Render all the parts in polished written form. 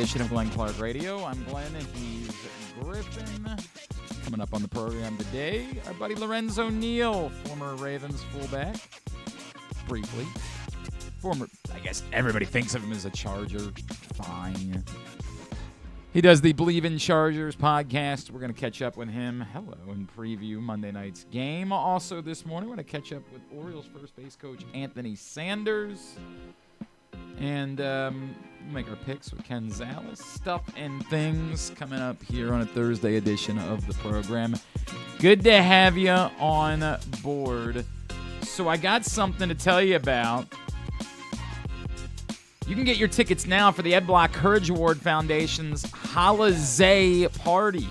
edition of Glenn Clark Radio. I'm Glenn, and he's Griffin. Coming up on the program today, our buddy Lorenzo Neal, former Ravens fullback, briefly. Former, I guess everybody thinks of him as a Charger. Fine. He does the BLeav in Chargers podcast. We're going to catch up with him. Hello, and preview Monday night's game. Also this morning, we're going to catch up with Orioles first base coach Anthony Sanders. And make our picks with Ken Zalis. Stuff and things coming up here on a Thursday edition of the program. Good to have you on board. So I got something to tell you about. You can get your tickets now for the Ed Block Courage Award Foundation's Holiday Party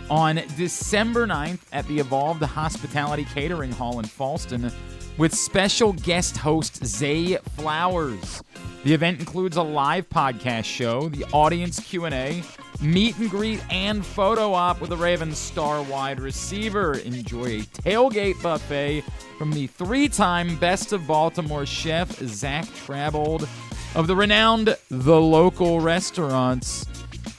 on December 9th at the Evolved Hospitality Catering Hall in Falston with special guest host Zay Flowers. The event includes a live podcast show, the audience Q&A, meet and greet, and photo op with the Ravens star wide receiver. Enjoy a tailgate buffet from the three-time Best of Baltimore chef Zach Trabold of the renowned The Local Restaurants.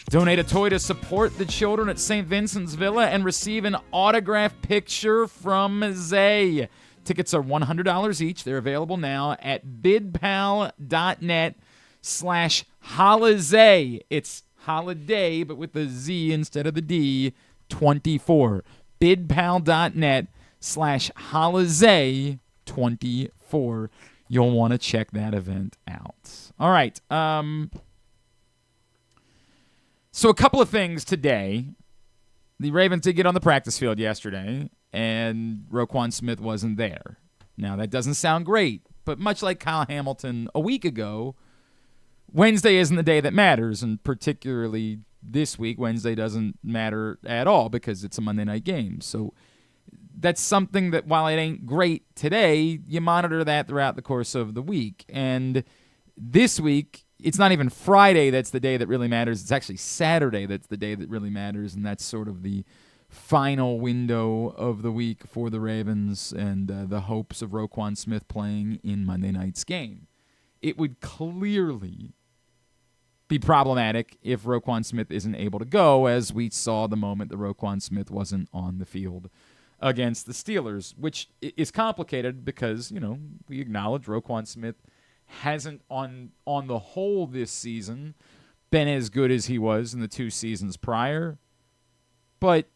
Donate a toy to support the children at St. Vincent's Villa and receive an autographed picture from Zay. Tickets are $100 each. They're available now at bidpal.net/holiday. It's holiday, but with the Z instead of the D, 24. bidpal.net/holiday 24. You'll want to check that event out. All right. So a couple of things today. The Ravens did get on the practice field yesterday, and Roquan Smith wasn't there. Now, that doesn't sound great, but much like Kyle Hamilton a week ago, Wednesday isn't the day that matters, and particularly this week, Wednesday doesn't matter at all because it's a Monday night game. So that's something that, while it ain't great today, you monitor that throughout the course of the week. And this week, it's not even Friday that's the day that really matters. It's actually Saturday that's the day that really matters, and that's sort of the final window of the week for the Ravens and the hopes of Roquan Smith playing in Monday night's game. It would clearly be problematic if Roquan Smith isn't able to go, as we saw the moment that Roquan Smith wasn't on the field against the Steelers, which is complicated because, you know, we acknowledge Roquan Smith hasn't on the whole this season been as good as he was in the two seasons prior, but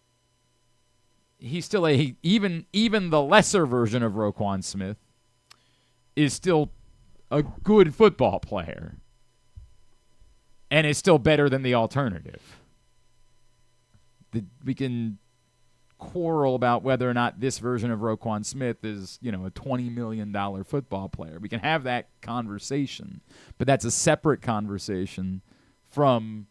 he's still even the lesser version of Roquan Smith is still a good football player and is still better than the alternative. We can quarrel about whether or not this version of Roquan Smith is, you know, a $20 million football player. We can have that conversation, but that's a separate conversation from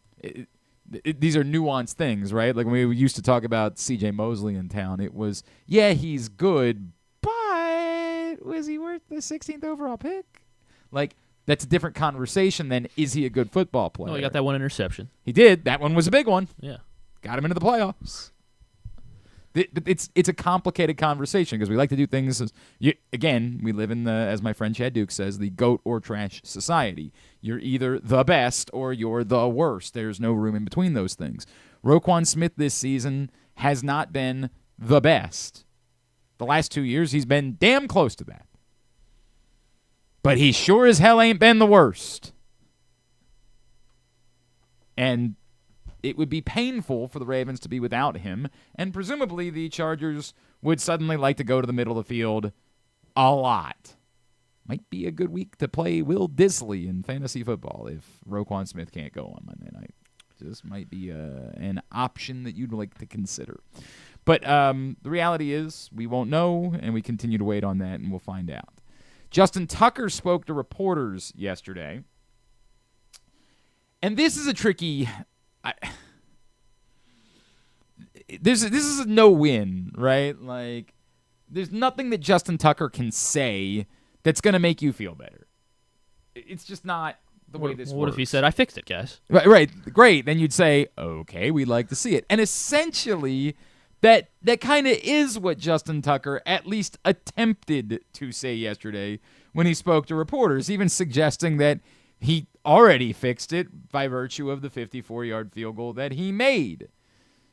these are nuanced things, right? Like when we used to talk about C.J. Mosley in town, it was, yeah, he's good, but was he worth the 16th overall pick? Like, that's a different conversation than is he a good football player? Oh, he got that one interception. He did. That one was a big one. Yeah. Got him into the playoffs. It's a complicated conversation because we like to do things as, again, we live in the, as my friend Chad Duke says, the goat or trash society. You're either the best or you're the worst. There's no room in between those things. Roquan Smith this season has not been the best. The last 2 years, he's been damn close to that. But he sure as hell ain't been the worst. And it would be painful for the Ravens to be without him, and presumably the Chargers would suddenly like to go to the middle of the field a lot. Might be a good week to play Will Disley in fantasy football if Roquan Smith can't go on Monday night. This might be an option that you'd like to consider. But the reality is we won't know, and we continue to wait on that, and we'll find out. Justin Tucker spoke to reporters yesterday, and this is a tricky... This is a no-win, right? Like, there's nothing that Justin Tucker can say that's going to make you feel better. It's just not the way this works. What if he said, I fixed it, guys? Right, great. Then you'd say, okay, we'd like to see it. And essentially, that kind of is what Justin Tucker at least attempted to say yesterday when he spoke to reporters, even suggesting that he already fixed it by virtue of the 54-yard field goal that he made,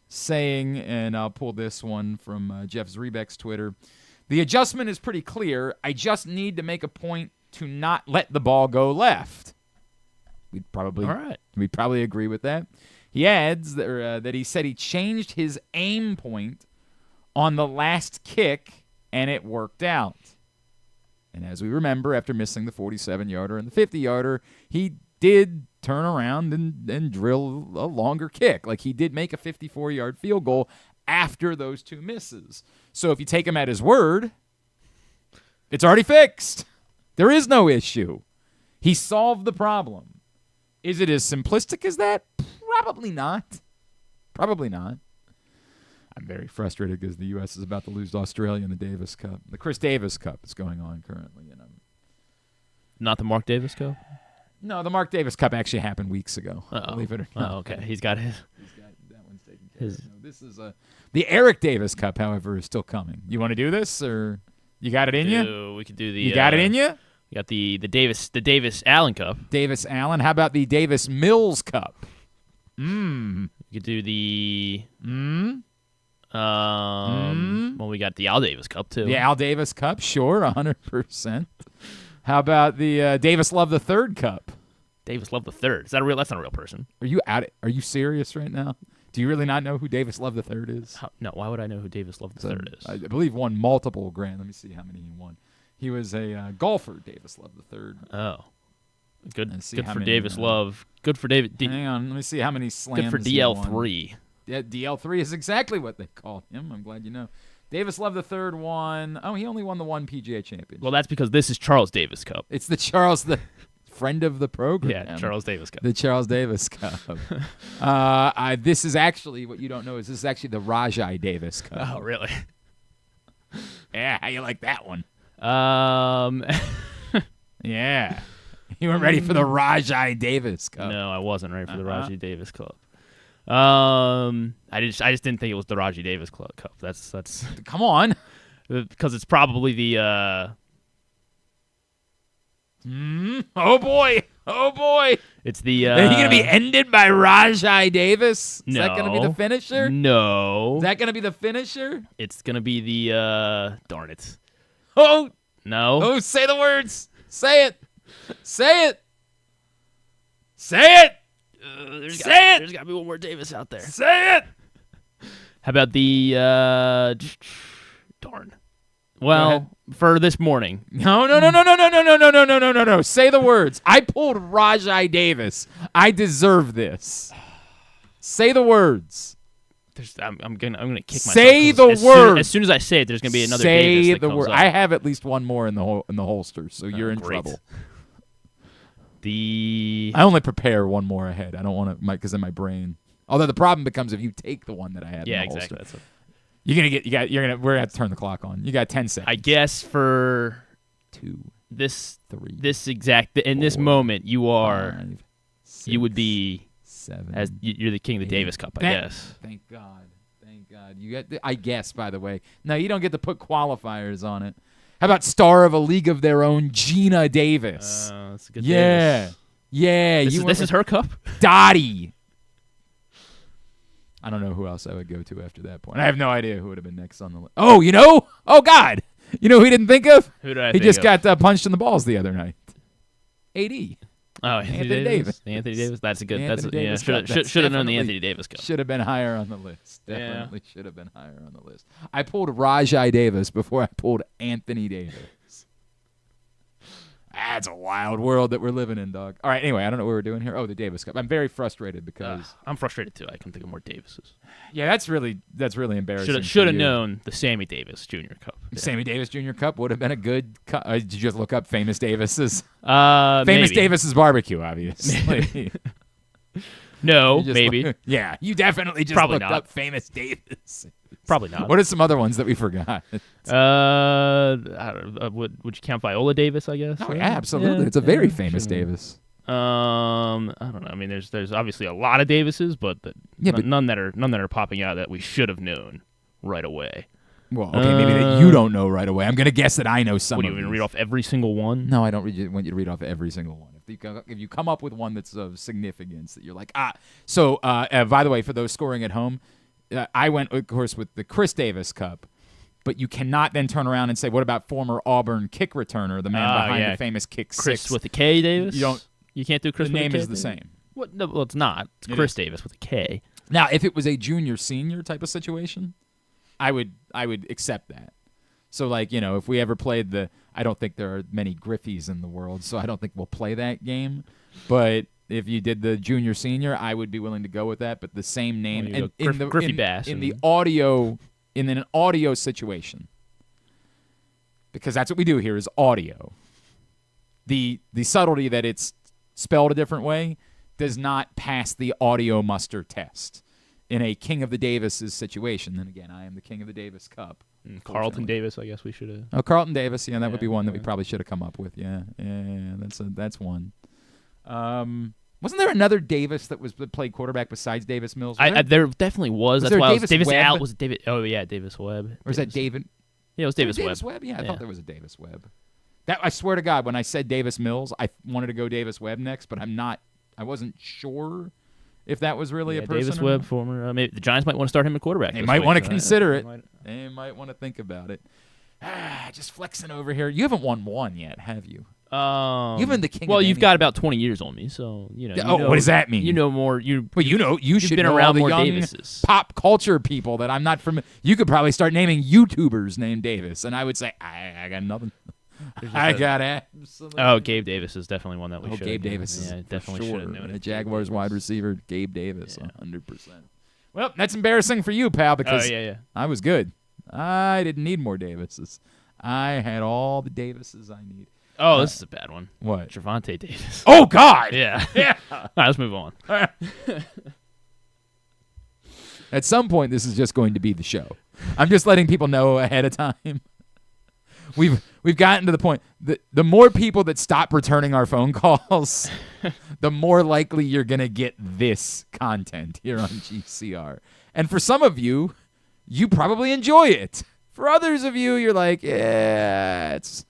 saying, and I'll pull this one from Jeff Zrebeck's Twitter, "The adjustment is pretty clear. I just need to make a point to not let the ball go left." We'd probably agree with that. He adds that he said he changed his aim point on the last kick, and it worked out. And as we remember, after missing the 47-yarder and the 50-yarder, he did turn around and drill a longer kick. Like, he did make a 54-yard field goal after those two misses. So if you take him at his word, it's already fixed. There is no issue. He solved the problem. Is it as simplistic as that? Probably not. Probably not. I'm very frustrated because the U.S. is about to lose to Australia in the Davis Cup. The Chris Davis Cup is going on currently. Not the Mark Davis Cup? No, the Mark Davis Cup actually happened weeks ago. Uh-oh. Believe it or not. Oh, okay. He's got his. That one's taken care of. No, this is the Eric Davis Cup, however, is still coming. You want to do this, or you got it in you? We could do the. You got it in you? You got the Davis Allen Cup. Davis Allen. How about the Davis Mills Cup? You could do the. Well, we got the Al Davis Cup too. The Al Davis Cup, sure, 100%. How about the Davis Love the Third Cup? Davis Love the Third. Is that a real? That's not a real person. Are you serious right now? Do you really not know who Davis Love the Third is? No. Why would I know who Davis Love the Third is? I believe won multiple grand. Let me see how many he won. He was a golfer, Davis Love the Third. Oh, good. Good for many, Davis Love. Good for David. Hang on, let me see how many slams. Good for DL3. Yeah, DL3 is exactly what they call him. I'm glad you know. Davis Love the Third won. Oh, he only won the one PGA Championship. Well, that's because this is Charles Davis Cup. It's the Charles, the friend of the program. Yeah, Charles Davis Cup. The Charles Davis Cup. This is actually, what you don't know is this is actually the Rajai Davis Cup. Oh, really? Yeah, how you like that one? Yeah. You weren't ready for the Rajai Davis Cup. No, I wasn't ready for the Rajai Davis Cup. I just didn't think it was the Rajai Davis Cup. That's Come on. Because it's probably the Oh boy. It's the Are you gonna be ended by Rajai Davis? Is no. that gonna be the finisher? No. Is that gonna be the finisher? It's gonna be the darn it. Oh No. Oh, say the words. Say it. Say it. Say it. There's Say got to be one more Davis out there. Say it. How about the darn? Well, for this morning. No. Say the words. I pulled Rajai Davis. I deserve this. Say the words. I'm gonna kick myself. Say the word. As soon as I say it, there's gonna be another Say Davis that the comes word. up. I have at least one more in the holster, so you're in great. trouble. I I only prepare one more ahead. I don't want to, because in my brain. Although the problem becomes if you take the one that I have in the holster. Exactly. We're gonna have to turn the clock on. You got 10 seconds. I guess for 2, this 3, this moment, you are 5, 6, you would be 7. you're the king of the Davis Cup, I guess. Thank God. You get. I guess. By the way, no, you don't get to put qualifiers on it. How about star of a league of their own, Gina Davis? That's a good Davis. Yeah. This is her cup? Dottie. I don't know who else I would go to after that point. I have no idea who would have been next on the list. Oh, you know? Oh, God. You know who he didn't think of? Who did I He think just of? got punched in the balls the other night. AD. Oh, Anthony Davis. Anthony Davis. That's a good. Anthony Davis Cup. Should have known the Anthony Davis Cup. Should have been higher on the list. Definitely should have been higher on the list. I pulled Rajai Davis before I pulled Anthony Davis. That's a wild world that we're living in, dog. All right, anyway, I don't know what we're doing here. Oh, the Davis Cup. I'm very frustrated because I'm frustrated too. I can think of more Davises. yeah, that's really embarrassing. Should have known the Sammy Davis Jr. Cup. Yeah. Sammy Davis Jr. Cup would have been a good cup. Did you just look up famous Davises? Famous Famous Davis's barbecue, obviously. No, maybe. Yeah, you definitely just Probably looked not. up famous Davis. Probably not. What are some other ones that we forgot? I don't know, would you count Viola Davis? I guess. Oh, yeah, absolutely. It's a very famous Davis. I don't know. I mean, there's obviously a lot of Davises, but none that are popping out that we should have known right away. Well, okay, maybe that you don't know right away. I'm going to guess that I know some What do you of even these. read off every single one? No, I don't want you to read off every single one. if you come up with one that's of significance that you're like, So, by the way, for those scoring at home, I went, of course, with the Chris Davis Cup. But you cannot then turn around and say, what about former Auburn kick returner, the man behind the famous kick Chris 6? with a K, Davis? You can't do Chris the with a name K, is the Davis? same. What? No, well, it's not. It's Chris Davis with a K. Now, if it was a junior-senior type of situation, I would accept that. So, like, if we ever played I don't think there are many Griffies in the world, so I don't think we'll play that game. But if you did the junior-senior, I would be willing to go with that. But the same name Griffey Bass in the audio in an audio situation, because that's what we do here is audio. The subtlety that it's spelled a different way does not pass the audio muster test in a King of the Davises situation. Then again, I am the King of the Davis Cup. Carlton Davis, I guess we should have. Oh, Carlton Davis. Yeah, that would be one that we probably should have come up with. Yeah. That's one. Wasn't there another Davis that played quarterback besides Davis Mills? There definitely was. That's there why Davis Davis Webb? Al was it David. Oh yeah, Davis Webb. Or is that David? Yeah, it was Davis Webb. Davis Webb? Yeah, I thought there was a Davis Webb. That I swear to God, when I said Davis Mills, I wanted to go Davis Webb next, but I wasn't sure if that was really a person. Davis Webb, former. Maybe the Giants might want to start him at quarterback. They might want to consider it. They might want to think about it. Just flexing over here. You haven't won one yet, have you? You've been the king. Well, you've got about 20 years on me, so you know. What does that mean? You know more. You should been know around all the more young Davises. pop culture people that I'm not from. You could probably start naming YouTubers named Davis, and I would say I got nothing. I got absolutely. Oh, Gabe Davis is definitely one that we should. Gabe Davis is definitely should have known. The Jaguars wide receiver, Gabe Davis, 100%. Well, that's embarrassing for you, pal, because I was good. I didn't need more Davises. I had all the Davises I need. Oh, this is a bad one. What? Gervonta Davis. Oh, God! Yeah. All right, let's move on. At some point, this is just going to be the show. I'm just letting people know ahead of time. We've gotten to the point. The more people that stop returning our phone calls, the more likely you're going to get this content here on GCR. And for some of you, you probably enjoy it. For others of you, you're like, yeah, it's...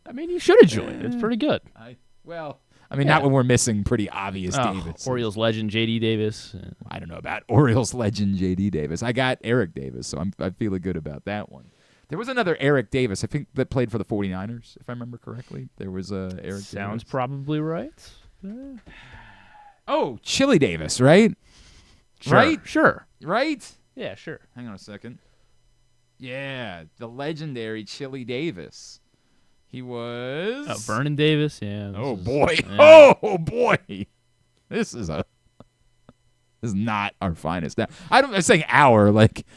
I mean, you should enjoy it. It's pretty good. Not when we're missing pretty obvious Davis. Orioles legend J.D. Davis. I don't know about Orioles legend J.D. Davis. I got Eric Davis, so I'm feeling good about that one. There was another Eric Davis, I think, that played for the 49ers, if I remember correctly. There was Eric Davis. Sounds probably right. Oh, Chili Davis, right? Sure. Right? Sure. Right? Yeah, sure. Hang on a second. Yeah, the legendary Chili Davis. He was... Oh, Vernon Davis, yeah. Oh, boy. Yeah. Oh, boy. This is not our finest. Now, I'm saying our, like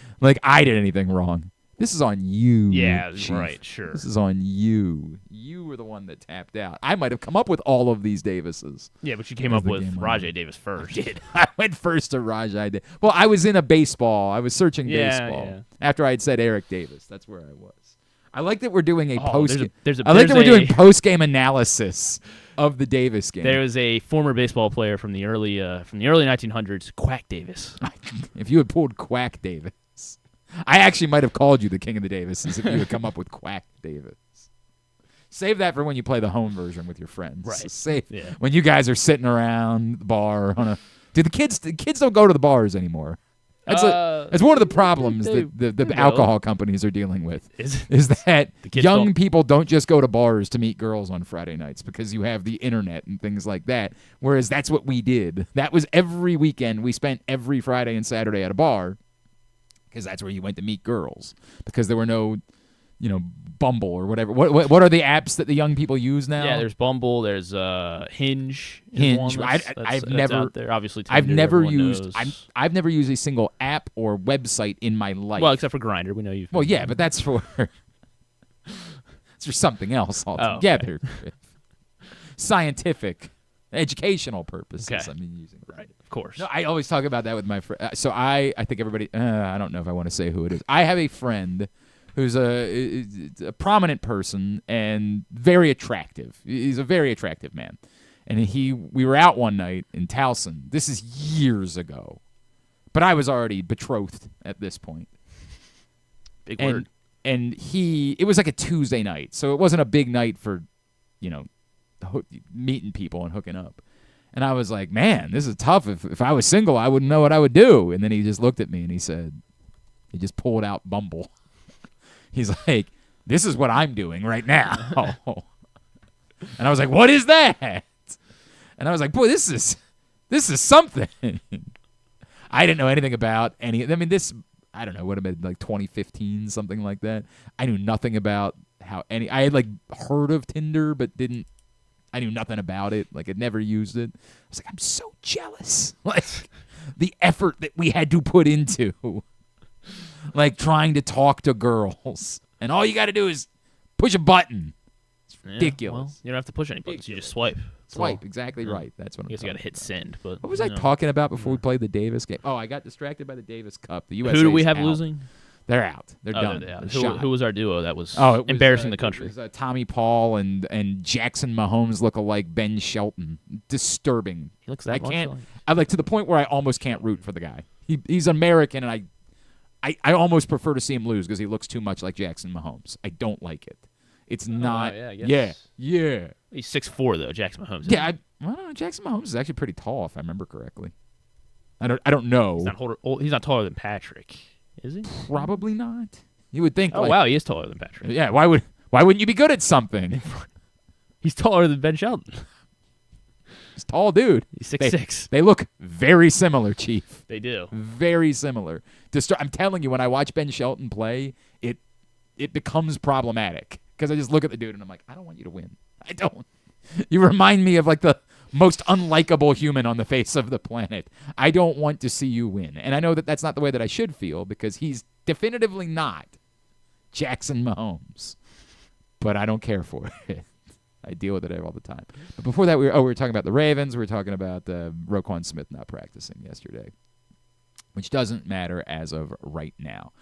I did anything wrong. This is on you. Yeah, Chief. right, sure. This is on you. You were the one that tapped out. I might have come up with all of these Davises. Yeah, but you came up with Rajai Davis first. I did. I went first to Rajai Davis. Well, I was in a baseball. I was searching baseball. Yeah. After I had said Eric Davis. That's where I was. I like that we're doing a post-game. I like that we're doing post-game analysis of the Davis game. There was a former baseball player from the early 1900s, Quack Davis. If you had pulled Quack Davis, I actually might have called you the King of the Davises if you had come up with Quack Davis. Save that for when you play the home version with your friends. Right. When you guys are sitting around the bar the kids don't go to the bars anymore. That's one of the problems that the alcohol companies are dealing with. Is that young people don't just go to bars to meet girls on Friday nights because you have the internet and things like that. Whereas that's what we did. That was every weekend. We spent every Friday and Saturday at a bar because that's where you went to meet girls because there were no, Bumble or whatever. What are the apps that the young people use now? Yeah, there's Bumble. There's Hinge. I've never out there. Obviously, Tinder, I've never used. knows. I've never used a single app or website in my life. Well, except for Grindr, we know you've. Well, yeah, but that's for something else altogether. Okay. Scientific, educational purposes. Okay. I'm using Grindr. Right, of course. No, I always talk about that with my friend. So I think everybody. I don't know if I want to say who it is. I have a friend who's a prominent person and very attractive. He's a very attractive man. And we were out one night in Towson. This is years ago. But I was already betrothed at this point. Big word. And it was like a Tuesday night. So it wasn't a big night for, meeting people and hooking up. And I was like, man, this is tough. If I was single, I wouldn't know what I would do. And then he just looked at me and he said, he just pulled out Bumble. He's like, this is what I'm doing right now. And I was like, what is that? And I was like, boy, this is something. I didn't know anything about any. I mean, this, I don't know, would have been like 2015, something like that. I knew nothing about how any. I had like heard of Tinder, but I knew nothing about it. Like, I'd never used it. I was like, I'm so jealous. Like, the effort that we had to put into, like, trying to talk to girls. And all you got to do is push a button. It's ridiculous. Well, you don't have to push any buttons. You just swipe. Swipe, exactly right. That's what I'm I guess you got to hit about. send. But what was I talking about before we played the Davis game? Oh, I got distracted by the Davis Cup. The USA. Who do we have losing? They're out. They're done. Who was our duo that was it embarrassing the country? It was Tommy Paul and Jackson Mahomes look-alike Ben Shelton. Disturbing. He looks that much like. I like to the point where I almost can't root for the guy. He's American, and I almost prefer to see him lose because he looks too much like Jackson Mahomes. I don't like it. It's not. Yeah, I guess. Yeah. He's 6'4" though, Jackson Mahomes. Yeah, I don't know. Jackson Mahomes is actually pretty tall, if I remember correctly. I don't know. He's not taller than Patrick, is he? Probably not. You would think. Oh wow, he is taller than Patrick. Yeah. Why wouldn't you be good at something? He's taller than Ben Shelton. He's a tall dude. He's 6'6". They look very similar, Chief. They do. Very similar. I'm telling you, when I watch Ben Shelton play, it becomes problematic because I just look at the dude and I'm like, I don't want you to win. I don't. You remind me of like the most unlikable human on the face of the planet. I don't want to see you win. And I know that that's not the way that I should feel because he's definitively not Jackson Mahomes. But I don't care for it. I deal with it all the time. But before that, we were talking about the Ravens. We were talking about Roquan Smith not practicing yesterday, which doesn't matter as of right now.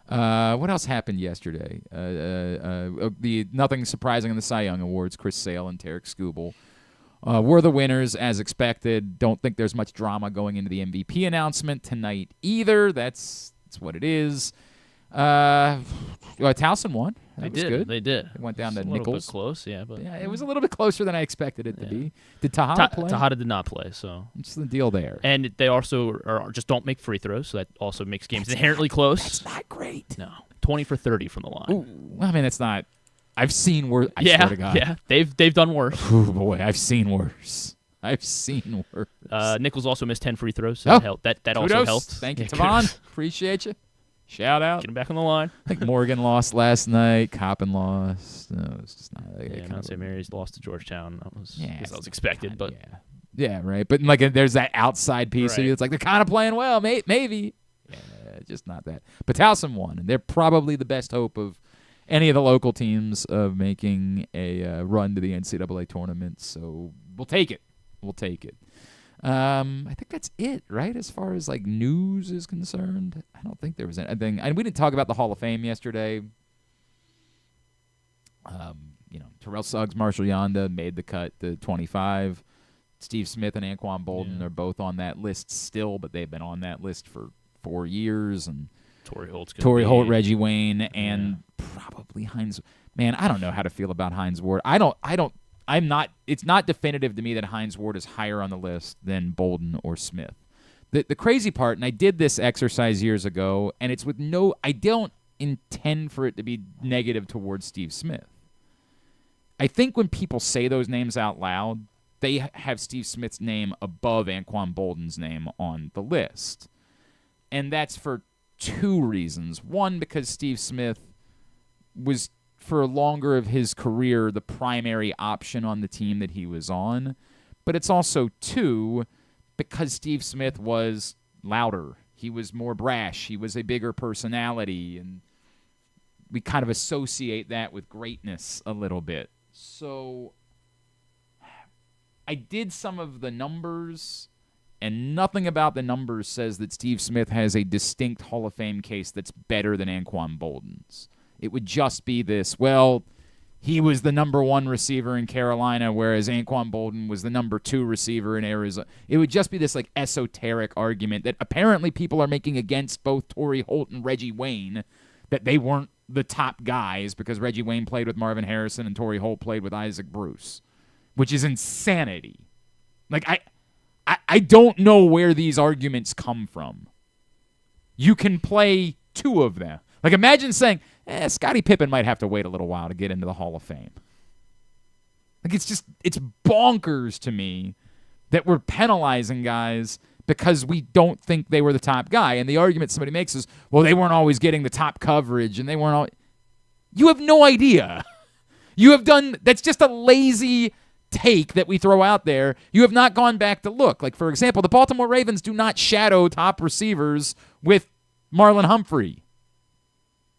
What else happened yesterday? The nothing surprising in the Cy Young Awards. Chris Sale and Tarek Skubal were the winners as expected. Don't think there's much drama going into the MVP announcement tonight either. That's what it is. Towson won. That was good. They did. It went down to Nichols. Nichols. A little bit close, yeah. But it was a little bit closer than I expected it to be. Did Tejada play? Tejada did not play, so what's the deal there? And they also just don't make free throws, so that also makes games inherently close. That's not great. No, 20 for 30 from the line. Ooh, I mean, it's not. I've seen worse. I swear to God. Yeah, they've done worse. Oh boy, I've seen worse. Nichols also missed 10 free throws, so that also helped. Thank you, Tavon. Appreciate you. Shout out. Get him back on the line. I think Morgan lost last night. Coppin lost. No, it's just not. Mount St. Mary's lost to Georgetown. That was expected, but yeah, right. But like, there's that outside piece of you. It's like they're kind of playing well, maybe. Yeah, just not that. But Towson won, and they're probably the best hope of any of the local teams of making a run to the NCAA tournament. So we'll take it. I think that's it, right? As far as like news is concerned, I don't think there was anything. And we didn't talk about the Hall of Fame yesterday. Terrell Suggs, Marshall Yonda made the cut to 25. Steve Smith and Anquan Bolden are both on that list still, but they've been on that list for 4 years. And Torrey Holt, Reggie Wayne, and probably Hines. Man, I don't know how to feel about Hines Ward. It's not definitive to me that Hines Ward is higher on the list than Bolden or Smith. The crazy part, and I did this exercise years ago, and it's with I don't intend for it to be negative towards Steve Smith. I think when people say those names out loud, they have Steve Smith's name above Anquan Bolden's name on the list. And that's for 2 reasons. One, because Steve Smith was, for longer of his career, the primary option on the team that he was on. But it's also 2, because Steve Smith was louder. He was more brash. He was a bigger personality. And we kind of associate that with greatness a little bit. So I did some of the numbers, and nothing about the numbers says that Steve Smith has a distinct Hall of Fame case that's better than Anquan Bolden's. It would just be this, well, he was the number 1 receiver in Carolina, whereas Anquan Bolden was the number 2 receiver in Arizona. It would just be this like esoteric argument that apparently people are making against both Torrey Holt and Reggie Wayne, that they weren't the top guys because Reggie Wayne played with Marvin Harrison and Torrey Holt played with Isaac Bruce. which is insanity. Like, I don't know where these arguments come from. You can play two of them. Like, imagine saying, Scottie Pippen might have to wait a little while to get into the Hall of Fame. Like, it's bonkers to me that we're penalizing guys because we don't think they were the top guy. And the argument somebody makes is, well, they weren't always getting the top coverage, and they weren't always... You have no idea. You have done... That's just a lazy take that we throw out there. You have not gone back to look. Like, for example, the Baltimore Ravens do not shadow top receivers with Marlon Humphrey.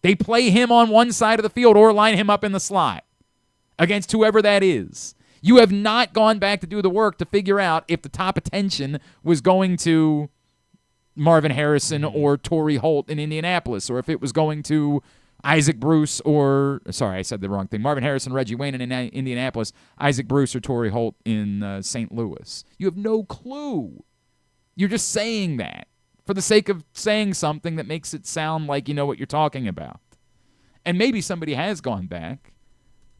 They play him on one side of the field or line him up in the slot against whoever that is. You have not gone back to do the work to figure out if the top attention was going to Marvin Harrison or Torrey Holt in Indianapolis, or if it was going to Isaac Bruce or, sorry, I said the wrong thing, Marvin Harrison, Reggie Wayne in Indianapolis, Isaac Bruce or Torrey Holt in St. Louis. You have no clue. You're just saying that for the sake of saying something that makes it sound like you know what you're talking about. And maybe somebody has gone back.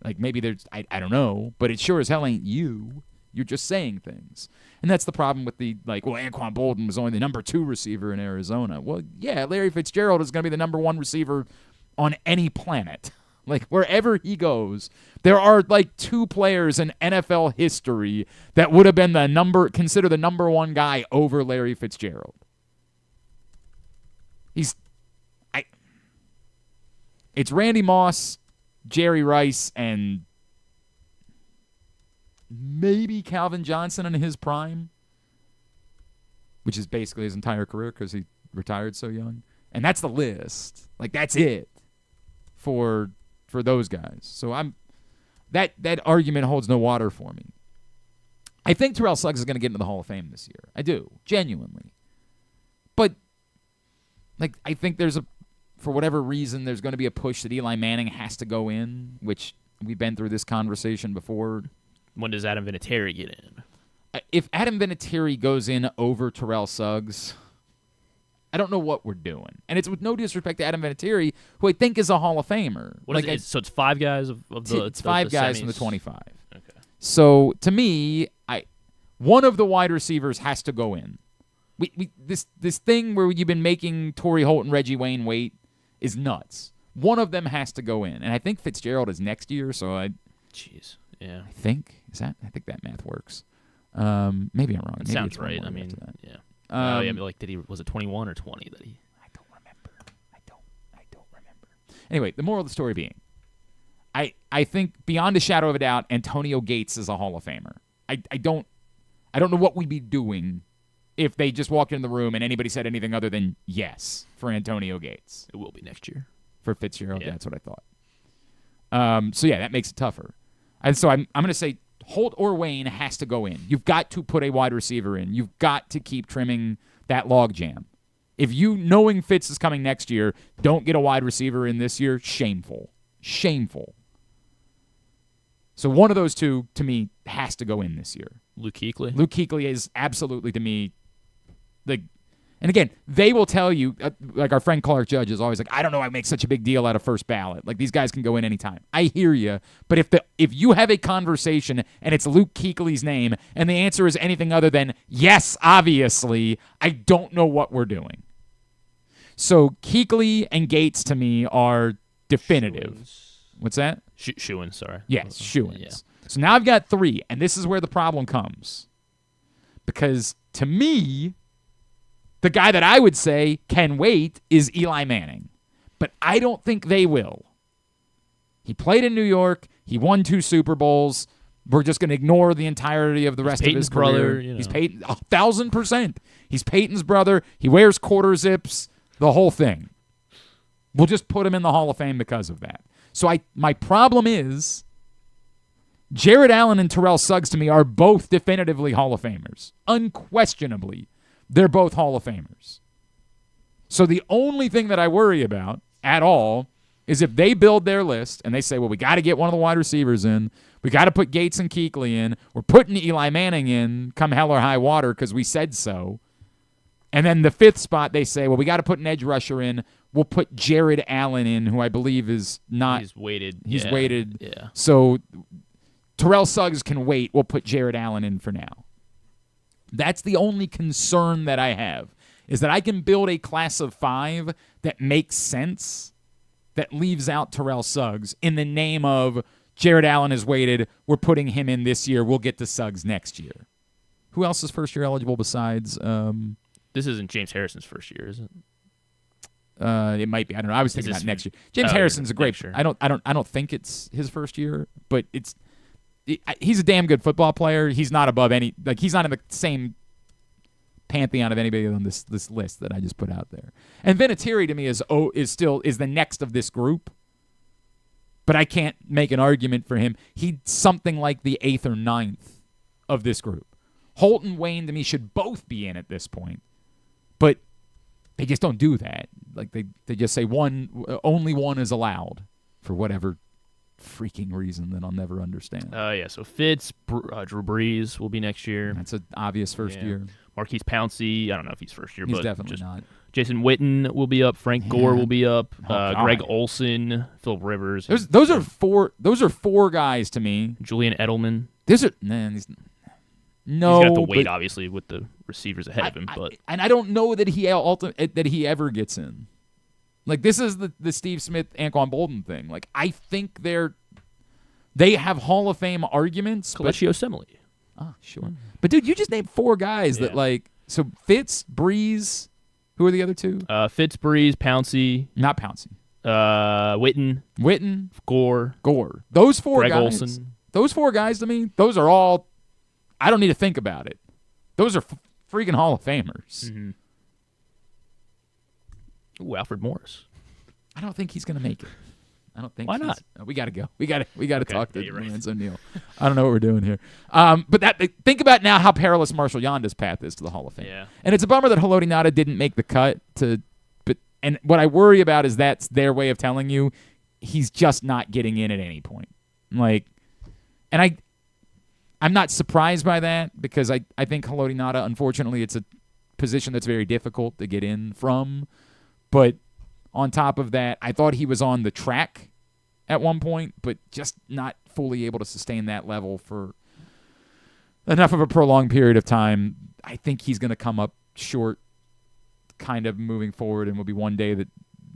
Like, maybe there's, I don't know, but it sure as hell ain't you. You're just saying things. And that's the problem with the, like, well, Anquan Boldin was only the number 2 receiver in Arizona. Well, yeah, Larry Fitzgerald is going to be the number 1 receiver on any planet. Like, wherever he goes, there are, like, 2 players in NFL history that would have been considered the number 1 guy over Larry Fitzgerald. It's Randy Moss, Jerry Rice, and maybe Calvin Johnson in his prime, which is basically his entire career because he retired so young. And that's the list. Like, that's it for those guys. So that argument holds no water for me. I think Terrell Suggs is going to get into the Hall of Fame this year. I do, genuinely. But, like, I think for whatever reason, there's going to be a push that Eli Manning has to go in, which we've been through this conversation before. When does Adam Vinatieri get in? If Adam Vinatieri goes in over Terrell Suggs, I don't know what we're doing. And it's with no disrespect to Adam Vinatieri, who I think is a Hall of Famer. So it's 5 guys of the It's 5 guys semis. from the 25. Okay. So, to me, one of the wide receivers has to go in. This thing where you've been making Torrey Holt and Reggie Wayne wait is nuts. One of them has to go in. And I think Fitzgerald is next year, so Jeez. Yeah. I think that math works. Maybe I'm wrong. It Maybe sounds it's right. one I more mean, after that. yeah. Was it 21 or 20 that he? I don't remember. Anyway, the moral of the story being, I think beyond a shadow of a doubt, Antonio Gates is a Hall of Famer. I don't know what we'd be doing if they just walked in the room and anybody said anything other than yes for Antonio Gates. It will be next year. For Fitzgerald, Yeah. That's what I thought. So, yeah, that makes it tougher. And so I'm going to say Holt or Wayne has to go in. You've got to put a wide receiver in. You've got to keep trimming that logjam. If you, knowing Fitz is coming next year, don't get a wide receiver in this year, shameful. Shameful. So one of those two, to me, has to go in this year. Luke Kuechly? Luke Kuechly is absolutely, to me, and again, they will tell you, like our friend Clark Judge is always like, I don't know why I make such a big deal out of first ballot. Like, these guys can go in anytime. I hear you, but if you have a conversation and it's Luke Kuechly's name and the answer is anything other than yes, obviously, I don't know what we're doing. So Kuechly and Gates, to me, are definitive. Shoo-ins. What's that? Shoo-ins, sorry. Yes, shoo-ins. Yeah. So now I've got 3, and this is where the problem comes. Because, to me, the guy that I would say can wait is Eli Manning. But I don't think they will. He played in New York. He won 2 Super Bowls. We're just going to ignore the entirety of the rest of his brother, career. you know. He's Peyton, 1,000%. He's Peyton's brother. He wears quarter zips, the whole thing. We'll just put him in the Hall of Fame because of that. So my problem is Jared Allen and Terrell Suggs, to me, are both definitively Hall of Famers. Unquestionably. They're both Hall of Famers. So the only thing that I worry about at all is if they build their list and they say, well, we got to get one of the wide receivers in. We got to put Gates and Kuechly in. We're putting Eli Manning in come hell or high water because we said so. And then the 5th spot, they say, well, we got to put an edge rusher in. We'll put Jared Allen in, who I believe is not. He's weighted. He's yeah. weighted. Yeah. So Terrell Suggs can wait. We'll put Jared Allen in for now. That's the only concern that I have, is that I can build a class of 5 that makes sense, that leaves out Terrell Suggs in the name of Jared Allen has waited. We're putting him in this year. We'll get to Suggs next year. Who else is first year eligible besides? This isn't James Harrison's first year, is it? It might be. I don't know. I was thinking about next year. James Harrison's a great. Sure. I don't think it's his first year, but he's a damn good football player. He's not above any. Like, he's not in the same pantheon of anybody on this list that I just put out there. And Vinatieri to me is the next of this group, but I can't make an argument for him. He's something like the 8th or 9th of this group. Holt and Wayne to me should both be in at this point, but they just don't do that. Like, they just say only one is allowed for whatever freaking reason that I'll never understand. So Fitz, Drew Brees will be next year. That's an obvious first year. Marquise Pouncey, I don't know if he's first year, he's but definitely not. Jason Witten will be up. Frank Gore will be up. Greg Olson, Philip Rivers. Those are four guys to me. Julian Edelman. He's got the weight, obviously, with the receivers ahead of him. But I don't know that he ever gets in. Like, this is the Steve Smith, Anquan Bolden thing. Like, I think they have Hall of Fame arguments. Coleccio Semele. Oh, sure. But, dude, you just named 4 guys that, like, so Fitz, Breeze, who are the other 2? Fitz, Breeze, Pouncey. Not Pouncey. Witten. Gore. Those 4 Greg guys. Olson. Those 4 guys to me, those are all, I don't need to think about it. Those are freaking Hall of Famers. Mm-hmm. Ooh, Alfred Morris. I don't think he's going to make it. I don't think. Why not? We got to go. We got to talk to right. Lorenzo Neal. I don't know what we're doing here. But think about now how perilous Marshall Yonda's path is to the Hall of Fame. Yeah. And it's a bummer that Haloti Ngata didn't make the cut. And what I worry about is that's their way of telling you he's just not getting in at any point. Like, and I'm not surprised by that, because I think Haloti Ngata, unfortunately, it's a position that's very difficult to get in from. But on top of that, I thought he was on the track at one point, but just not fully able to sustain that level for enough of a prolonged period of time. I think he's going to come up short kind of moving forward, and will be one day that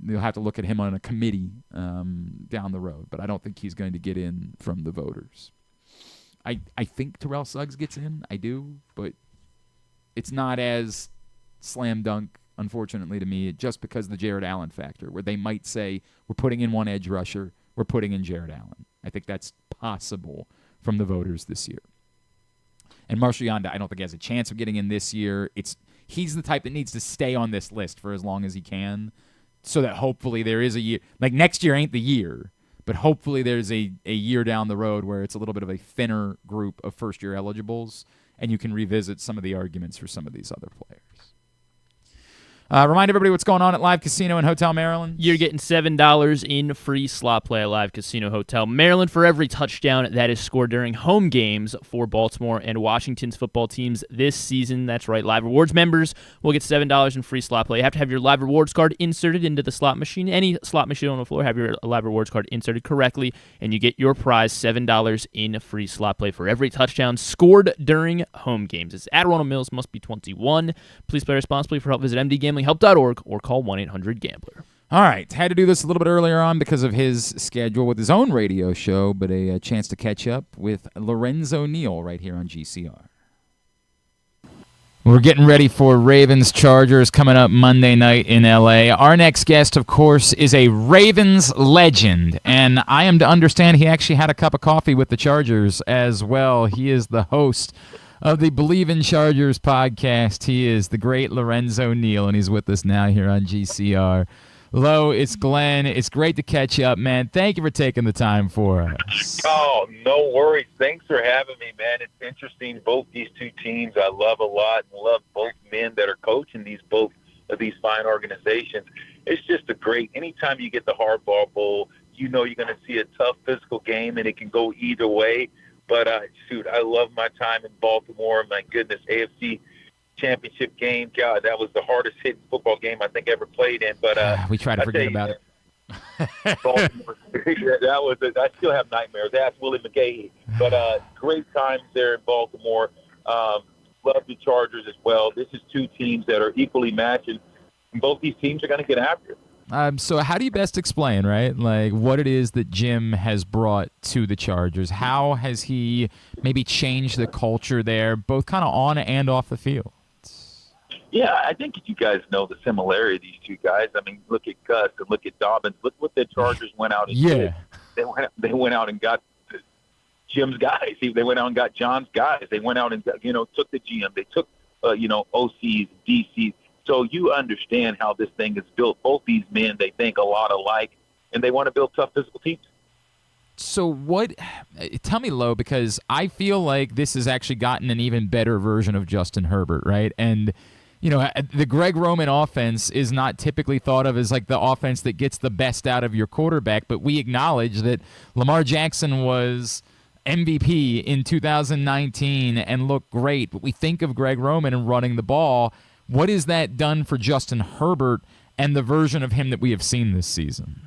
they'll have to look at him on a committee down the road. But I don't think he's going to get in from the voters. I think Terrell Suggs gets in. I do, but it's not as slam dunk, unfortunately, to me, just because of the Jared Allen factor, where they might say, we're putting in one edge rusher, we're putting in Jared Allen. I think that's possible from the voters this year. And Marshall Yonda, I don't think has a chance of getting in this year. He's the type that needs to stay on this list for as long as he can, so that hopefully there is a year. Like, next year ain't the year, but hopefully there's a year down the road where it's a little bit of a thinner group of first-year eligibles, and you can revisit some of the arguments for some of these other players. Remind everybody what's going on at Live Casino and Hotel Maryland. You're getting $7 in free slot play at Live Casino Hotel Maryland for every touchdown that is scored during home games for Baltimore and Washington's football teams this season. That's right. Live Rewards members will get $7 in free slot play. You have to have your Live Rewards card inserted into the slot machine. Any slot machine on the floor, have your Live Rewards card inserted correctly, and you get your prize, $7 in free slot play for every touchdown scored during home games. It's at Ronald Mills, must be 21. Please play responsibly. For help, visit mdgamblinghelp.org or call 1-800-GAMBLER. All right. Had to do this a little bit earlier on because of his schedule with his own radio show, but a chance to catch up with Lorenzo Neal right here on GCR. We're getting ready for Ravens-Chargers coming up Monday night in L.A. Our next guest, of course, is a Ravens legend, and I am to understand he actually had a cup of coffee with the Chargers as well. He is the host of the BLeav in Chargers podcast. He is the great Lorenzo Neal, and he's with us now here on GCR. Lo, it's Glenn. It's great to catch up, man. Thank you for taking the time for us. Oh, no worries. Thanks for having me, man. It's interesting. Both these two teams I love a lot, and love both men that are coaching both of these fine organizations. It's just anytime you get the Hardball Bowl, you know you're going to see a tough physical game, and it can go either way. But, I love my time in Baltimore. My goodness, AFC championship game. God, that was the hardest hitting football game I think ever played in. But we try to forget about it. Baltimore, I still have nightmares. Ask Willie McGahee. But great times there in Baltimore. Love the Chargers as well. This is two teams that are equally matched, and both these teams are going to get after it. So how do you best explain, right, like what it is that Jim has brought to the Chargers? How has he maybe changed the culture there, both kind of on and off the field? Yeah, I think you guys know the similarity of these two guys. I mean, look at Gus and look at Dobbins. Look what the Chargers went out and did. They went out and got Jim's guys. They went out and got John's guys. They went out and took the GM. They took OCs, DCs. So you understand how this thing is built. Both these men, they think a lot alike, and they want to build tough physical teams. So tell me, Lo, because I feel like this has actually gotten an even better version of Justin Herbert, right? And, the Greg Roman offense is not typically thought of as like the offense that gets the best out of your quarterback, but we acknowledge that Lamar Jackson was MVP in 2019 and looked great, but we think of Greg Roman and running the ball. What has that done for Justin Herbert and the version of him that we have seen this season?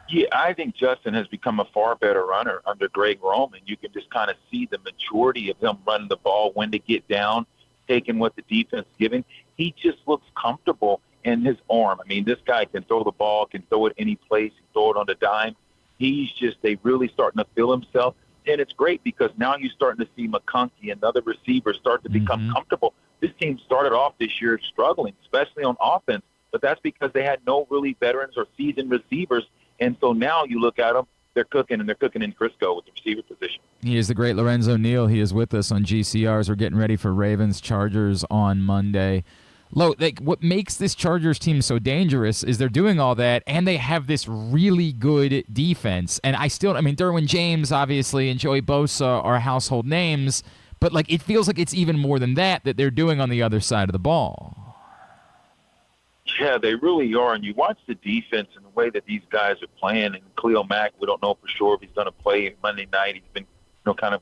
Yeah, I think Justin has become a far better runner under Greg Roman. You can just kind of see the maturity of him running the ball, when to get down, taking what the defense is giving. He just looks comfortable in his arm. I mean, this guy can throw the ball, can throw it any place, can throw it on the dime. They really starting to feel himself. And it's great because now you're starting to see McConkey and other receivers start to become comfortable. This team started off this year struggling, especially on offense, but that's because they had no really veterans or seasoned receivers. And so now you look at them, they're cooking in Frisco with the receiver position. He is the great Lorenzo Neal. He is with us on GCRs. We're getting ready for Ravens-Chargers on Monday. What makes this Chargers team so dangerous is they're doing all that, and they have this really good defense. And Derwin James, obviously, and Joey Bosa are household names, but it feels like it's even more than that they're doing on the other side of the ball. Yeah, they really are. And you watch the defense and the way that these guys are playing. And Khalil Mack, we don't know for sure if he's going to play Monday night. He's been, kind of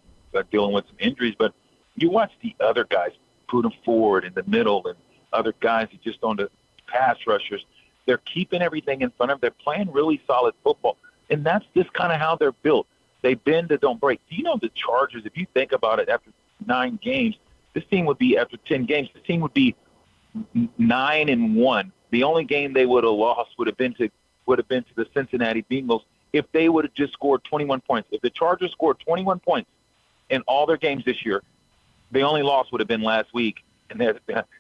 dealing with some injuries. But you watch the other guys put them forward in the middle, and other guys that just on the pass rushers. They're keeping everything in front of them. They're playing really solid football. And that's just kind of how they're built. They bend but don't break. Do you know the Chargers, if you think about it, after 9 games, this team would be, after 10 games, this team would be 9-1. The only game they would have lost would have been to the Cincinnati Bengals if they would have just scored 21 points. If the Chargers scored 21 points in all their games this year, the only loss would have been last week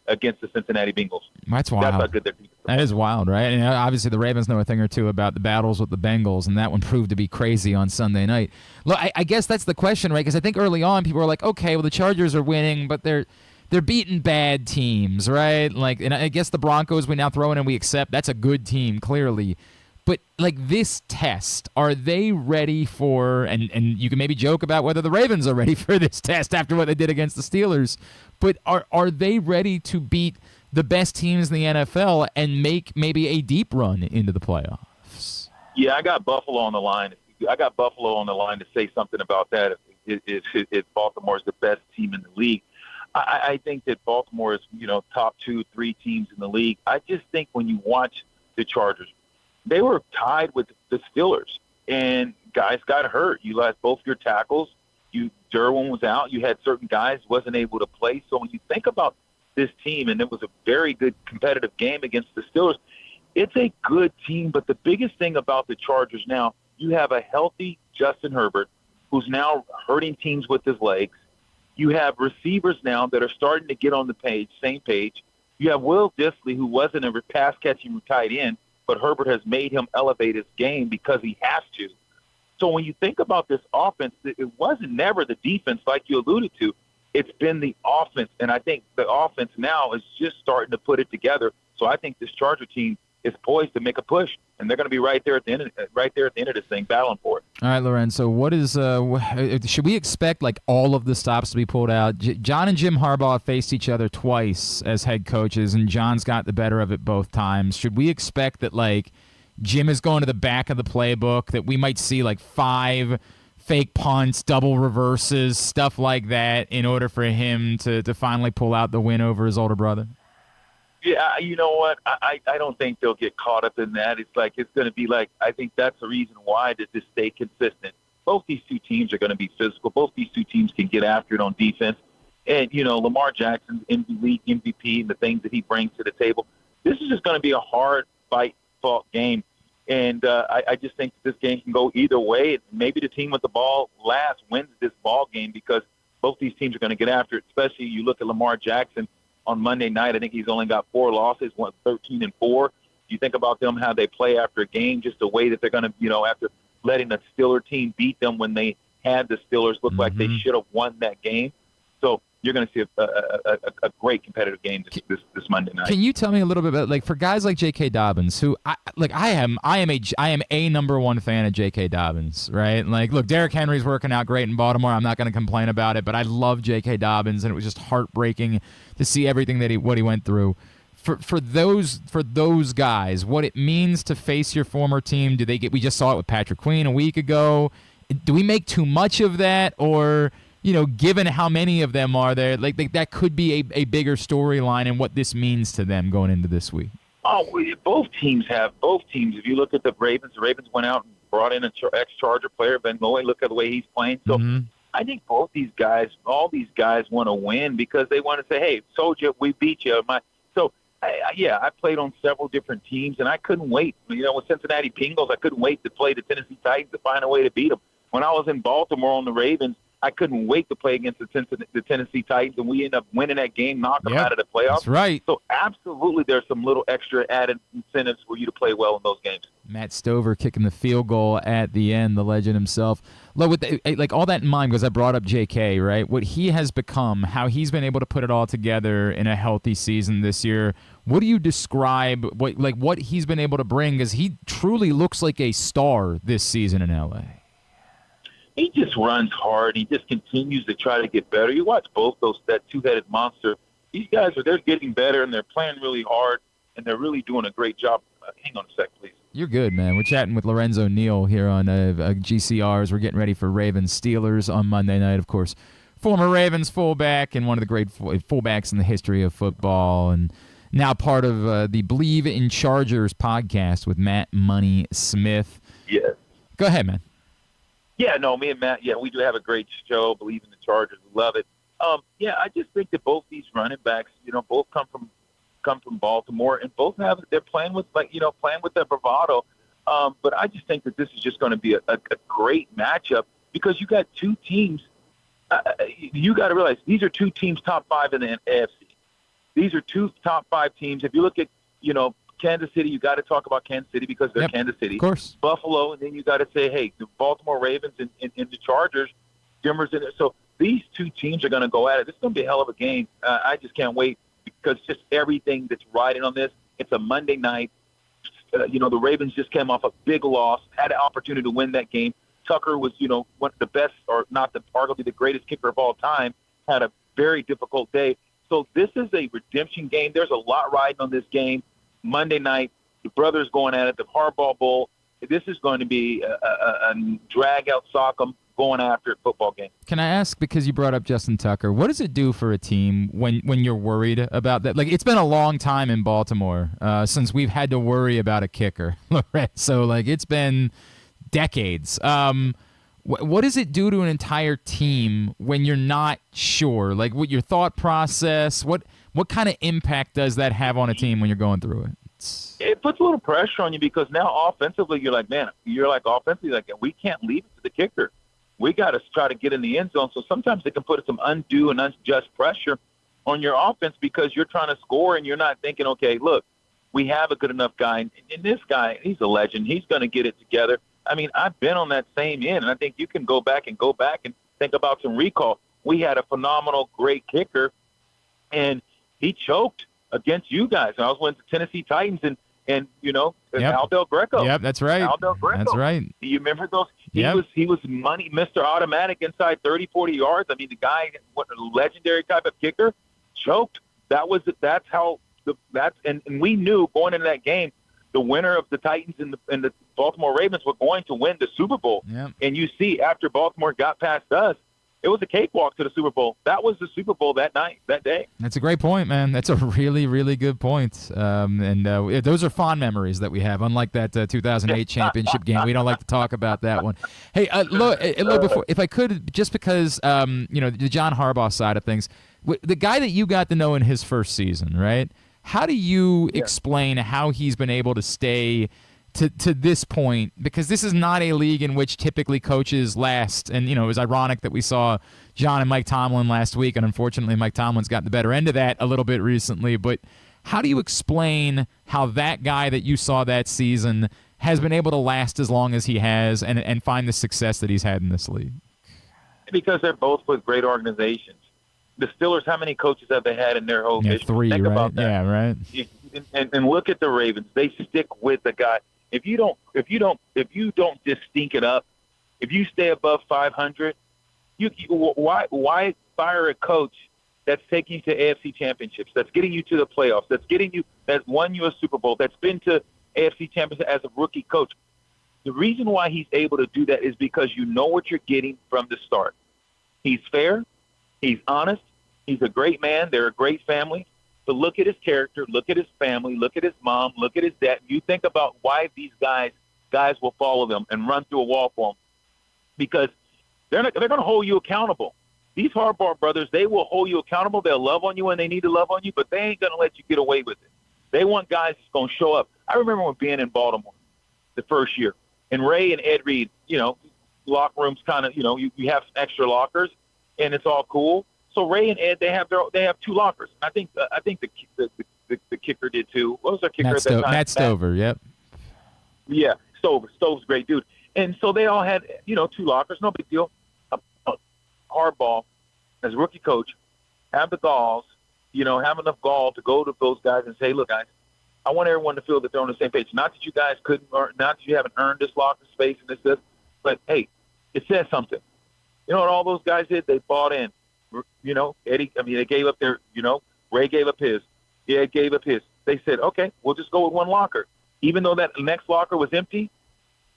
against the Cincinnati Bengals. That's wild. That's how good their defense is. That is wild, right? And obviously the Ravens know a thing or two about the battles with the Bengals, and that one proved to be crazy on Sunday night. Look, I guess that's the question, right? Because I think early on people were like, okay, well the Chargers are winning, but they're beating bad teams, right? And I guess the Broncos we now throw in and we accept that's a good team, clearly. But this test, are they ready for? And you can maybe joke about whether the Ravens are ready for this test after what they did against the Steelers. But are they ready to beat the best teams in the NFL and make maybe a deep run into the playoffs? Yeah, I got Buffalo on the line. To say something about that. If Baltimore is the best team in the league, I think that Baltimore is top 2-3 teams in the league. I just think when you watch the Chargers, they were tied with the Steelers, and guys got hurt. You lost both your tackles. Derwin was out. You had certain guys wasn't able to play. So when you think about this team, and it was a very good competitive game against the Steelers, it's a good team. But the biggest thing about the Chargers now, you have a healthy Justin Herbert who's now hurting teams with his legs. You have receivers now that are starting to get on the same page. You have Will Dissly, who wasn't a pass-catching tight end, but Herbert has made him elevate his game because he has to. So when you think about this offense, it wasn't never the defense like you alluded to. It's been the offense, and I think the offense now is just starting to put it together. So I think this Charger team is poised to make a push, and they're going to be right there at the end of this thing, battling for it. All right, Lorenzo, what is should we expect all of the stops to be pulled out? John and Jim Harbaugh faced each other twice as head coaches, and John's got the better of it both times. Should we expect that Jim is going to the back of the playbook, that we might see 5 fake punts, double reverses, stuff like that in order for him to finally pull out the win over his older brother? Yeah, you know what? I don't think they'll get caught up in that. It's going to be I think that's the reason why to just stay consistent. both these two teams are going to be physical. Both these two teams can get after it on defense. And, Lamar Jackson's league MVP and the things that he brings to the table. This is just going to be a hard fight-fought game. And I just think this game can go either way. Maybe the team with the ball last wins this ball game because both these teams are going to get after it, especially you look at Lamar Jackson on Monday night. I think he's only got 4 losses, 13-4. You think about them, how they play after a game, just the way that they're going to, after letting the Steelers team beat them when they had the Steelers look like they should have won that game. So you're going to see a great competitive game this Monday night. Can you tell me a little bit about, for guys like J.K. Dobbins, who I am a number one fan of J.K. Dobbins, right? Look, Derrick Henry's working out great in Baltimore. I'm not going to complain about it, but I love J.K. Dobbins, and it was just heartbreaking to see everything that he went through. For those guys, what it means to face your former team, we just saw it with Patrick Queen a week ago. Do we make too much of that, or given how many of them are there, that could be a bigger storyline and what this means to them going into this week? Oh, both teams. If you look at the Ravens went out and brought in an ex-Charger player, Ben Loy. Look at the way he's playing. So I think all these guys want to win because they want to say, hey, told you, we beat you. I played on several different teams, and I couldn't wait. With Cincinnati Bengals, I couldn't wait to play the Tennessee Titans to find a way to beat them. When I was in Baltimore on the Ravens, I couldn't wait to play against the Tennessee Titans, and we ended up winning that game, knocking them out of the playoffs. That's right. So absolutely there's some little extra added incentives for you to play well in those games. Matt Stover kicking the field goal at the end, the legend himself. Look, with all that in mind, because I brought up J.K., right? What he has become, how he's been able to put it all together in a healthy season this year. What do you describe what he's been able to bring? Because he truly looks like a star this season in L.A. He just runs hard. He just continues to try to get better. You watch both that two-headed monster. These guys they're getting better, and they're playing really hard, and they're really doing a great job. Hang on a sec, please. You're good, man. We're chatting with Lorenzo Neal here on GCRs. We're getting ready for Ravens-Steelers on Monday night, of course. Former Ravens fullback and one of the great fullbacks in the history of football, and now part of the BLeav in Chargers podcast with Matt Money Smith. Yes. Go ahead, man. Yeah, no, me and Matt, we do have a great show, BLeav in the Chargers. We love it. I just think that both these running backs, both come from Baltimore, and both they're playing with their bravado. But I just think that this is just going to be a great matchup because you got two teams. You got to realize these are two teams top 5 in the AFC. These are two top 5 teams. If you look at, Kansas City, you got to talk about Kansas City because they're Kansas City. Of course. Buffalo, and then you got to say, hey, the Baltimore Ravens and the Chargers, Denver's in it. So these two teams are going to go at it. This is going to be a hell of a game. I just can't wait because just everything that's riding on this. It's a Monday night. The Ravens just came off a big loss, had an opportunity to win that game. Tucker was, one of the best, or not arguably the greatest kicker of all time, had a very difficult day. So this is a redemption game. There's a lot riding on this game. Monday night, the brothers going at it, the Harbaugh Bowl. This is going to be a drag-out sock'em going after it football game. Can I ask, because you brought up Justin Tucker, what does it do for a team when you're worried about that? It's been a long time in Baltimore since we've had to worry about a kicker. So, it's been decades. What does it do to an entire team when you're not sure? What your thought process, what kind of impact does that have on a team when you're going through it? It puts a little pressure on you because now offensively offensively, we can't leave it to the kicker. We got to try to get in the end zone. So sometimes it can put some undue and unjust pressure on your offense because you're trying to score and you're not thinking, okay, look, we have a good enough guy. And this guy, he's a legend. He's going to get it together. I mean, I've been on that same end, and I think you can go back and think about some recall. We had a phenomenal, great kicker, and he choked against you guys. And I was with the Tennessee Titans and Al Del Greco. Yep, that's right. Al Del Greco. That's right. Do you remember those? He was money, Mr. Automatic inside 30, 40 yards. I mean, the guy, what a legendary type of kicker, choked. And we knew going into that game, the winner of the Titans and the Baltimore Ravens were going to win the Super Bowl. Yep. And you see, after Baltimore got past us, It was a cakewalk to the Super Bowl. That was the Super Bowl that night, that day. That's a great point, man. That's a really, really good point. And those are fond memories that we have, unlike that 2008 championship game. We don't like to talk about that one. Hey, Lo, before, if I could, just because, the John Harbaugh side of things, the guy that you got to know in his first season, right? How do you explain how he's been able to stay to this point, because this is not a league in which typically coaches last, and it was ironic that we saw John and Mike Tomlin last week, and unfortunately Mike Tomlin's gotten the better end of that a little bit recently, but how do you explain how that guy that you saw that season has been able to last as long as he has and find the success that he's had in this league? Because they're both with great organizations. The Steelers, how many coaches have they had in their whole history? 3, Think right? about that. Yeah, right. And look at the Ravens. They stick with the guy. If you don't just stink it up, if you stay above 500, why fire a coach that's taking you to AFC championships, that's getting you to the playoffs, that's won you a Super Bowl, that's been to AFC championships as a rookie coach? The reason why he's able to do that is because you know what you're getting from the start. He's fair, he's honest, he's a great man, they're a great family. But look at his character, look at his family, look at his mom, look at his dad. You think about why these guys will follow them and run through a wall for them, because they're going to hold you accountable. These Harbaugh brothers, they will hold you accountable. They'll love on you when they need to love on you, but they ain't going to let you get away with it. They want guys that's going to show up. I remember when being in Baltimore the first year, and Ray and Ed Reed, locker rooms kind of, you have extra lockers, and it's all cool. So Ray and Ed, they have 2 lockers. I think the kicker did too. What was their kicker at that time? Matt Stover, yep. Yeah, Stover's a great dude. And so they all had 2 lockers, no big deal. Harbaugh, as rookie coach, have the galls, have enough gall to go to those guys and say, look, guys, I want everyone to feel that they're on the same page. Not that you guys couldn't, or not that you haven't earned this locker space and this, but hey, it says something. You know what all those guys did? They bought in. Eddie, they gave up their, Ray gave up his. Ed gave up his. They said, okay, we'll just go with 1 locker. Even though that next locker was empty,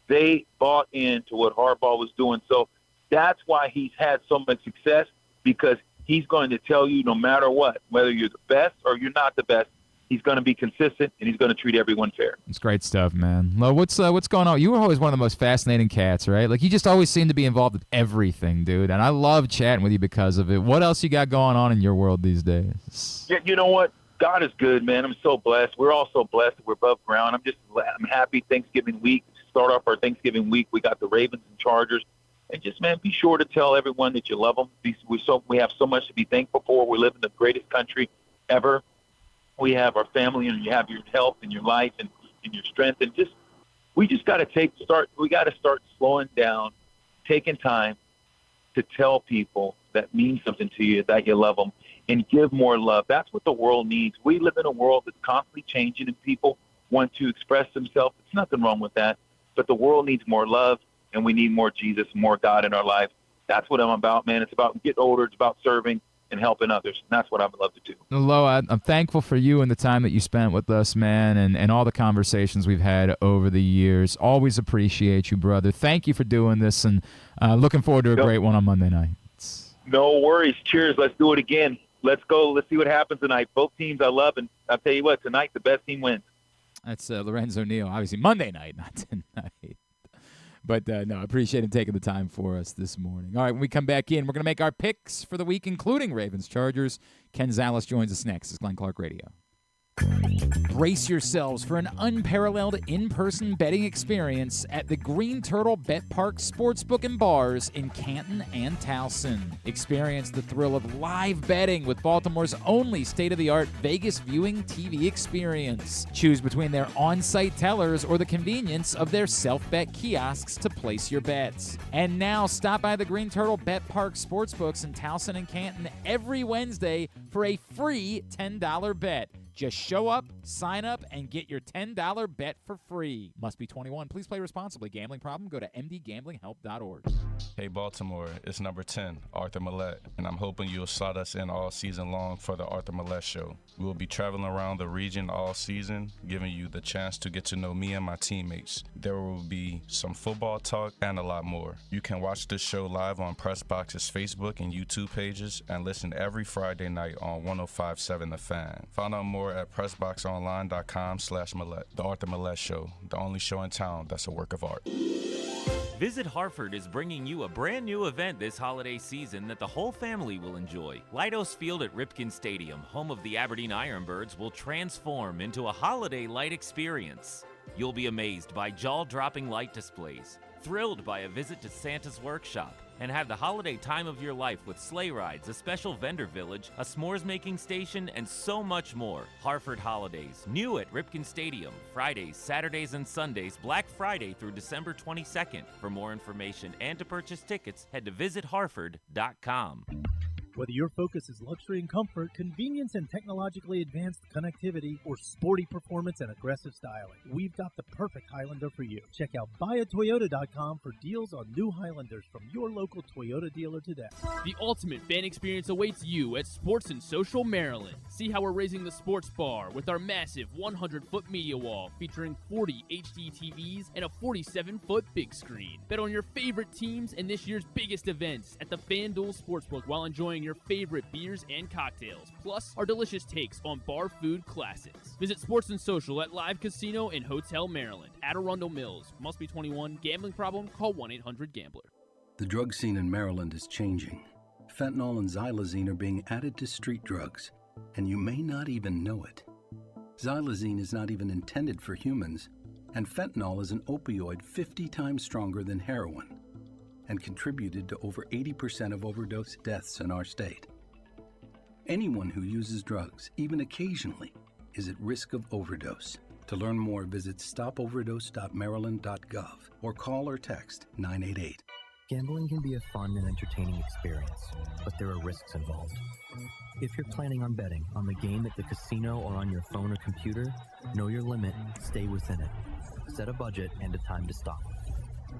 they bought into what Harbaugh was doing. So that's why he's had so much success, because he's going to tell you no matter what, whether you're the best or you're not the best, he's going to be consistent, and he's going to treat everyone fair. It's great stuff, man. Lo, what's going on? You were always one of the most fascinating cats, right? Like, you just always seem to be involved with everything, dude, and I love chatting with you because of it. What else you got going on in your world these days? Yeah, you know what? God is good, man. I'm so blessed. We're all so blessed that we're above ground. I'm happy Thanksgiving week. Start off our Thanksgiving week. We got the Ravens and Chargers. And just, man, be sure to tell everyone that you love them. We have so much to be thankful for. We live in the greatest country ever. We have our family, and you have your health and your life and your strength. And we got to start slowing down, taking time to tell people that mean something to you, that you love them, and give more love. That's what the world needs. We live in a world that's constantly changing, and people want to express themselves. There's nothing wrong with that. But the world needs more love, and we need more Jesus, more God in our life. That's what I'm about, man. It's about getting older. It's about serving and helping others. And that's what I would love to do. Lo, I'm thankful for you and the time that you spent with us, man, and all the conversations we've had over the years. Always appreciate you, brother. Thank you for doing this, and looking forward to a great one on Monday night. No worries. Cheers. Let's do it again. Let's go. Let's see what happens tonight. Both teams I love, and I'll tell you what, tonight the best team wins. That's Lorenzo Neal. Obviously Monday night, not tonight. But, no, I appreciate him taking the time for us this morning. All right, when we come back in, we're going to make our picks for the week, including Ravens-Chargers. Ken Zalis joins us next. It's Glenn Clark Radio. Brace yourselves for an unparalleled in-person betting experience at the Green Turtle Bet Park Sportsbook and Bars in Canton and Towson. Experience the thrill of live betting with Baltimore's only state-of-the-art Vegas viewing TV experience. Choose between their on-site tellers or the convenience of their self-bet kiosks to place your bets. And now stop by the Green Turtle Bet Park Sportsbooks in Towson and Canton every Wednesday for a free $10 bet. Just show up, sign up, and get your $10 bet for free. Must be 21. Please play responsibly. Gambling problem? Go to mdgamblinghelp.org. Hey Baltimore, it's number 10, Arthur Millette, and I'm hoping you'll slot us in all season long for the Arthur Millette Show. We'll be traveling around the region all season, giving you the chance to get to know me and my teammates. There will be some football talk and a lot more. You can watch this show live on Pressbox's Facebook and YouTube pages and listen every Friday night on 105.7 The Fan. Find out more at PressBoxOnline.com/Millette. The Arthur Millette Show, the only show in town that's a work of art. Visit Hartford is bringing you a brand new event this holiday season that the whole family will enjoy. Leidos Field at Ripken Stadium, home of the Aberdeen Ironbirds, will transform into a holiday light experience. You'll be amazed by jaw-dropping light displays, thrilled by a visit to Santa's workshop, and have the holiday time of your life with sleigh rides, a special vendor village, a s'mores-making station, and so much more. Hartford Holidays, new at Ripken Stadium, Fridays, Saturdays, and Sundays, Black Friday through December 22nd. For more information and to purchase tickets, head to visithartford.com. Whether your focus is luxury and comfort, convenience and technologically advanced connectivity, or sporty performance and aggressive styling, we've got the perfect Highlander for you. Check out buyatoyota.com for deals on new Highlanders from your local Toyota dealer today. The ultimate fan experience awaits you at Sports and Social Maryland. See how we're raising the sports bar with our massive 100-foot media wall featuring 40 HD TVs and a 47-foot big screen. Bet on your favorite teams and this year's biggest events at the FanDuel Sportsbook while enjoying your favorite beers and cocktails, plus our delicious takes on bar food classics. Visit Sports and Social at Live Casino and Hotel Maryland at Arundel Mills. Must be 21. Gambling problem? Call 1-800-GAMBLER. The drug scene in Maryland is changing. Fentanyl and xylazine are being added to street drugs, and you may not even know it. Xylazine is not even intended for humans, and fentanyl is an opioid 50 times stronger than heroin and contributed to over 80% of overdose deaths in our state. Anyone who uses drugs, even occasionally, is at risk of overdose. To learn more, visit stopoverdose.maryland.gov or call or text 988. Gambling can be a fun and entertaining experience, but there are risks involved. If you're planning on betting on the game at the casino or on your phone or computer, know your limit, stay within it. Set a budget and a time to stop.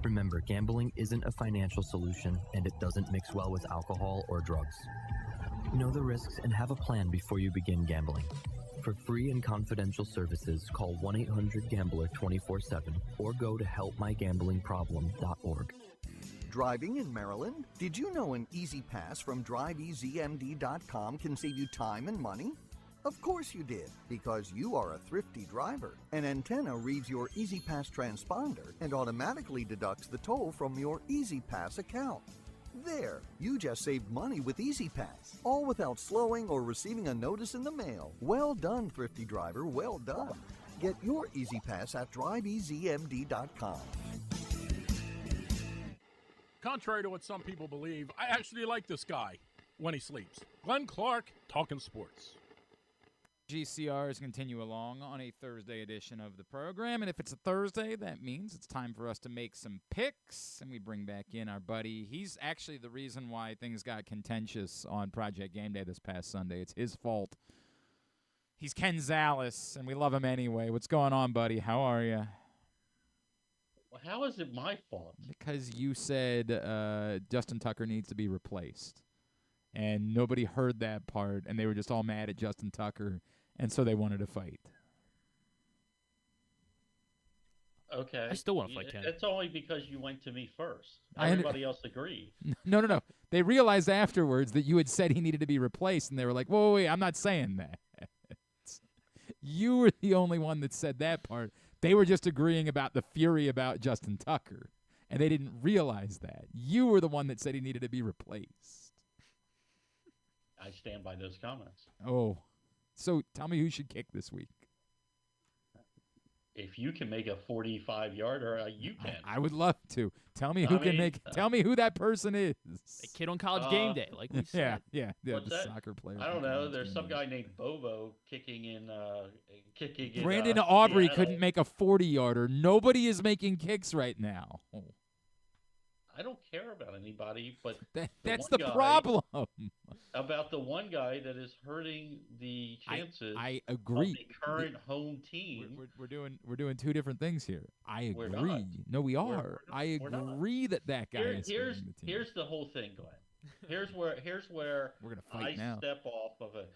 Remember, gambling isn't a financial solution, and it doesn't mix well with alcohol or drugs. Know the risks and have a plan before you begin gambling. For free and confidential services, call 1-800-GAMBLER 24/7 or go to helpmygamblingproblem.org. Driving in Maryland? Did you know an Easy Pass from DriveEasyMD.com can save you time and money? Of course you did, because you are a thrifty driver. An antenna reads your Easy Pass transponder and automatically deducts the toll from your Easy Pass account. There, you just saved money with Easy Pass, all without slowing or receiving a notice in the mail. Well done, thrifty driver, well done. Get your Easy Pass at DriveEasyMD.com. Contrary to what some people believe, I actually like this guy when he sleeps. Glenn Clark, talking sports. GCRs continue along on a Thursday edition of the program, and if it's a Thursday, that means it's time for us to make some picks, and we bring back in our buddy. He's actually the reason why things got contentious on Project Game Day this past Sunday. It's his fault. He's Ken Zalis, and we love him anyway. What's going on, buddy? How are you? Well, how is it my fault? Because you said Justin Tucker needs to be replaced. And nobody heard that part, and they were just all mad at Justin Tucker, and so they wanted to fight. Okay. I still want to fight Ken. It's only because you went to me first. Everybody else agreed. No. They realized afterwards that you had said he needed to be replaced, and they were like, whoa, wait, I'm not saying that. You were the only one that said that part. They were just agreeing about the fury about Justin Tucker, and they didn't realize that. You were the one that said he needed to be replaced. I stand by those comments. Oh, so tell me who should kick this week. If you can make a 45-yarder, you can. I would love to. Tell me who can make. Tell me who that person is. A kid on College Game Day, like we said. Yeah. What's The that? soccer player. I don't know. There's some guy named Bobo kicking in. Brandon Aubrey couldn't make a 40-yarder. Nobody is making kicks right now. I don't care about anybody, but that's the problem. About the one guy that is hurting the chances. I agree. Of the current home team. We're doing two different things here. I agree. We're not. No, we are. I agree that guy is hurting the team. Here's the whole thing, Glenn. Here's where we're gonna fight now. Step off of it.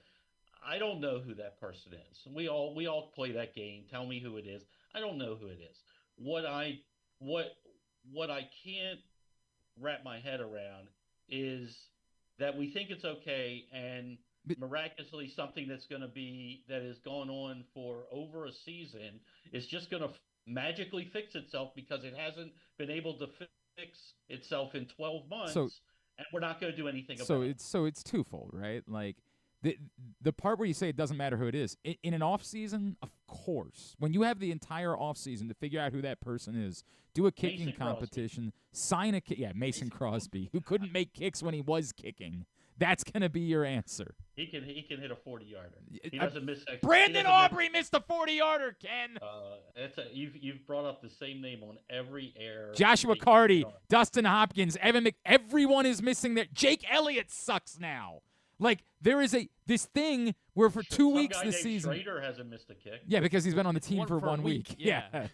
I don't know who that person is. We all play that game. Tell me who it is. I don't know who it is. What I can't wrap my head around is that we think it's okay, and miraculously something that has gone on for over a season is just going to magically fix itself because it hasn't been able to fix itself in 12 months, and we're not going to do anything about it. So it's twofold, right? Like the part where you say it doesn't matter who it is, in an off season, of course, when you have the entire off season to figure out who that person is, do a kicking Mason competition, sign a kick. Yeah, Mason Crosby, who couldn't make kicks when he was kicking. That's going to be your answer. He can hit a 40-yarder. He doesn't miss. Brandon Aubrey missed a 40-yarder, Ken. You've brought up the same name on every air. Joshua Carty, Dustin Hopkins, everyone is missing there. Jake Elliott sucks now. Like, there is this thing where for 2 weeks this season. Schrader hasn't missed a kick. Yeah, because he's been on the team for 1 week. Yeah.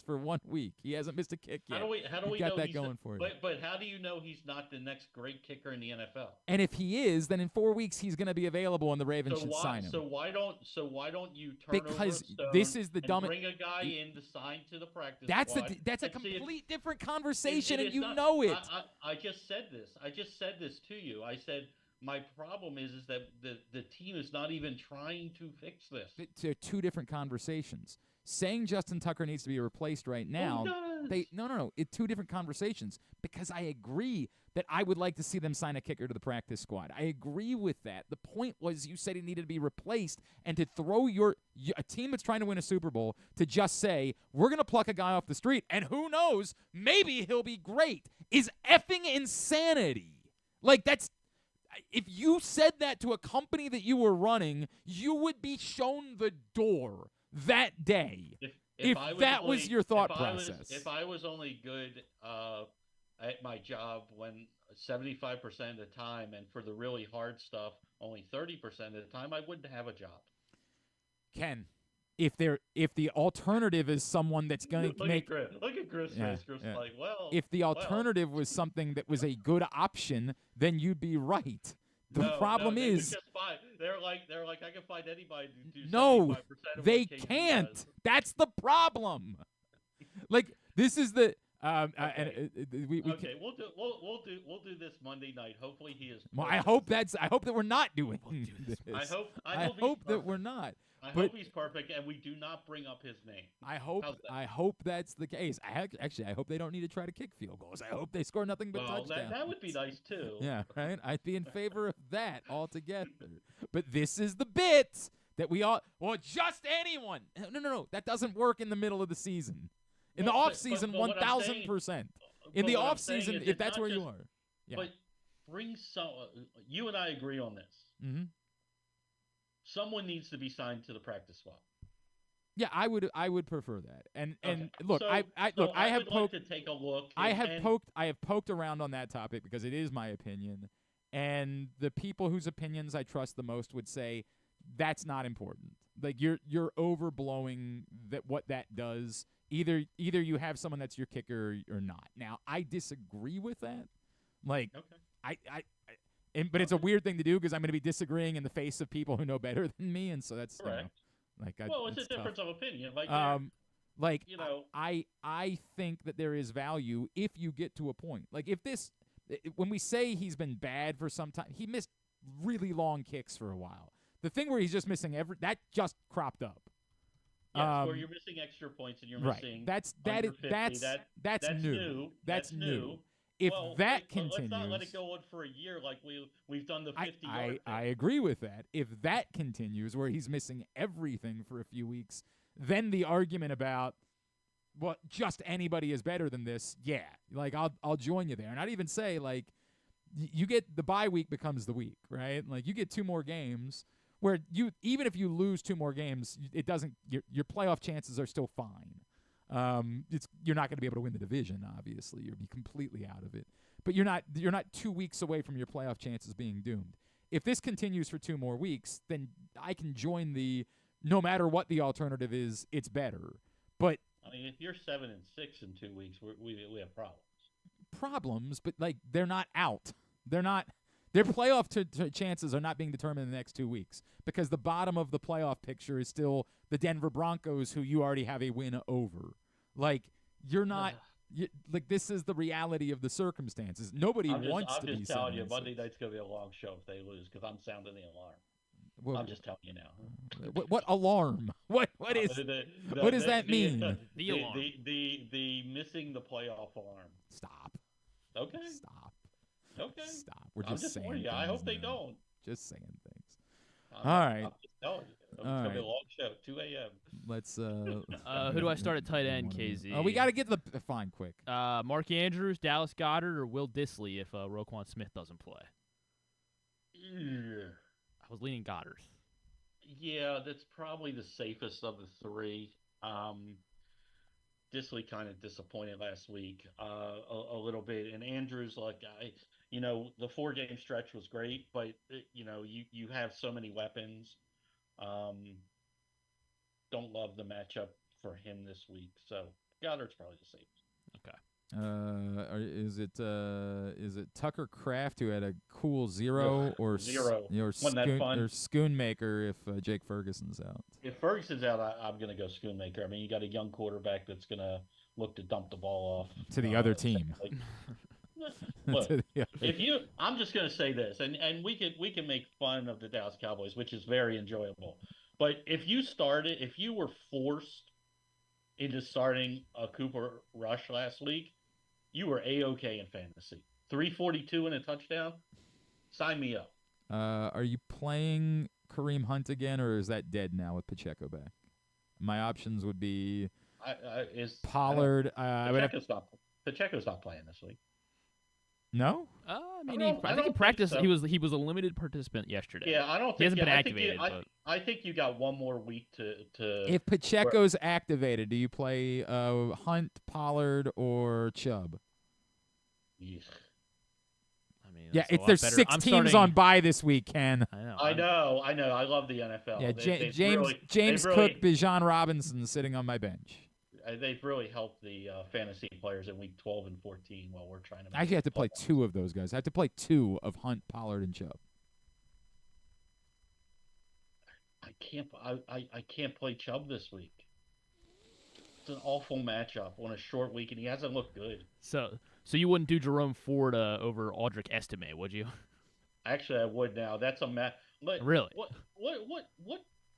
For 1 week. He hasn't missed a kick yet. How do we got know that going for you? But how do you know he's not the next great kicker in the NFL? And if he is, then in 4 weeks he's going to be available and the Ravens should sign him. So why don't you turn because over a stone this is the and dumbest. bring a guy in to sign to the practice squad? That's a complete different conversation, and you know it. I just said this. I just said this to you. I said, my problem is that the team is not even trying to fix this. They're two different conversations. Saying Justin Tucker needs to be replaced right now, no. It's two different conversations, because I agree that I would like to see them sign a kicker to the practice squad. I agree with that. The point was you said he needed to be replaced, and to throw a team that's trying to win a Super Bowl to just say, we're going to pluck a guy off the street, and who knows, maybe he'll be great, is effing insanity. Like, if you said that to a company that you were running, you would be shown the door that day. If that was your thought process. If I was only good at my job when 75% of the time, and for the really hard stuff only 30% of the time, I wouldn't have a job. Ken, if the alternative is someone that's going to make look at Chris. Like, well, if the alternative was something that was a good option, then you'd be right. The problem is they're like I can find anybody to do 75% no, of they what KD can't. does. That's the problem. Like, this is the okay. We'll do this Monday night. Hopefully he is. Well, I hope that we're not doing this. I hope that we're not. I hope he's perfect, and we do not bring up his name. I hope that's the case. I hope they don't need to try to kick field goals. I hope they score nothing but touchdowns. That would be nice too. Yeah, right. I'd be in favor of that altogether. But this is the bit that we all. Well, just anyone. No. That doesn't work in the middle of the season. In the off season, 1,000%. In the off season, if that's where you are. Yeah. But bring some. You and I agree on this. Mm-hmm. Someone needs to be signed to the practice squad. Yeah, I would prefer that. And look, so, I have poked. Like to take a look. I have poked around on that topic because it is my opinion, and the people whose opinions I trust the most would say that's not important. Like, you're overblowing what that does. Either you have someone that's your kicker or not. Now, I disagree with that. Like, okay. But it's a weird thing to do because I'm going to be disagreeing in the face of people who know better than me, and so that's correct. It's a difference of opinion. Like, I think that there is value if you get to a point. Like, when we say he's been bad for some time, he missed really long kicks for a while. The thing where he's just missing that just cropped up. Yes, where you're missing extra points and you're missing. That's new. That's new. If that continues, let's not let it go on for a year like we've done the 50-yard. I agree with that. If that continues, where he's missing everything for a few weeks, then the argument about just anybody is better than this. Yeah, like I'll join you there, and I'd even say like you get the bye week becomes the week, right? Like you get 2 more games where even if you lose 2 more games, it doesn't your playoff chances are still fine. You're not going to be able to win the division. Obviously, you'll be completely out of it. But you're not 2 weeks away from your playoff chances being doomed. If this continues for 2 more weeks, then I can join the no matter what the alternative is, it's better. But I mean, if you're 7-6 in 2 weeks, we have problems. But like they're not out. They're not. Their playoff chances are not being determined in the next 2 weeks because the bottom of the playoff picture is still the Denver Broncos, who you already have a win over. Like you're not. This is the reality of the circumstances. Nobody wants to be. I'm just telling you, 7-6. Monday night's going to be a long show if they lose because I'm sounding the alarm. Well, I'm just telling you now. What alarm? What does that mean? The alarm. The missing the playoff alarm. Stop. Okay. Stop. Okay. Stop. We're I'm just saying warning you. things I hope they now. don't. Just saying things. I'm right. just telling you. It's All going to be a right. long show. 2 a.m. Let's. Who do I start at tight end, KZ? We got to get the fine quick. Mark Andrews, Dallas Goedert, or Will Dissly if Roquan Smith doesn't play. Yeah. I was leaning Goddard. Yeah, that's probably the safest of the three. Dissly kind of disappointed last week a little bit, and Andrews, the 4-game stretch was great, but you have so many weapons. Don't love the matchup for him this week, so Goddard's probably the safest. Okay. Is it Tucker Kraft who had a cool 0 or Zero? Wasn't that fun? Or Schoonmaker if Jake Ferguson's out? If Ferguson's out, I'm going to go Schoonmaker. I mean, you got a young quarterback that's going to look to dump the ball off To the other team. Look, To the other- I'm just going to say this, and we can make fun of the Dallas Cowboys, which is very enjoyable. But if you were forced into starting a Cooper Rush last week, you were A-OK in fantasy. 342 and a touchdown. Sign me up. Are you playing Kareem Hunt again, or is that dead now with Pacheco back? My options would be Pollard. Pacheco's not playing this week. No? I think he practiced. So. He was a limited participant yesterday. Yeah, I don't think he hasn't been activated. I think you got one more week to. If Pacheco's activated, do you play Hunt, Pollard, or Chubb? Yeah. I mean, Yeah, that's there's better. 6 teams on bye this week, Ken. I know. I love the NFL. Yeah, They've James really, Cook, Bijan Robinson sitting on my bench. They've really helped the fantasy players in week 12 and 14 while we're trying to. I actually have to play 2 of those guys. I have to play 2 of Hunt, Pollard, and Chubb. I can't play Chubb this week. It's an awful matchup on a short week, and he hasn't looked good. So you wouldn't do Jerome Ford over Audric Estime, would you? Actually, I would now. That's a match. Really?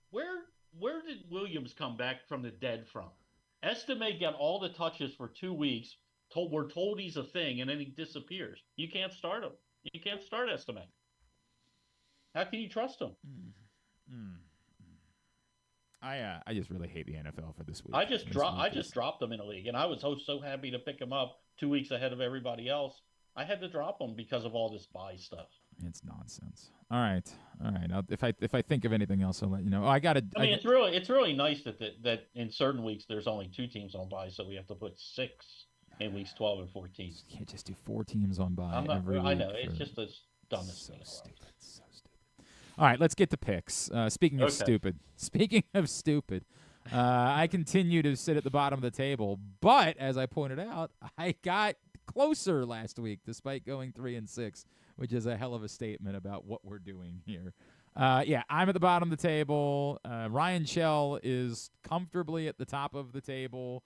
Where did Williams come back from the dead from? Estime got all the touches for 2 weeks. We're told he's a thing, and then he disappears. You can't start him. You can't start Estime. How can you trust him? I just really hate the NFL for this week. I just dropped him in a league, and I was so happy to pick him up 2 weeks ahead of everybody else. I had to drop him because of all this buy stuff. It's nonsense. All right. If I think of anything else, I'll let you know. It's really nice that in certain weeks there's only 2 teams on bye, so we have to put 6 in weeks 12 and 14. You can't just do 4 teams on bye every week. I know. It's just the dumbest thing. So stupid. All right, let's get to picks. Speaking of stupid, I continue to sit at the bottom of the table, but as I pointed out, I got closer last week despite going 3-6, which is a hell of a statement about what we're doing here. I'm at the bottom of the table. Ryan Shell is comfortably at the top of the table.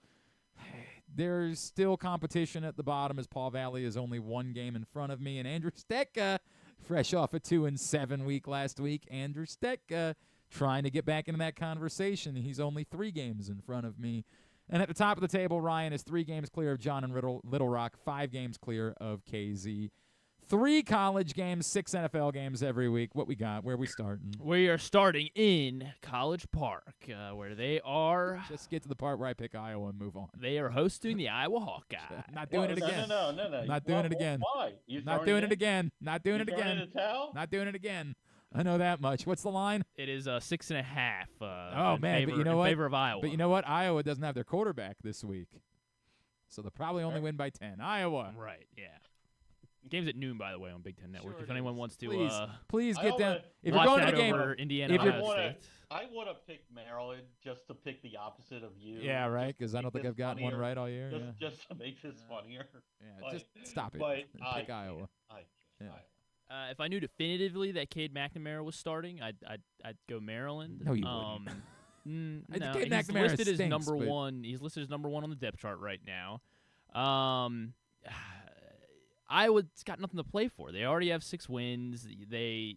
There's still competition at the bottom as Paul Valley is only 1 game in front of me, and Andrew Stecca, fresh off a 2-7 week last week, Andrew Stecca trying to get back into that conversation. He's only 3 games in front of me. And at the top of the table, Ryan is 3 games clear of John and Little Rock, 5 games clear of KZ. 3 college games, 6 NFL games every week. What we got? Where are we starting? We are starting in College Park, where they are. Just get to the part where I pick Iowa and move on. They are hosting the Iowa Hawkeyes. Not doing it again. No. Not doing it again. Why? Not doing it again. Not doing it throwing again. in the towel? Not doing it again. I know that much. What's the line? It is 6.5. Oh, man, but you know in what? favor of Iowa. But you know what? Iowa doesn't have their quarterback this week. So they'll probably only win by 10. Iowa. Right, yeah. Game's at noon, by the way, on Big Ten Network. Sure if anyone wants to please get down. If you're watch going to that the game, over Indiana, Ohio State. I want to pick Maryland just to pick the opposite of you. Yeah, right, because I don't think I've gotten one right all year. Just to make this funnier. Yeah, but, just stop it. But Pick Iowa. If I knew definitively that Cade McNamara was starting, I'd go Maryland. No, you wouldn't. No, Cade he's McNamara listed as stinks, number but- one. He's listed as number one on the depth chart right now. Iowa's got nothing to play for. They already have 6 wins. They're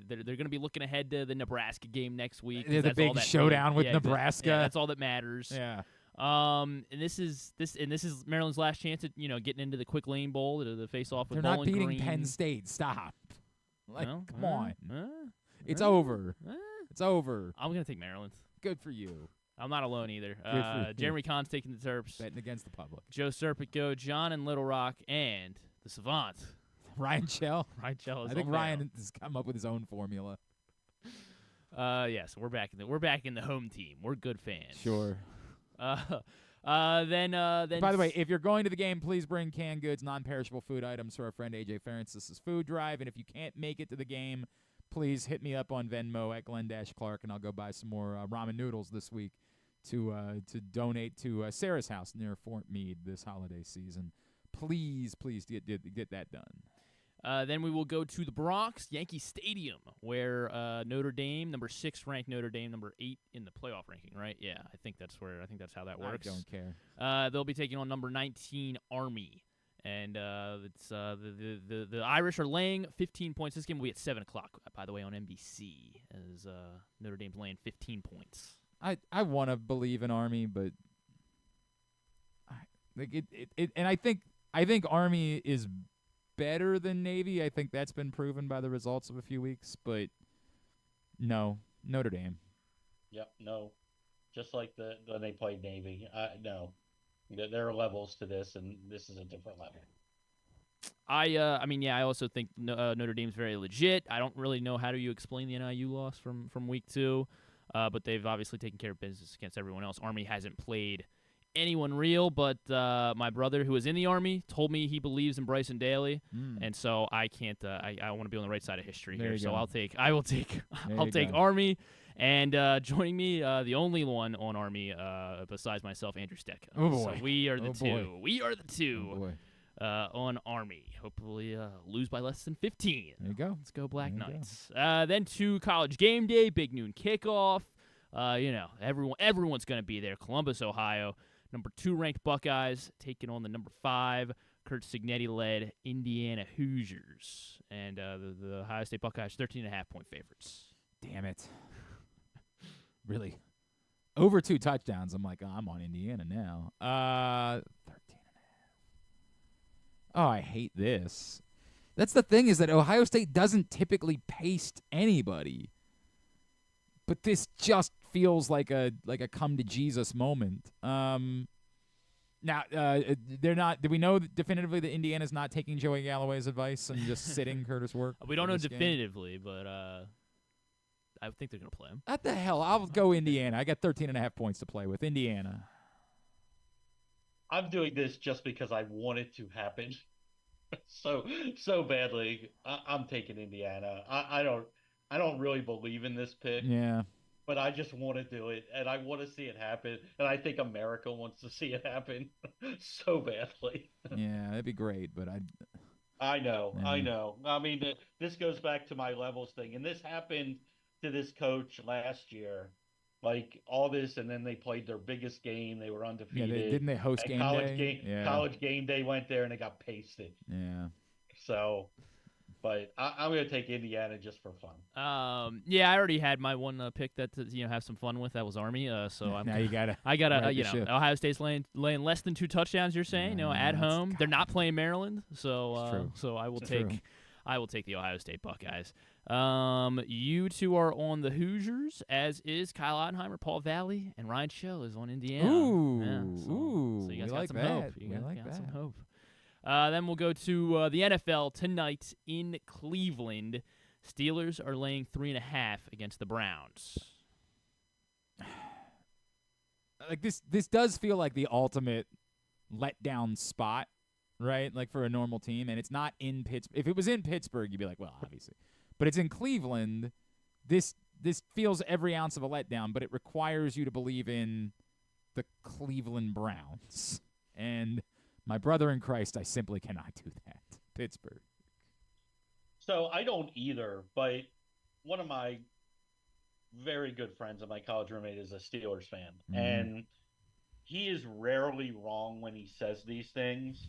going to be looking ahead to the Nebraska game next week. They're the big showdown with Nebraska. Yeah, that's all that matters. Yeah. And this is Maryland's last chance at getting into the Quick Lane Bowl to face off with They're not Bowling beating Green. Penn State. Stop. Well, come on. It's over. It's over. I'm going to take Maryland. Good for you. I'm not alone either. Good for you. Jeremy Kahn's taking the Terps. Betting against the public. Joe Serpico, John in Little Rock, and the Savant. Ryan Shell. Ryan Shell is I think on Ryan has come up with his own formula. Yes, we're back in the home team. We're good fans. Sure. Then By the way, if you're going to the game, please bring canned goods, non-perishable food items for our friend AJ Ferentz's food drive. And if you can't make it to the game, please hit me up on Venmo at Glenn-Clark, and I'll go buy some more ramen noodles this week to donate to Sarah's house near Fort Meade this holiday season. Please get that done. Then we will go to the Bronx, Yankee Stadium, where Notre Dame, number 6 ranked Notre Dame, number 8 in the playoff ranking, right? Yeah, I think that's how that works. I don't care. They'll be taking on number 19 Army, and it's the Irish are laying 15 points. This game will be at 7:00, by the way, on NBC, as Notre Dame's laying 15 points. I want to believe in Army, but I think Army is better than Navy. I think that's been proven by the results of a few weeks, but no, Notre Dame. Yep, no. Just like when they played Navy. No. There are levels to this, and this is a different level. I also think Notre Dame's very legit. I don't really know how do you explain the NIU loss from week 2, but they've obviously taken care of business against everyone else. Army hasn't played anyone real, but my brother, who is in the Army, told me he believes in Bryson Daly, and so I can't. I want to be on the right side of history here, so I'll take Army, and joining me, the only one on Army besides myself, Andrew Steck. Oh boy, so we are the two. Boy. We are the two. Oh boy. On Army. Hopefully lose by less than 15. There you go. Let's go Black Knights. Then to College Game Day, big noon kickoff. Everyone's going to be there. Columbus, Ohio. Number 2 ranked Buckeyes taking on the number 5 Kurt Signetti-led Indiana Hoosiers. And the Ohio State Buckeyes 13.5-point favorites. Damn it. Really? Over 2 touchdowns. I'm like, I'm on Indiana now. 13.5. Oh, I hate this. That's the thing, is that Ohio State doesn't typically paste anybody. But this just feels like a come to Jesus moment. Now, they're not. Do we know definitively that Indiana's not taking Joey Galloway's advice and just sitting Curtis Work? We don't know definitively, but I think they're going to play him. What the hell? I'll go Indiana. I got 13.5 points to play with. Indiana. I'm doing this just because I want it to happen so badly. I'm taking Indiana. I don't really believe in this pick. Yeah. But I just want to do it, and I want to see it happen, and I think America wants to see it happen so badly. Yeah, that'd be great, but I know. I mean, this goes back to my levels thing, and this happened to this coach last year. Like, all this, and then they played their biggest game. They were undefeated. Yeah, didn't they host game day? Yeah. College Game Day went there, and they got pasted. Yeah. So... But I'm going to take Indiana just for fun. Yeah, I already had my one pick that to have some fun with. That was Army. So I'm now you gotta. I gotta. Ohio State's laying less than 2 touchdowns. You're saying, at home. They're not playing Maryland, so I will take. I will take the Ohio State Buckeyes. You two are on the Hoosiers, as is Kyle Ottenheimer, Paul Valley, and Ryan Shell is on Indiana. Ooh, so you guys got some that. hope. You got some hope. Then we'll go to the NFL tonight in Cleveland. Steelers are laying 3.5 against the Browns. Like this does feel like the ultimate letdown spot, right? Like for a normal team, and it's not in Pittsburgh. If it was in Pittsburgh, you'd be like, well, obviously. But it's in Cleveland. This feels every ounce of a letdown, but it requires you to believe in the Cleveland Browns. And my brother in Christ, I simply cannot do that. Pittsburgh. So I don't either, but one of my very good friends and my college roommate is a Steelers fan. Mm-hmm. And he is rarely wrong when he says these things.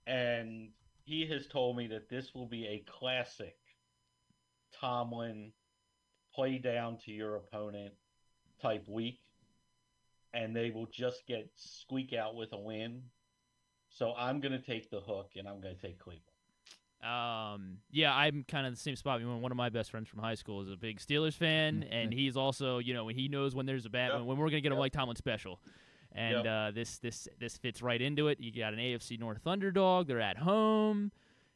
And he has told me that this will be a classic Tomlin play down to your opponent type week. And they will just squeak out with a win. So I'm going to take the hook, and I'm going to take Cleveland. Yeah, I'm kind of the same spot. One of my best friends from high school is a big Steelers fan, and he's also, he knows when there's a when we're going to get a Mike Tomlin special. And this fits right into it. You got an AFC North underdog. They're at home.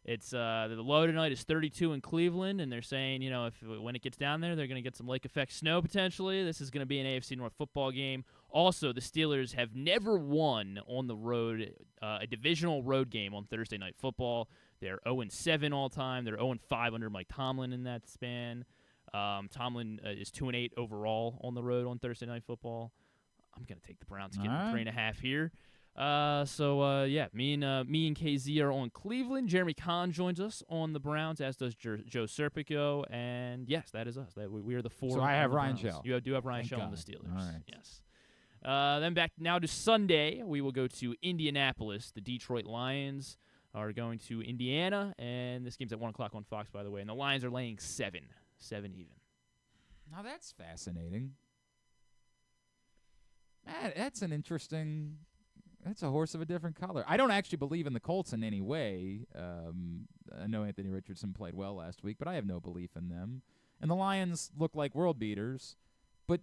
It's the low tonight is 32 in Cleveland, and they're saying, when it gets down there, they're going to get some lake effect snow potentially. This is going to be an AFC North football game. Also, the Steelers have never won on the road a divisional road game on Thursday Night Football. They're 0-7 all time. They're 0-5 under Mike Tomlin in that span. Tomlin is 2-8 overall on the road on Thursday Night Football. I'm going to take the Browns, getting 3.5 here. Me and KZ are on Cleveland. Jeremy Kahn joins us on the Browns, as does Joe Serpico. And yes, that is us. We are the four. So I have Ryan Browns. Shell. You do have Ryan Shell on the God. Steelers. All right. Yes. Then back now to Sunday, we will go to Indianapolis. The Detroit Lions are going to Indiana, and this game's at 1 o'clock on Fox, by the way. And the Lions are laying 7 even. Now that's fascinating. Man, that's an interesting. That's a horse of a different color. I don't actually believe in the Colts in any way. I know Anthony Richardson played well last week, but I have no belief in them. And the Lions look like world beaters, but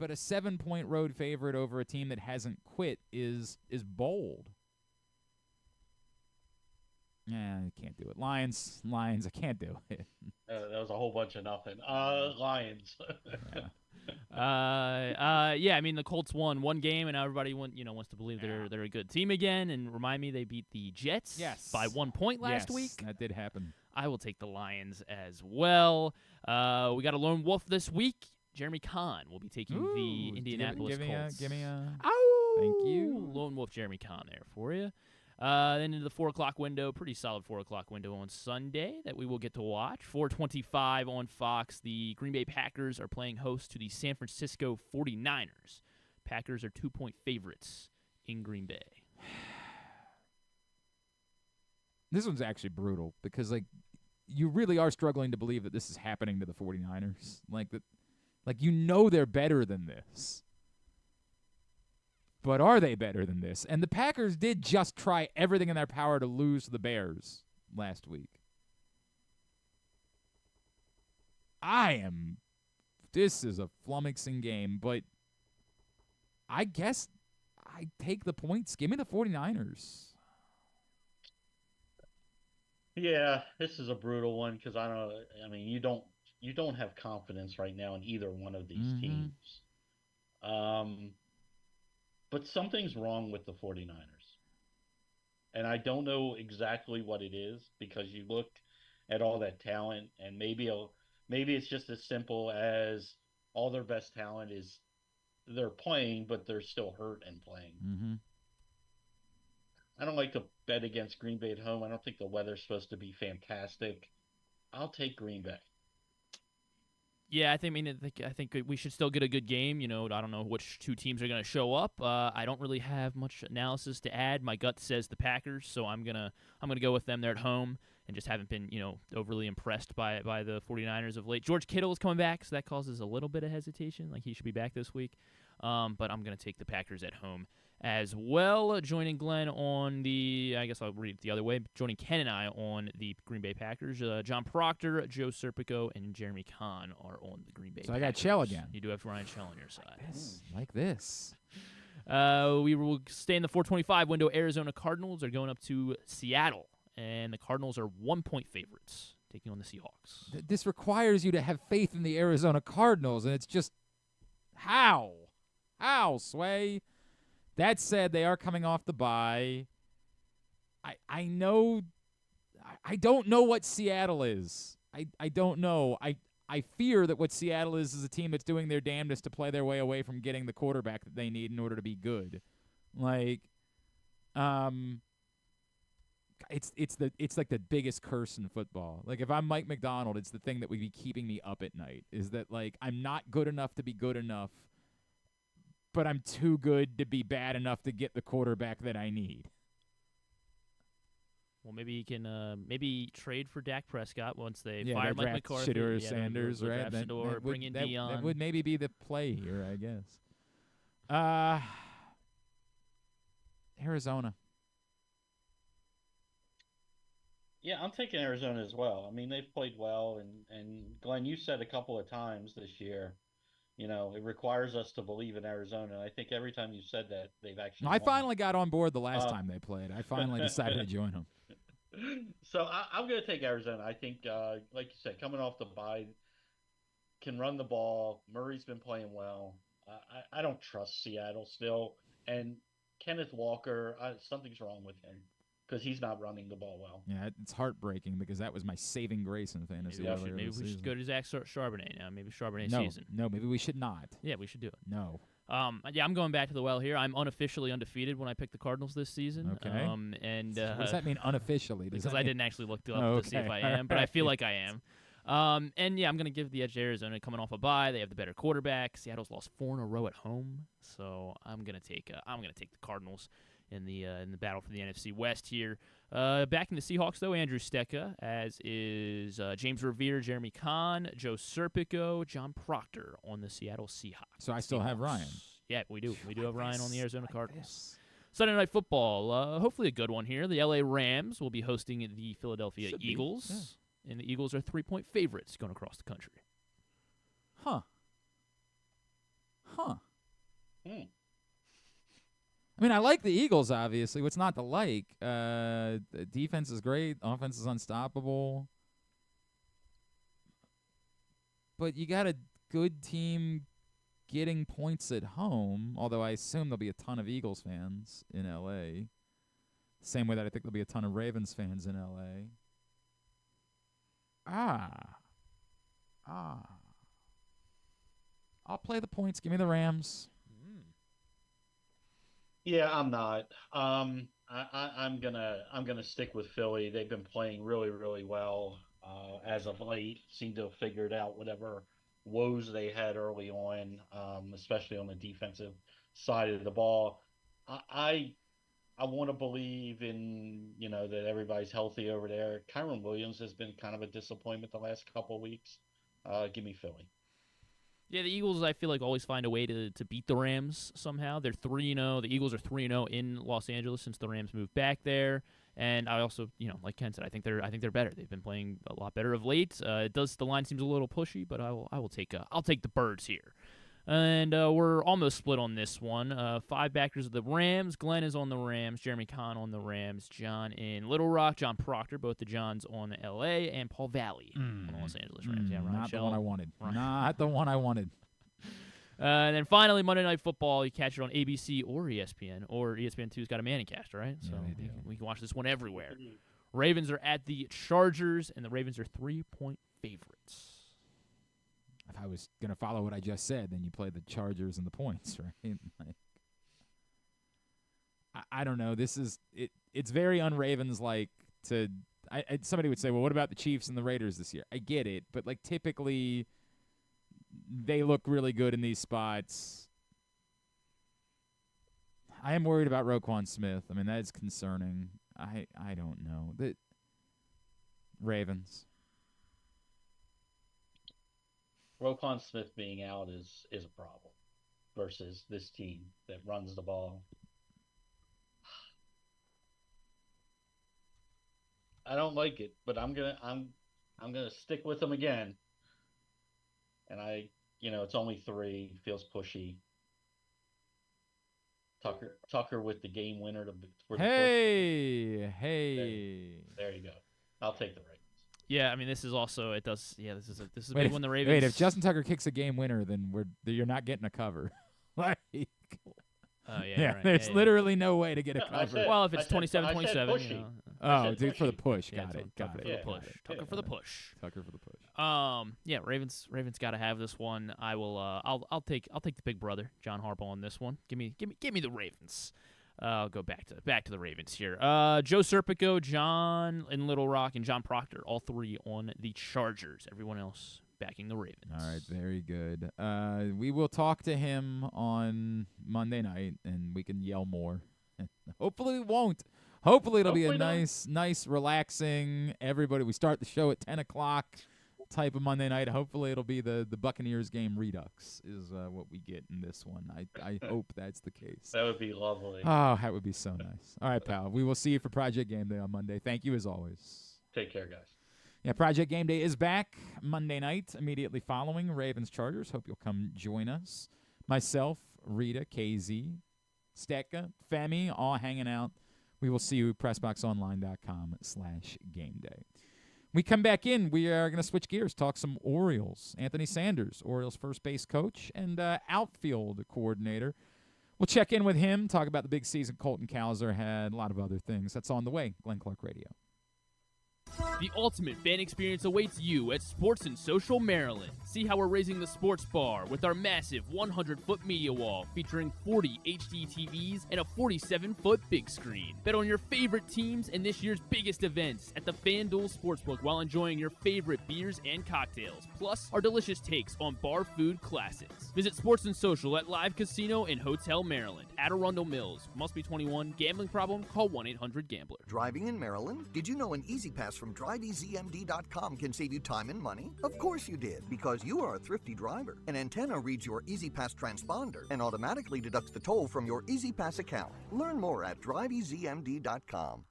a 7-point road favorite over a team that hasn't quit is bold. Yeah, I can't do it. Lions, I can't do it. That was a whole bunch of nothing. Lions. Yeah. The Colts won one game, and everybody wants to believe they're a good team again. And remind me, they beat the Jets by 1 point last week. That did happen. I will take the Lions as well. We got a lone wolf this week. Jeremy Kahn will be taking the Indianapolis Colts. Give me a. Ow! Thank you. Lone wolf Jeremy Kahn there for you. Then into the 4 o'clock window, pretty solid 4 o'clock window on Sunday that we will get to watch. 4:25 on Fox. The Green Bay Packers are playing host to the San Francisco 49ers. Packers are 2-point favorites in Green Bay. This one's actually brutal because, you really are struggling to believe that this is happening to the 49ers. They're better than this. But are they better than this? And the Packers did just try everything in their power to lose to the Bears last week. This is a flummoxing game, but I guess I take the points. Give me the 49ers. Yeah, this is a brutal one because you don't have confidence right now in either one of these teams. But something's wrong with the 49ers. And I don't know exactly what it is because you look at all that talent and maybe it's just as simple as all their best talent is they're playing, but they're still hurt and playing. Mm-hmm. I don't like to bet against Green Bay at home. I don't think the weather's supposed to be fantastic. I'll take Green Bay. Yeah, I think we should still get a good game. I don't know which two teams are going to show up. I don't really have much analysis to add. My gut says the Packers, so I'm gonna go with them. They're at home and just haven't been overly impressed by the 49ers of late. George Kittle is coming back, so that causes a little bit of hesitation. Like he should be back this week. But I'm gonna take the Packers at home as well. Joining Glenn on I guess I'll read it the other way. Joining Ken and I on the Green Bay Packers. John Proctor, Joe Serpico, and Jeremy Kahn are on the Green Bay Packers. So I got Shell again. You do have Ryan Shell on your side. Like this. We will stay in the 4:25 window. Arizona Cardinals are going up to Seattle, and the Cardinals are 1-point favorites taking on the Seahawks. This requires you to have faith in the Arizona Cardinals, and it's just how? How, Sway? That said, they are coming off the bye. I know I don't know what Seattle is. I don't know. I fear that what Seattle is a team that's doing their damnedest to play their way away from getting the quarterback that they need in order to be good. Like, it's like the biggest curse in football. Like, if I'm Mike McDonald, it's the thing that would be keeping me up at night. Is that, like, I'm not good enough to be good enough, but I'm too good to be bad enough to get the quarterback that I need. Well, maybe he can maybe trade for Dak Prescott once they fire they Mike draft McCarthy. Shedeur Sanders, right? Or bring in Dion. That would maybe be the play here, I guess. Arizona. Yeah, I'm taking Arizona as well. I mean, they've played well, and Glenn, you said a couple of times this year, it requires us to believe in Arizona. I think every time you said that, they've actually I won. finally got on board the last time they played. I finally decided to join them. So I'm going to take Arizona. I think, like you said, coming off the bye, can run the ball. Murray's been playing well. I don't trust Seattle still. And Kenneth Walker, something's wrong with him because he's not running the ball well. Yeah, it's heartbreaking because that was my saving grace in fantasy. Maybe we should go to Zach Charbonnet now. Maybe Charbonnet no, season. No, maybe we should not. Yeah, we should do it. No. Yeah, I'm going back to the well here. I'm unofficially undefeated when I picked the Cardinals this season. Okay. And what does that mean, unofficially? Because I didn't actually look up to see if I am, but I feel like I am. And yeah, I'm going to give the edge to Arizona coming off a bye. They have the better quarterback. Seattle's lost 4 in a row at home, so I'm going to take the Cardinals in the battle for the NFC West here. Back in the Seahawks though, Andrew Stecca, as is James Revere, Jeremy Kahn, Joe Serpico, John Proctor on the Seattle Seahawks. So I still have Ryan. Yeah, we do. We do have Ryan on the Arizona Cardinals. Sunday Night Football, hopefully a good one here. The LA Rams will be hosting the Philadelphia Eagles. And the Eagles are 3-point favorites going across the country. Huh. Hmm. I mean, I like the Eagles, obviously. What's not to like? The defense is great. Offense is unstoppable. But you got a good team getting points at home, although I assume there'll be a ton of Eagles fans in L.A. Same way that I think there'll be a ton of Ravens fans in L.A. I'll play the points. Give me the Rams. Yeah, I'm not. I'm gonna stick with Philly. They've been playing really, really well as of late. Seem to have figured out whatever woes they had early on, especially on the defensive side of the ball. I want to believe in that everybody's healthy over there. Kyron Williams has been kind of a disappointment the last couple of weeks. Give me Philly. Yeah, the Eagles, I feel like, always find a way to beat the Rams somehow. They're 3-0. The Eagles are 3-0 in Los Angeles since the Rams moved back there. And I also, like Ken said, I think they're better. They've been playing a lot better of late. The line seems a little pushy, but I'll take the Birds here. And we're almost split on this one. 5 backers of the Rams. Glenn is on the Rams. Jeremy Kahn on the Rams. John in Little Rock. John Proctor, both the Johns on the L.A. And Paul Valley on the Los Angeles Rams. Yeah, Ryan Not Shell. the one I wanted. Not the one I wanted. And then finally, Monday Night Football. You catch it on ABC or ESPN. Or ESPN2's got a Manning cast, right? Yeah, so they do. we can watch this one everywhere. Ravens are at the Chargers, and the Ravens are 3-point favorites. If I was going to follow what I just said, then you play the Chargers and the points, right? I don't know. This is it. It's very un-Ravens-like to somebody would say, well, what about the Chiefs and the Raiders this year? I get it, but typically they look really good in these spots. I am worried about Roquan Smith. I mean, that is concerning. I don't know. The Ravens. Roquan Smith being out is a problem versus this team that runs the ball. I don't like it, but I'm gonna stick with them again. And it's only 3, feels pushy. Tucker with the game winner for the Hey. There you go. I'll take the Ravens. Yeah, I mean, this is also this is a Wait, big one. The Ravens. Wait, if Justin Tucker kicks a game winner, then you're not getting a cover. Like, right. There's literally no way to get a cover. Well, if it's 27-27, you know. Oh, dude, for the push. Yeah, Got it. Tucker for the push. Tucker for the push. Tucker for the push. Yeah, Ravens got to have this one. I will. I'll take the big brother, John Harbaugh, on this one. Give me the Ravens. I'll go back to the Ravens here. Joe Serpico, John in Little Rock, and John Proctor, all three on the Chargers. Everyone else backing the Ravens. All right, very good. We will talk to him on Monday night, and we can yell more. Hopefully we won't. Hopefully it'll be a nice, relaxing, everybody. We start the show at 10 o'clock type of Monday night. Hopefully it'll be the Buccaneers game redux is what we get in this one. I hope that's the case. That would be lovely. Oh, that would be so nice. All right, pal. We will see you for Project Game Day on Monday. Thank you as always. Take care, guys. Yeah, Project Game Day is back Monday night, immediately following Ravens Chargers. Hope you'll come join us. Myself, Rita, KZ, Stecca, Femi, all hanging out. We will see you at PressBoxOnline.com/gameday. We come back in. We are going to switch gears, talk some Orioles. Anthony Sanders, Orioles first base coach and outfield coordinator. We'll check in with him, talk about the big season Colton Cowser had, a lot of other things. That's on the way. Glenn Clark Radio. The ultimate fan experience awaits you at Sports and Social Maryland. See how we're raising the sports bar with our massive 100-foot media wall featuring 40 HD TVs and a 47-foot big screen. Bet on your favorite teams and this year's biggest events at the FanDuel Sportsbook while enjoying your favorite beers and cocktails, plus our delicious takes on bar food classics. Visit Sports and Social at Live Casino and Hotel Maryland at Arundel Mills. Must be 21. Gambling problem? Call 1-800-GAMBLER. Driving in Maryland? Did you know an Easy Pass from DriveEasyMD.com can save you time and money? Of course you did, because you are a thrifty driver. An antenna reads your Easy Pass transponder and automatically deducts the toll from your Easy Pass account. Learn more at DriveEasyMD.com.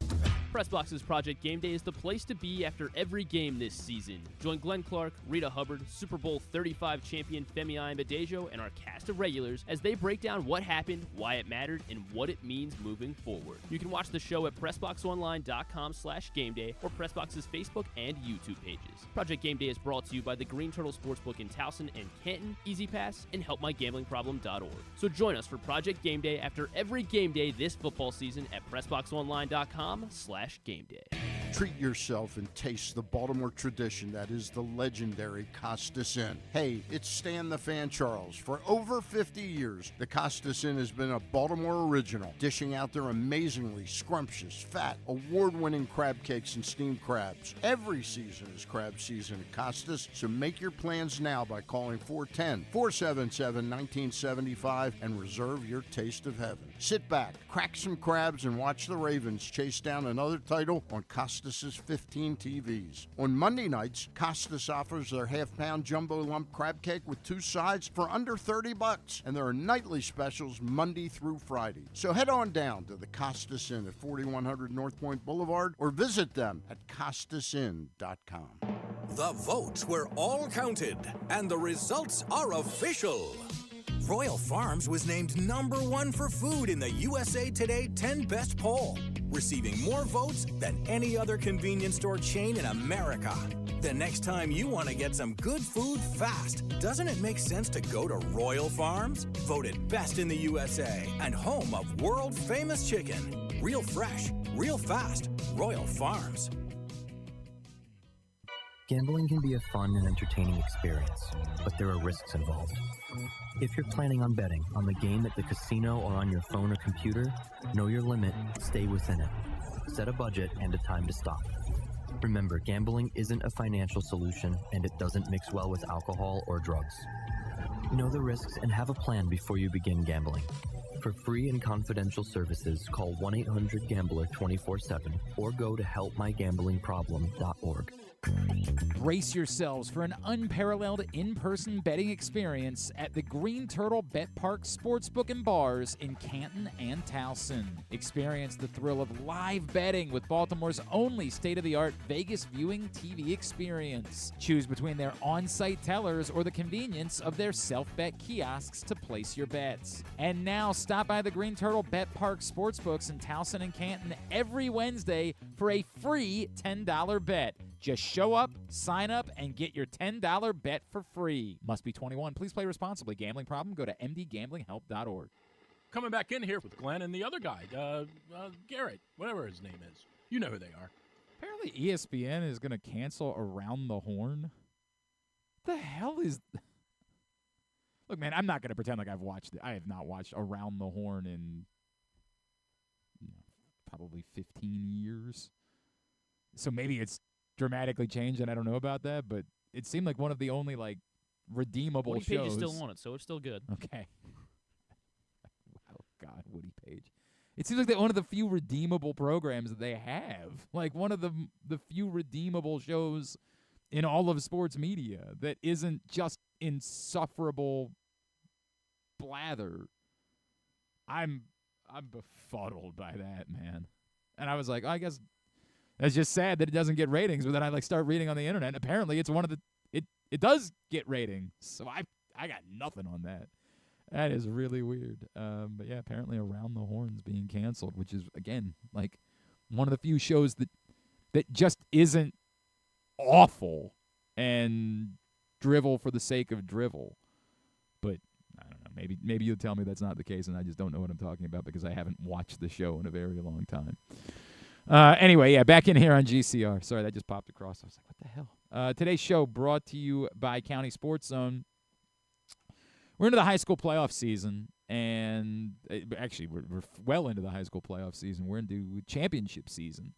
PressBox's Project Game Day is the place to be after every game this season. Join Glenn Clark, Rita Hubbard, Super Bowl 35 champion Femi Ayanbadejo, and our cast of regulars as they break down what happened, why it mattered, and what it means moving forward. You can watch the show at PressBoxOnline.com/gameday or PressBox's Facebook and YouTube pages. Project Game Day is brought to you by the Green Turtle Sportsbook in Towson and Canton, Easy Pass, and HelpMyGamblingProblem.org. So join us for Project Game Day after every game day this football season at PressBoxOnline.com/game day. Treat yourself and taste the Baltimore tradition that is the legendary Costas Inn. Hey, it's Stan the Fan Charles. For over 50 years, the Costas Inn has been a Baltimore original, dishing out their amazingly scrumptious, fat, award-winning crab cakes and steamed crabs. Every season is crab season at Costas, so make your plans now by calling 410-477-1975 and reserve your taste of heaven. Sit back, crack some crabs, and watch the Ravens chase down another title on Costas' 15 TVs. On Monday nights, Costas offers their half-pound jumbo lump crab cake with 2 sides for under $30, and there are nightly specials Monday through Friday. So head on down to the Costas Inn at 4100 North Point Boulevard or visit them at CostasInn.com. The votes were all counted, and the results are official. Royal Farms was named #1 for food in the USA Today 10 Best poll, receiving more votes than any other convenience store chain in America. The next time you want to get some good food fast, doesn't it make sense to go to Royal Farms? Voted best in the USA and home of world-famous chicken. Real fresh, real fast. Royal Farms. Gambling can be a fun and entertaining experience, but there are risks involved. If you're planning on betting on the game at the casino or on your phone or computer, know your limit, stay within it. Set a budget and a time to stop. Remember, gambling isn't a financial solution, and it doesn't mix well with alcohol or drugs. Know the risks and have a plan before you begin gambling. For free and confidential services, call 1-800-GAMBLER 24/7 or go to helpmygamblingproblem.org. Brace yourselves for an unparalleled in-person betting experience at the Green Turtle Bet Park Sportsbook and Bars in Canton and Towson. Experience the thrill of live betting with Baltimore's only state-of-the-art Vegas viewing TV experience. Choose between their on-site tellers or the convenience of their self-bet kiosks to place your bets. And now stop by the Green Turtle Bet Park Sportsbooks in Towson and Canton every Wednesday for a free $10 bet. Just show up, sign up, and get your $10 bet for free. Must be 21. Please play responsibly. Gambling problem? Go to mdgamblinghelp.org. Coming back in here with Glenn and the other guy, Garrett, whatever his name is. You know who they are. Apparently ESPN is going to cancel Around the Horn. What the hell is... Look, man, I'm not going to pretend like I've watched it. I have not watched Around the Horn in probably 15 years. So maybe it's dramatically changed, and I don't know about that, but it seemed like one of the only, like, redeemable Woody shows. Page is still on it, so it's still good. Okay. Oh, God, Woody Page. It seems like one of the few redeemable programs that they have. Like, one of the few redeemable shows in all of sports media that isn't just insufferable blather. I'm befuddled by that, man. And I was like, I guess that's just sad that it doesn't get ratings, but then I start reading on the internet, and apparently it's one of the it does get ratings. So I got nothing on that. That is really weird. But yeah, apparently Around the Horn's being canceled, which is again like one of the few shows that just isn't awful and drivel for the sake of drivel. But I don't know. Maybe you'll tell me that's not the case, and I just don't know what I'm talking about because I haven't watched the show in a very long time. Anyway, yeah, back in here on GCR. Sorry, that just popped across. I was like, what the hell? Today's show brought to you by County Sports Zone. We're into the high school playoff season, and actually we're well into the high school playoff season. We're into championship season.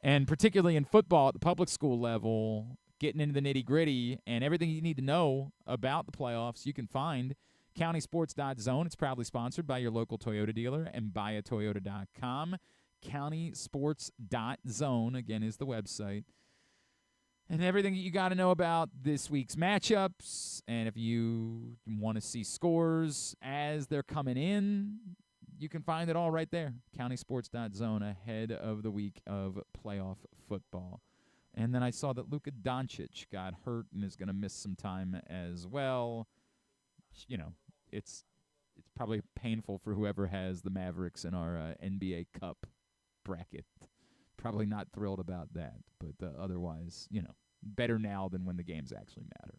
And particularly in football at the public school level, getting into the nitty-gritty and everything you need to know about the playoffs, you can find countysports.zone. It's proudly sponsored by your local Toyota dealer and buyatoyota.com. countysports.zone, again, is the website. And everything you got to know about this week's matchups. And if you want to see scores as they're coming in, you can find it all right there. countysports.zone ahead of the week of playoff football. And then I saw that Luka Doncic got hurt and is going to miss some time as well. You know, it's probably painful for whoever has the Mavericks in our NBA Cup bracket. Probably not thrilled about that, but otherwise, you know, better now than when the games actually matter.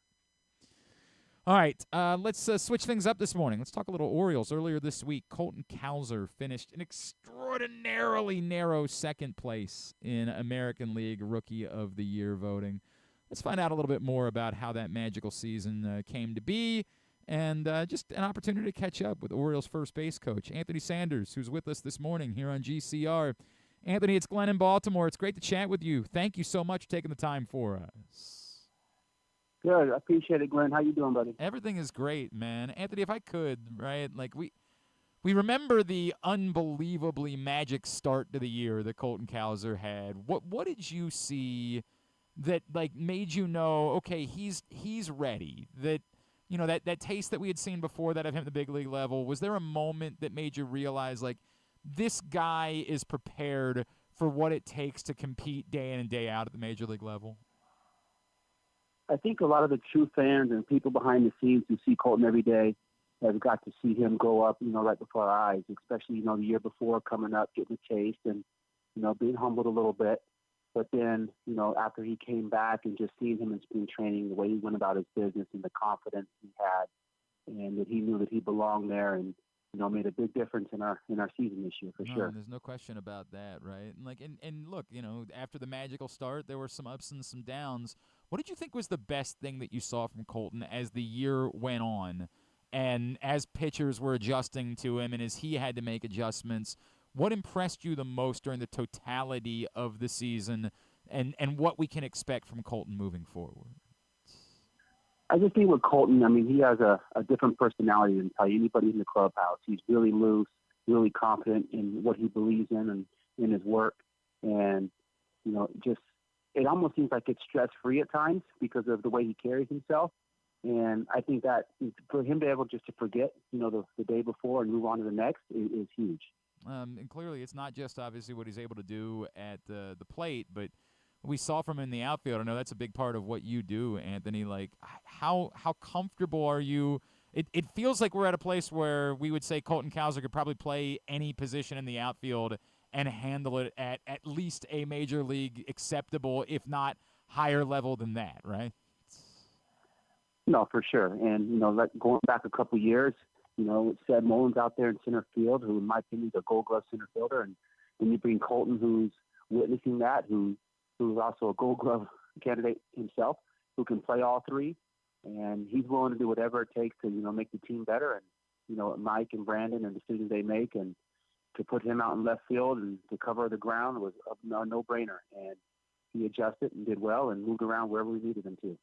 All right, let's switch things up this morning. Let's talk a little Orioles. Earlier this week, Colton Cowser finished an extraordinarily narrow second place in American League Rookie of the Year voting. Let's find out a little bit more about how that magical season came to be, and just an opportunity to catch up with Orioles first base coach Anthony Sanders, who's with us this morning here on GCR. Anthony, it's Glenn in Baltimore. It's great to chat with you. Thank you so much for taking the time for us. Good. I appreciate it, Glenn. How you doing, buddy? Everything is great, man. Anthony, if I could, right, like we remember the unbelievably magic start to the year that Colton Cowser had. What did you see that like made you know, okay, he's ready? That you know, that taste that we had seen before that of him at the big league level, was there a moment that made you realize like this guy is prepared for what it takes to compete day in and day out at the major league level? I think a lot of the true fans and people behind the scenes who see Colton every day have got to see him grow up, you know, right before our eyes, especially, you know, the year before coming up, getting a taste and, you know, being humbled a little bit. But then, you know, after he came back and just seeing him in spring training, the way he went about his business and the confidence he had, and that he knew that he belonged there and, you know, made a big difference in our season this year for sure. There's no question about that, right? And like, and look, you know, after the magical start, there were some ups and some downs. What did you think was the best thing that you saw from Colton as the year went on, and as pitchers were adjusting to him, and as he had to make adjustments? What impressed you the most during the totality of the season, and what we can expect from Colton moving forward? I just think with Colton, I mean, he has a different personality than probably anybody in the clubhouse. He's really loose, really confident in what he believes in and in his work. And, you know, just it almost seems like it's stress-free at times because of the way he carries himself. And I think that for him to be able just to forget, you know, the day before and move on to the next is huge. And clearly it's not just obviously what he's able to do at the plate, but we saw from him in the outfield. I know that's a big part of what you do, Anthony. Like, how comfortable are you? It feels like we're at a place where we would say Colton Cowser could probably play any position in the outfield and handle it at least a major league acceptable, if not higher level than that, right? No, for sure. And, going back a couple years, Sed Mullins out there in center field, who in my opinion is a gold glove center fielder. And then you bring Colton, who's witnessing that, who's also a gold glove candidate himself, who can play all three. And he's willing to do whatever it takes to, make the team better. And, Mike and Brandon and the decisions they make, and to put him out in left field and to cover the ground was a no-brainer. And he adjusted and did well and moved around wherever we needed him to.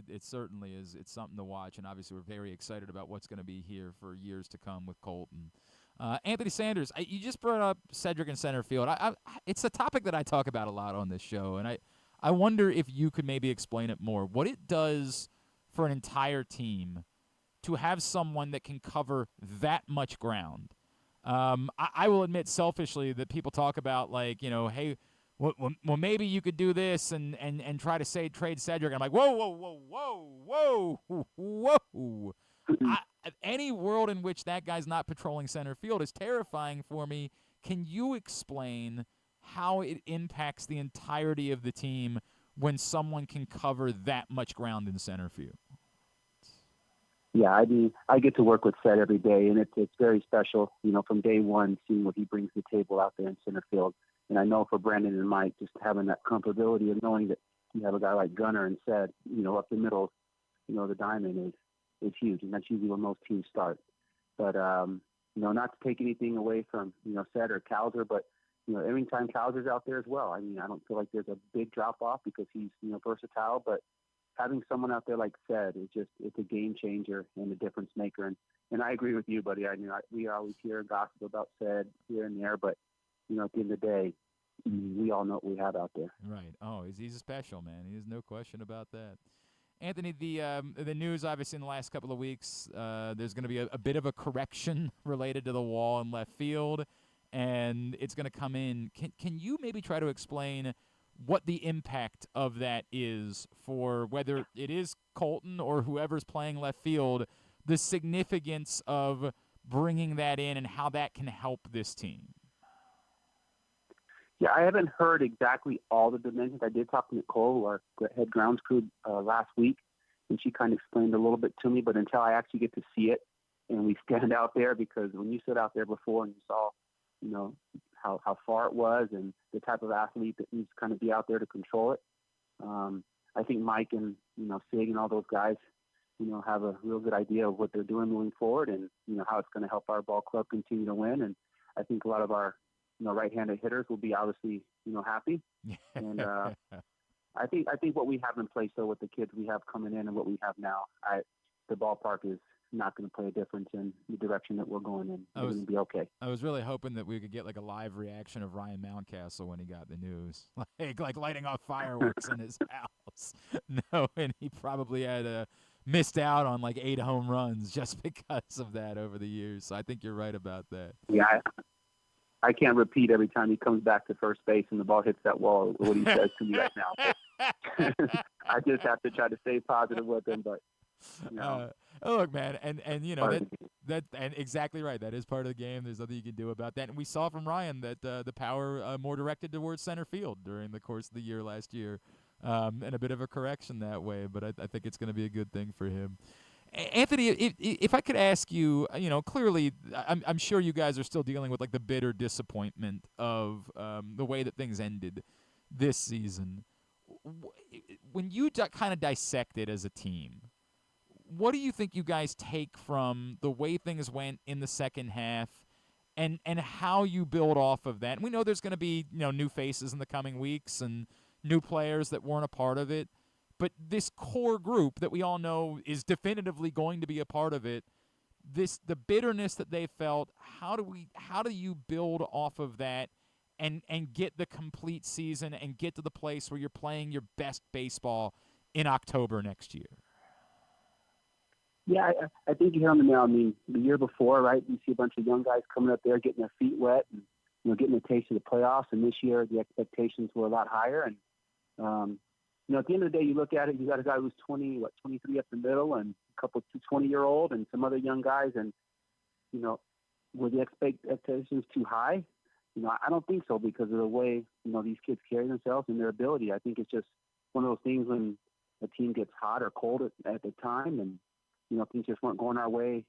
It certainly is. It's something to watch, and obviously we're very excited about what's going to be here for years to come with Colton. Anthony Sanders, you just brought up Cedric in center field. It's a topic that I talk about a lot on this show, and I wonder if you could maybe explain it more. What it does for an entire team to have someone that can cover that much ground. I will admit selfishly that people talk about, hey, well, maybe you could do this and try to trade Cedric. And I'm like, whoa. Any world in which that guy's not patrolling center field is terrifying for me. Can you explain how it impacts the entirety of the team when someone can cover that much ground in center field? Yeah, I get to work with Sed every day, and it's very special, from day one, seeing what he brings to the table out there in center field. And I know for Brandon and Mike, just having that comfortability of knowing that you have a guy like Gunnar and Sed, up the middle, the diamond is huge. And that's usually where most teams start. But, not to take anything away from, Sed or Cowser, but, every time Cowser's out there as well. I don't feel like there's a big drop-off because he's, versatile. But having someone out there like Sed is it's a game changer and a difference maker. And I agree with you, buddy. We always hear gossip about Sed here and there, but, at the end of the day, we all know what we have out there. Right. Oh, he's special, man. There's no question about that. Anthony, the news, obviously, in the last couple of weeks, there's going to be a bit of a correction related to the wall in left field, and it's going to come in. Can you maybe try to explain what the impact of that is for whether it is Colton or whoever's playing left field, the significance of bringing that in and how that can help this team? Yeah, I haven't heard exactly all the dimensions. I did talk to Nicole, our head grounds crew, last week, and she kind of explained a little bit to me. But until I actually get to see it and we stand out there, because when you sit out there before and you saw, how far it was and the type of athlete that needs to kind of be out there to control it, I think Mike and Sig and all those guys, have a real good idea of what they're doing moving forward, and how it's going to help our ball club continue to win. And I think a lot of our right-handed hitters will be obviously, happy. And I think what we have in place, though, with the kids we have coming in and what we have now, the ballpark is not going to play a difference in the direction that we're going in. It's going to be okay. I was really hoping that we could get a live reaction of Ryan Mountcastle when he got the news, like lighting off fireworks in his house. No, and he probably had missed out on 8 home runs just because of that over the years. So I think you're right about that. Yeah. I can't repeat every time he comes back to first base and the ball hits that wall what he says to me right now. I just have to try to stay positive with him, but look, man, and that and exactly right. That is part of the game. There's nothing you can do about that. And we saw from Ryan that the power more directed towards center field during the course of the year last year, and a bit of a correction that way. But I think it's going to be a good thing for him. Anthony, if I could ask you, clearly, I'm sure you guys are still dealing with the bitter disappointment of the way that things ended this season. When you kind of dissect it as a team, what do you think you guys take from the way things went in the second half, and how you build off of that? And we know there's going to be new faces in the coming weeks and new players that weren't a part of it. But this core group that we all know is definitively going to be a part of it, the bitterness that they felt, how do you build off of that and get the complete season and get to the place where you're playing your best baseball in October next year? Yeah, I think you hit on the nail. I mean, the year before, right, you see a bunch of young guys coming up there getting their feet wet and getting a taste of the playoffs. And this year, the expectations were a lot higher. And at the end of the day, you look at it, you got a guy who's 23 up the middle, and a couple 20-year-old and some other young guys. And, were the expectations too high? I don't think so because of the way, these kids carry themselves and their ability. I think it's just one of those things when a team gets hot or cold at the time and, things just weren't going our way,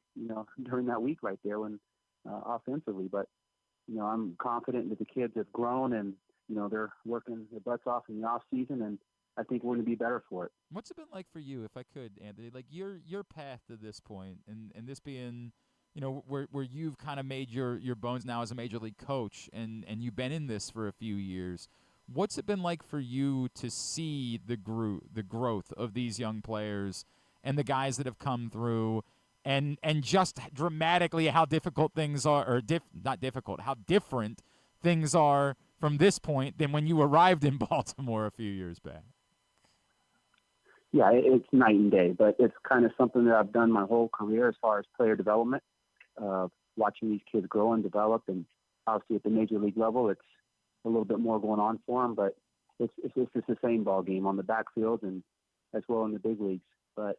during that week right there when offensively. But, I'm confident that the kids have grown and, they're working their butts off in the off season, and I think we're going to be better for it. What's it been like for you, if I could, Anthony? Like your path to this point, and this being, where you've kind of made your bones now as a major league coach, and you've been in this for a few years. What's it been like for you to see the growth of these young players and the guys that have come through, and just dramatically how difficult things are, or not difficult, how different things are from this point than when you arrived in Baltimore a few years back? Yeah, it's night and day, but it's kind of something that I've done my whole career as far as player development, watching these kids grow and develop. And obviously at the major league level, it's a little bit more going on for them, but it's just the same ball game on the backfield and as well in the big leagues. But,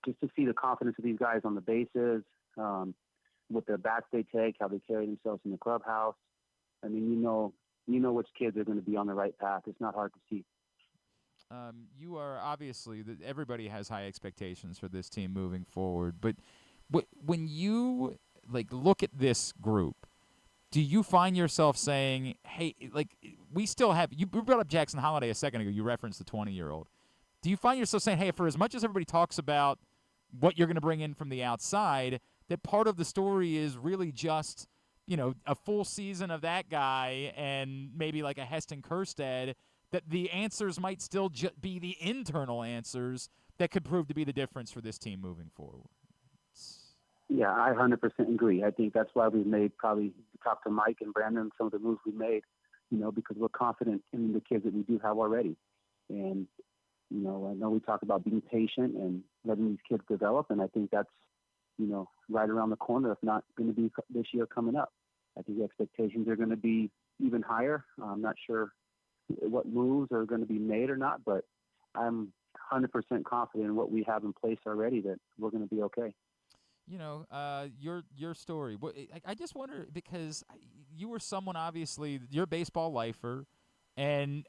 just to see the confidence of these guys on the bases, what their bats they take, how they carry themselves in the clubhouse. I mean, you know which kids are going to be on the right path. It's not hard to see. You are obviously everybody has high expectations for this team moving forward, but when you look at this group, do you find yourself saying, "Hey, we still have"? You brought up Jackson Holiday a second ago. You referenced the 20-year-old. Do you find yourself saying, "Hey, for as much as everybody talks about what you're going to bring in from the outside, that part of the story is really just a full season of that guy and maybe like a Heston Kjerstad"? That the answers might still be the internal answers that could prove to be the difference for this team moving forward. Yeah, I 100% agree. I think that's why we've made probably talk to Mike and Brandon some of the moves we made, because we're confident in the kids that we do have already. And, I know we talk about being patient and letting these kids develop, and I think that's, right around the corner, if not going to be this year coming up. I think the expectations are going to be even higher. I'm not sure what moves are going to be made or not, but I'm 100% confident in what we have in place already that we're going to be okay. Your story. I just wonder, because you were someone, obviously, you're a baseball lifer, and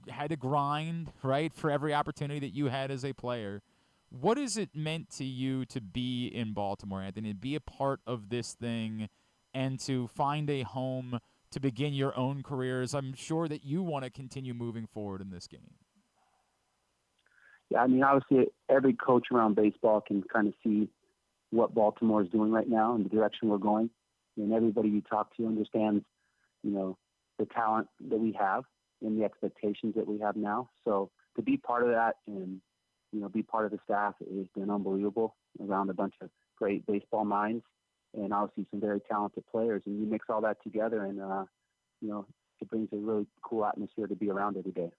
had to grind, right, for every opportunity that you had as a player. What has it meant to you to be in Baltimore, Anthony, to be a part of this thing and to find a home to begin your own careers? I'm sure that you want to continue moving forward in this game. Yeah, I mean, obviously every coach around baseball can kind of see what Baltimore is doing right now and the direction we're going. And everybody you talk to understands, the talent that we have and the expectations that we have now. So to be part of that and, be part of the staff has been unbelievable, around a bunch of great baseball minds and obviously some very talented players. And you mix all that together and, it brings a really cool atmosphere to be around every day.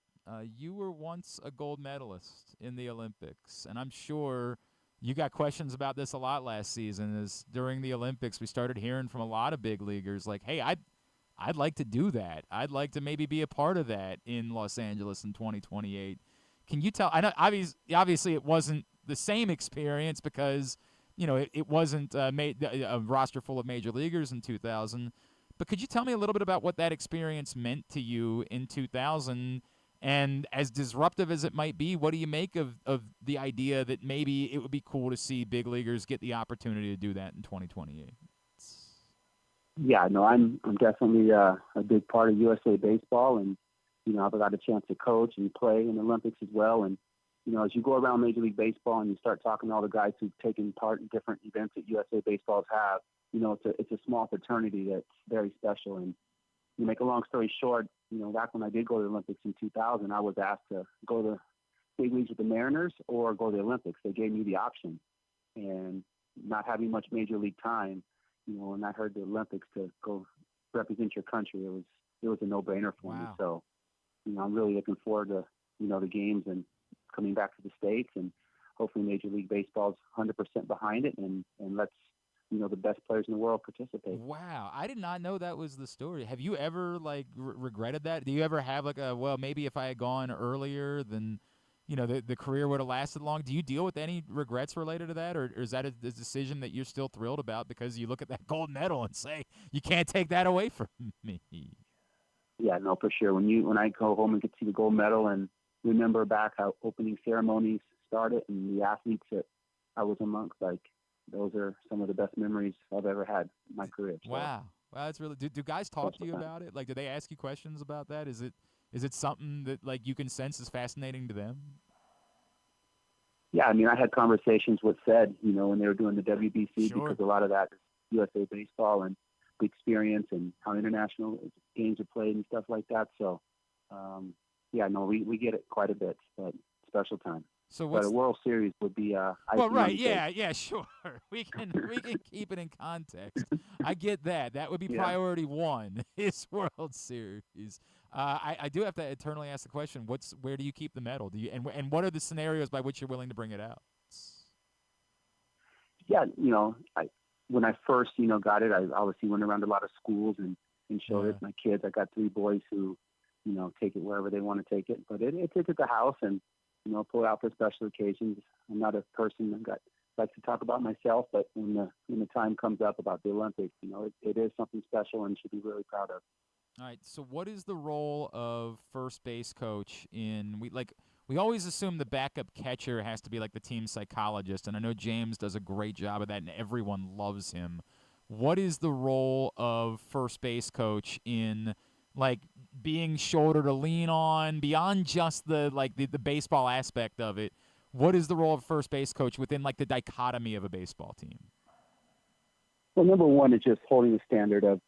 You were once a gold medalist in the Olympics, and I'm sure you got questions about this a lot last season. As during the Olympics, we started hearing from a lot of big leaguers like, hey, I'd like to do that. I'd like to maybe be a part of that in Los Angeles in 2028. Can you tell? I know obviously it wasn't the same experience because, it wasn't a roster full of major leaguers in 2000. But could you tell me a little bit about what that experience meant to you in 2000? And as disruptive as it might be, what do you make of the idea that maybe it would be cool to see big leaguers get the opportunity to do that in 2028? Yeah, no, I'm definitely a big part of USA baseball, and I've got a chance to coach and play in the Olympics as well. And as you go around Major League Baseball and you start talking to all the guys who've taken part in different events that USA baseballs have, it's a small fraternity that's very special. And you make a long story short, back when I did go to the Olympics in 2000, I was asked to go to big leagues with the Mariners or go to the Olympics. They gave me the option, and not having much major league time, when I heard the Olympics to go represent your country, it was a no-brainer for me. So, I'm really looking forward to, the games and coming back to the States, and hopefully Major League Baseball's 100% behind it and lets, the best players in the world participate. Wow. I did not know that was the story. Have you ever regretted that? Do you ever have maybe if I had gone earlier, then, the career would have lasted long. Do you deal with any regrets related to that, or is that a decision that you're still thrilled about because you look at that gold medal and say, you can't take that away from me? Yeah, no, for sure. When I go home and get to see the gold medal and remember back how opening ceremonies started and the athletes that I was amongst, those are some of the best memories I've ever had in my career. So. Wow, that's really. Do guys talk to you about it? Do they ask you questions about that? Is it something that you can sense is fascinating to them? Yeah, I mean, I had conversations with Fed, when they were doing the WBC, Sure. because a lot of that is USA baseball and the experience and how international games are played and stuff like that. So, we get it quite a bit, but special time. But a World Series would be right, yeah, sure. We can keep it in context. I get that. That would be priority one, is World Series. I do have to eternally ask the question: where do you keep the medal? Do you and what are the scenarios by which you're willing to bring it out? Yeah, when I first got it, I obviously went around a lot of schools and showed it to my kids. I got 3 boys who take it wherever they want to take it, but it's at the house and. Pull it out for special occasions. I'm not a person that likes to talk about myself, but when the time comes up about the Olympics, it is something special and should be really proud of. All right. So, what is the role of first base coach in we always assume the backup catcher has to be like the team psychologist, and I know James does a great job of that, and everyone loves him. What is the role of first base coach in being shoulder to lean on beyond just the baseball aspect of it? What is the role of first base coach within the dichotomy of a baseball team? Well, number one is just holding the standard of,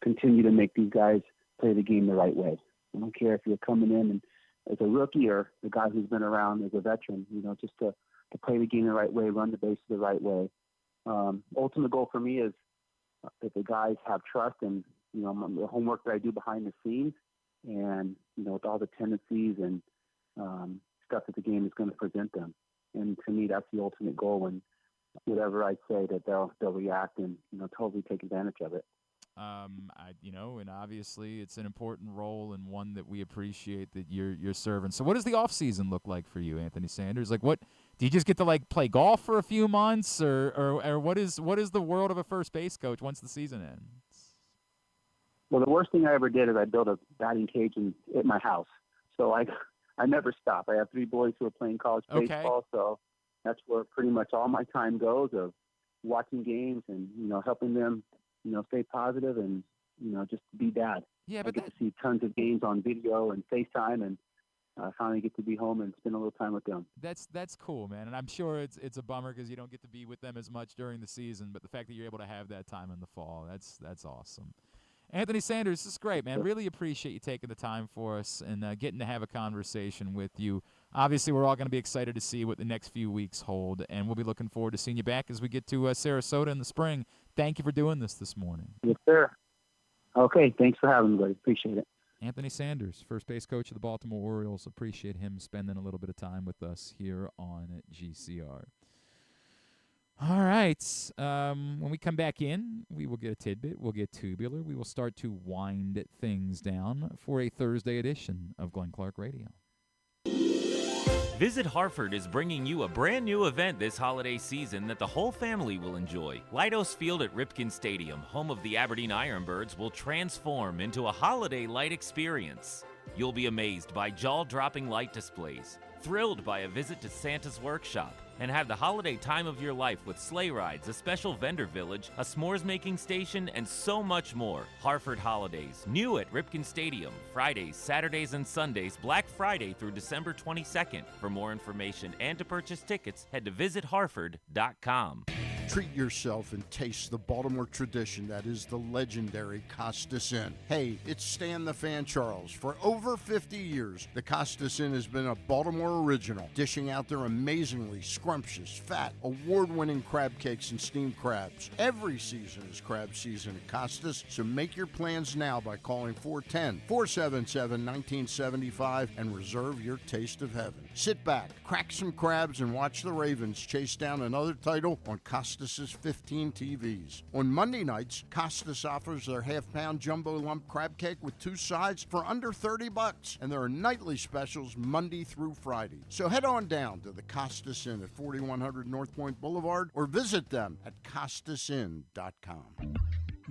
continue to make these guys play the game the right way. I don't care if you're coming in and as a rookie or the guy who's been around as a veteran, just to play the game the right way, run the bases the right way. Ultimate goal for me is that the guys have trust and, the homework that I do behind the scenes and, with all the tendencies and stuff that the game is going to present them. And to me, that's the ultimate goal. And whatever I say, that they'll react and, totally take advantage of it. And obviously it's an important role and one that we appreciate that you're serving. So what does the off season look like for you, Anthony Sanders? What do you just get to play golf for a few months or what is the world of a first base coach once the season ends? Well, the worst thing I ever did is I built a batting cage at my house. So I never stop. I have 3 boys who are playing college baseball, so that's where pretty much all my time goes of watching games and, helping them, stay positive and, just be dad. Yeah, but I get to see tons of games on video and FaceTime and finally get to be home and spend a little time with them. That's cool, man. And I'm sure it's a bummer because you don't get to be with them as much during the season, but the fact that you're able to have that time in the fall, that's awesome. Anthony Sanders, this is great, man. Really appreciate you taking the time for us and getting to have a conversation with you. Obviously, we're all going to be excited to see what the next few weeks hold, and we'll be looking forward to seeing you back as we get to Sarasota in the spring. Thank you for doing this morning. Yes, sir. Okay, thanks for having me, buddy. Appreciate it. Anthony Sanders, first base coach of the Baltimore Orioles. Appreciate him spending a little bit of time with us here on GCR. All right. When we come back in, we will get a tidbit. We'll get tubular. We will start to wind things down for a Thursday edition of Glenn Clark Radio. Visit Hartford is bringing you a brand new event this holiday season that the whole family will enjoy. Leidos Field at Ripken Stadium, home of the Aberdeen Ironbirds, will transform into a holiday light experience. You'll be amazed by jaw-dropping light displays, thrilled by a visit to Santa's workshop, and have the holiday time of your life with sleigh rides, a special vendor village, a s'mores-making station, and so much more. Hartford Holidays, new at Ripken Stadium, Fridays, Saturdays, and Sundays, Black Friday through December 22nd. For more information and to purchase tickets, head to visithartford.com. Treat yourself and taste the Baltimore tradition that is the legendary Costas Inn. Hey, it's Stan the Fan Charles. For over 50 years, the Costas Inn has been a Baltimore original, dishing out their amazingly scrumptious, fat, award-winning crab cakes and steamed crabs. Every season is crab season at Costas, so make your plans now by calling 410-477-1975 and reserve your taste of heaven. Sit back, crack some crabs, and watch the Ravens chase down another title on Costas Costas' 15 TVs. On Monday nights, Costas offers their half-pound jumbo lump crab cake with 2 sides for under $30, and there are nightly specials Monday through Friday. So head on down to the Costas Inn at 4100 North Point Boulevard or visit them at CostasInn.com.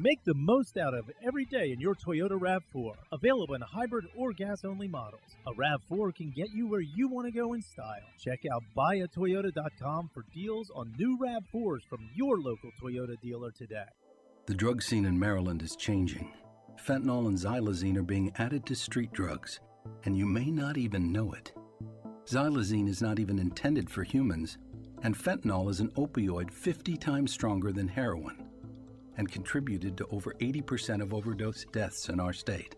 Make the most out of every day in your Toyota RAV4. Available in hybrid or gas-only models. A RAV4 can get you where you want to go in style. Check out buyatoyota.com for deals on new RAV4s from your local Toyota dealer today. The drug scene in Maryland is changing. Fentanyl and xylazine are being added to street drugs, and you may not even know it. Xylazine is not even intended for humans, and fentanyl is an opioid 50 times stronger than heroin, and contributed to over 80% of overdose deaths in our state.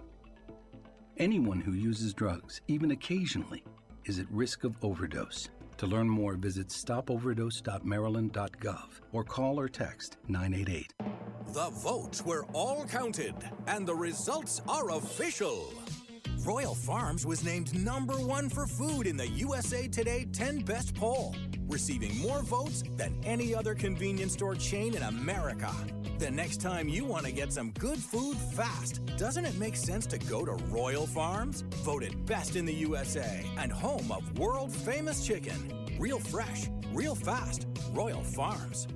Anyone who uses drugs, even occasionally, is at risk of overdose. To learn more, visit stopoverdose.maryland.gov or call or text 988. The votes were all counted, and the results are official. Royal Farms was named #1 for food in the USA Today 10 Best poll, receiving more votes than any other convenience store chain in America. The next time you want to get some good food fast, doesn't it make sense to go to Royal Farms? Voted best in the USA and home of world-famous chicken. Real fresh, real fast, Royal Farms.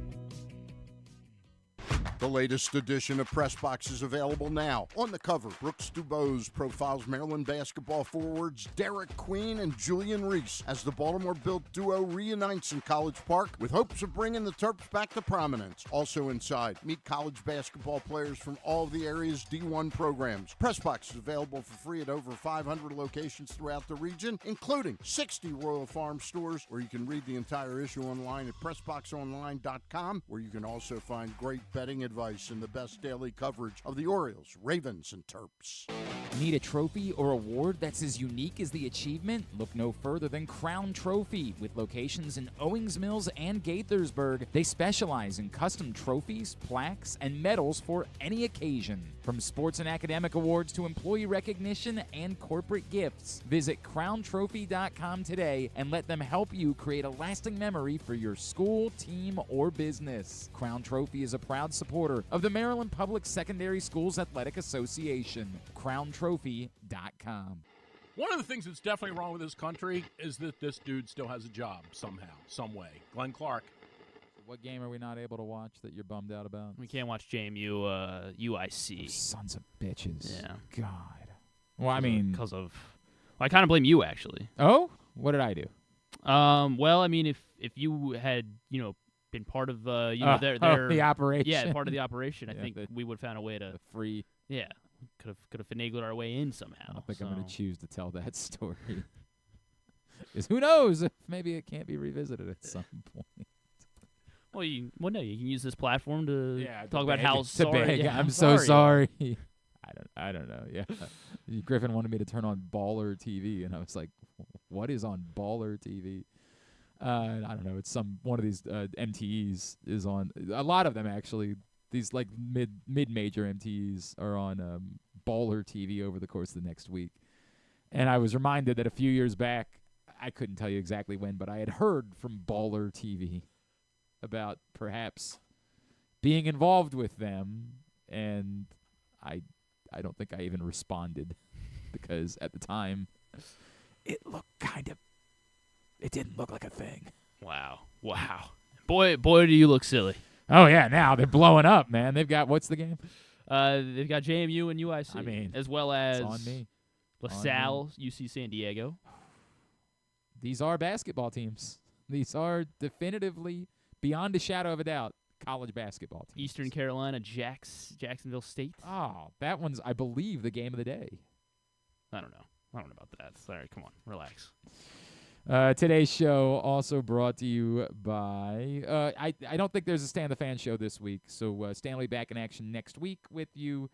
The latest edition of Press Box is available now. On the cover, Brooks Dubose profiles Maryland basketball forwards Derek Queen and Julian Reese as the Baltimore-built duo reunites in College Park with hopes of bringing the Terps back to prominence. Also inside, meet college basketball players from all of the area's D1 programs. Press Box is available for free at over 500 locations throughout the region, including 60 Royal Farm stores, where you can read the entire issue online at PressBoxOnline.com, where you can also find great betting advice and the best daily coverage of the Orioles, Ravens, and Terps. Need a trophy or award that's as unique as the achievement? Look no further than Crown Trophy. With locations in Owings Mills and Gaithersburg, they specialize in custom trophies, plaques, and medals for any occasion. From sports and academic awards to employee recognition and corporate gifts, visit crowntrophy.com today and let them help you create a lasting memory for your school, team, or business. Crown Trophy is a proud supporter of the Maryland Public Secondary Schools Athletic Association. crowntrophy.com. One of the things that's definitely wrong with this country is that this dude still has a job somehow, some way. Glenn Clark. What game are we not able to watch that you're bummed out about? We can't watch JMU UIC. Those sons of bitches. Yeah. God. Well, I mean, because of. Well, I kind of blame you, actually. Oh, what did I do? Well, I mean, if you had been part of their the operation. Yeah, part of the operation. I Yeah, think we would have found a way to the free. Yeah, could have finagled our way in somehow. I don't think I'm going to choose to tell that story. Because who knows? Maybe it can't be revisited at some point. Well, you can use this platform to talk about beg, how to sorry. beg. Yeah, I'm so sorry. I don't know. Yeah, Griffin wanted me to turn on Baller TV, and I was like, "What is on Baller TV?" I don't know. It's one of these MTEs is on. A lot of them actually. These like mid-major MTEs are on Baller TV over the course of the next week, and I was reminded that a few years back, I couldn't tell you exactly when, but I had heard from Baller TV about perhaps being involved with them, and I don't think I even responded because at the time it didn't look like a thing. Wow. Boy, do you look silly. Oh yeah, now they're blowing up, man. They've got what's the game? They've got JMU and UIC. I mean, as well as it's on me. LaSalle, UC San Diego. These are basketball teams. These are definitively, beyond a shadow of a doubt, college basketball teams. Eastern Carolina, Jacksonville State. Oh, that one's, I believe, the game of the day. I don't know about that. Sorry, come on, relax. Today's show also brought to you by, I don't think there's a Stan the Fan show this week, so Stan will be back in action next week with you.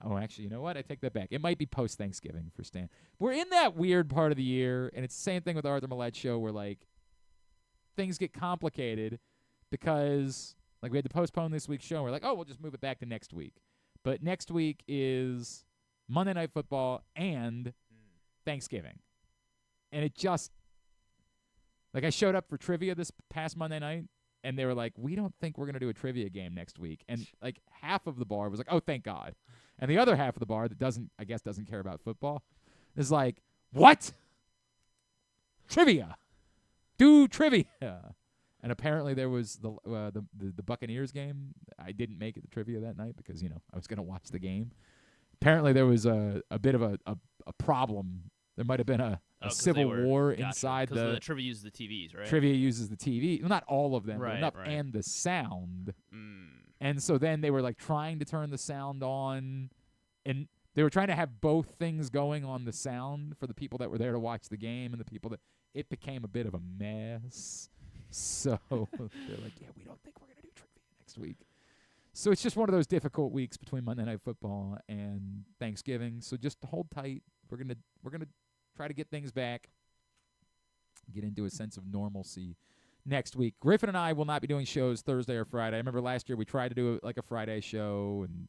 Oh, actually, you know what? I take that back. It might be post-Thanksgiving for Stan. We're in that weird part of the year, and it's the same thing with the Arthur Millette show where, like, things get complicated because, like, we had to postpone this week's show. We're like, oh, we'll just move it back to next week. But next week is Monday Night Football and Thanksgiving. And it just, like, I showed up for trivia this past Monday night, and they were like, we don't think we're going to do a trivia game next week. And like half of the bar was like, oh, thank God. And the other half of the bar that doesn't care about football is like, what? Trivia. Do trivia. And apparently there was the Buccaneers game. I didn't make it to trivia that night because, I was going to watch the game. Apparently there was a bit of a problem. There might have been a civil war inside the trivia uses the TVs, right? Trivia uses the TV. Well, not all of them, right, but enough, right. and the sound. And so then they were like trying to turn the sound on, and they were trying to have both things going on the sound for the people that were there to watch the game and the people that it became a bit of a mess. So they're like, yeah, we don't think we're going to do trivia next week. So it's just one of those difficult weeks between Monday Night Football and Thanksgiving. So just hold tight. We're gonna try to get things back, get into a sense of normalcy next week. Griffin and I will not be doing shows Thursday or Friday. I remember last year we tried to do a Friday show, and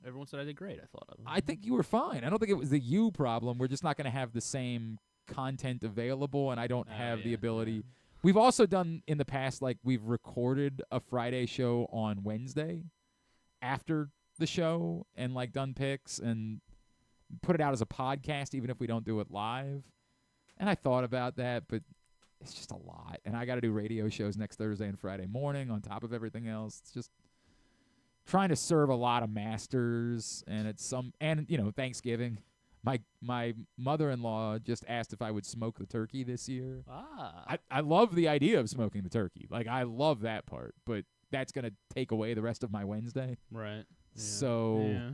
everyone said I did great. I think you were fine. I don't think it was the you problem. We're just not going to have the same content available, and I don't have the ability. Yeah. We've also done in the past, like we've recorded a Friday show on Wednesday after the show and like done picks and put it out as a podcast, even if we don't do it live. And I thought about that, but it's just a lot. And I got to do radio shows next Thursday and Friday morning on top of everything else. It's just trying to serve a lot of masters, and Thanksgiving. My mother-in-law just asked if I would smoke the turkey this year. I love the idea of smoking the turkey. Like, I love that part, but that's going to take away the rest of my Wednesday. Right. Yeah. So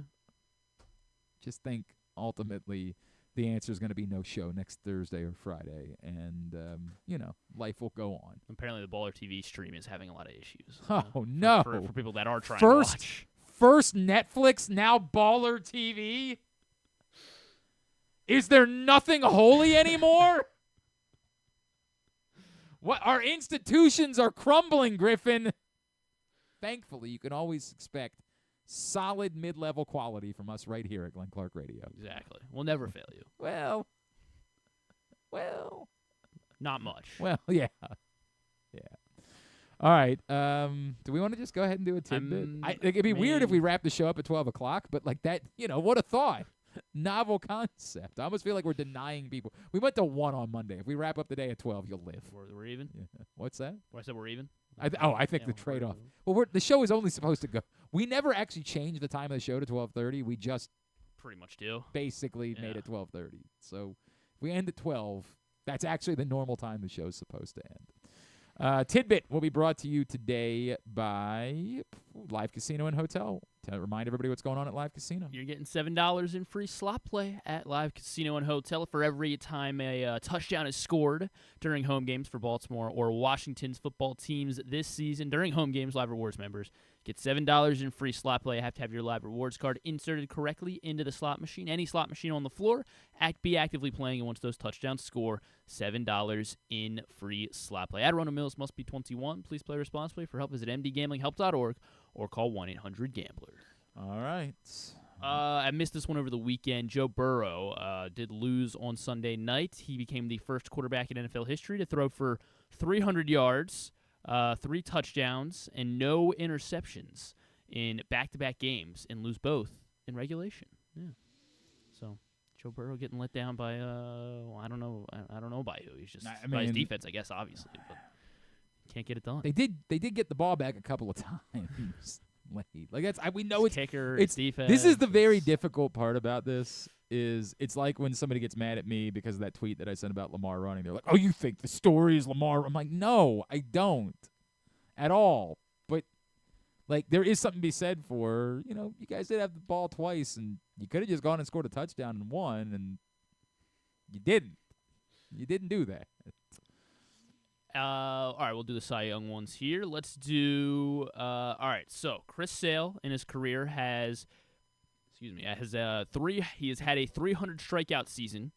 just think ultimately the answer is going to be no show next Thursday or Friday, and, life will go on. Apparently the Baller TV stream is having a lot of issues. No. For people that are trying to watch. First Netflix, now Baller TV? Is there nothing holy anymore? What? Our institutions are crumbling, Griffin. Thankfully, you can always expect solid mid-level quality from us right here at Glenn Clark Radio. Exactly. We'll never fail you. Well. Not much. Well, yeah. Yeah. All right. Do we want to just go ahead and do a tidbit? It'd be weird if we wrap the show up at 12 o'clock, but like that, what a thought. Novel concept. I almost feel like we're denying people. We went to 1 on Monday. If we wrap up the day at 12, you'll live. We're even? Yeah. What's that? I said we're even? I think the trade-off. Well, the show is only supposed to go. We never actually changed the time of the show to 12:30. We just pretty much do. Basically made it 12:30. So if we end at 12, that's actually the normal time the show's supposed to end. Tidbit will be brought to you today by Live Casino and Hotel. To remind everybody what's going on at Live Casino. You're getting $7 in free slot play at Live Casino and Hotel for every time a touchdown is scored during home games for Baltimore or Washington's football teams this season. During home games, Live Rewards members get $7 in free slot play. You have to have your Live Rewards card inserted correctly into the slot machine. Any slot machine on the floor, be actively playing, and once those touchdowns score, $7 in free slot play. Ad Rono Mills must be 21. Please play responsibly. For help, visit mdgamblinghelp.org or call 1-800-GAMBLER. All right. I missed this one over the weekend. Joe Burrow did lose on Sunday night. He became the first quarterback in NFL history to throw for 300 yards, 3 touchdowns, and no interceptions in back-to-back games, and lose both in regulation. Yeah. So Joe Burrow getting let down by I don't know by who. He's just by his defense, I guess, obviously, but can't get it done. They did get the ball back a couple of times. Like we know it's kicker, it's defense. This is the very difficult part about this. Is it's like when somebody gets mad at me because of that tweet that I sent about Lamar running. They're like, "Oh, you think the story is Lamar?" I'm like, "No, I don't at all." But like, there is something to be said for you guys did have the ball twice, and you could have just gone and scored a touchdown and won, and you didn't. You didn't do that. All right, we'll do the Cy Young ones here. Let's do. All right, so Chris Sale in his career has He has had a 300 strikeout season,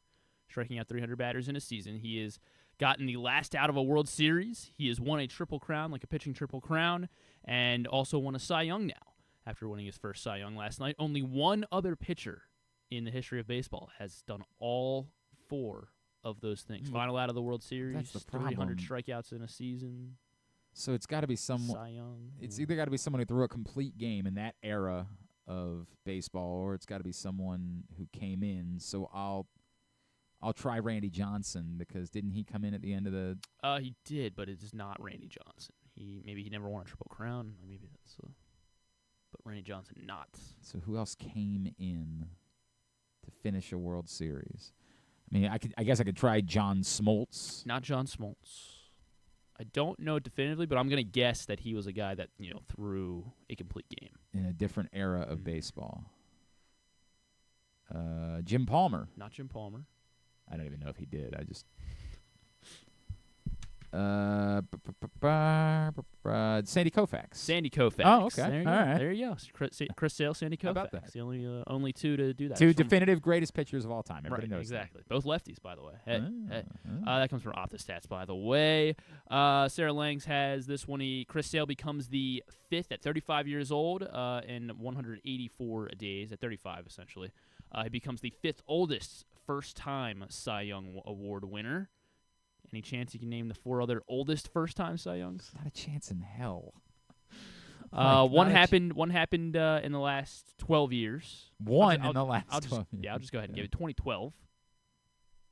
striking out 300 batters in a season. He has gotten the last out of a World Series. He has won a Triple Crown, like a pitching Triple Crown, and also won a Cy Young now after winning his first Cy Young last night. Only one other pitcher in the history of baseball has done all 4 of those things. Final out of the World Series, 300 strikeouts in a season. So it's got to be someone. Cy Young. It's either got to be someone who threw a complete game in that era of baseball, or it's got to be someone who came in. So I'll try Randy Johnson, because didn't he come in at the end of the? He did, but it is not Randy Johnson. Maybe he never won a Triple Crown. Maybe that's. But Randy Johnson not. So who else came in to finish a World Series? I mean, I guess I could try John Smoltz. Not John Smoltz. I don't know definitively, but I'm going to guess that he was a guy that, threw a complete game. In a different era of baseball. Jim Palmer. Not Jim Palmer. I don't even know if he did. I just... Sandy Koufax. Sandy Koufax. Oh, okay. There you All go. right. There you go. Chris Sale, Sandy Koufax. How about that? The only two to do that. Two definitive greatest pitchers of all time. Everybody Right, knows exactly. Both lefties, by the way. Hey. Ah. That comes from OptiStats, by the way. Sarah Langs has this one. Chris Sale becomes the 5th at 35 years old in 184 days, at 35 essentially. He becomes the 5th oldest first-time Cy Young Award winner. Any chance you can name the 4 other oldest first-time Cy Youngs? Not a chance in hell. One happened in the last 12 years. In the last 12 years. Yeah, I'll just go ahead and give it 2012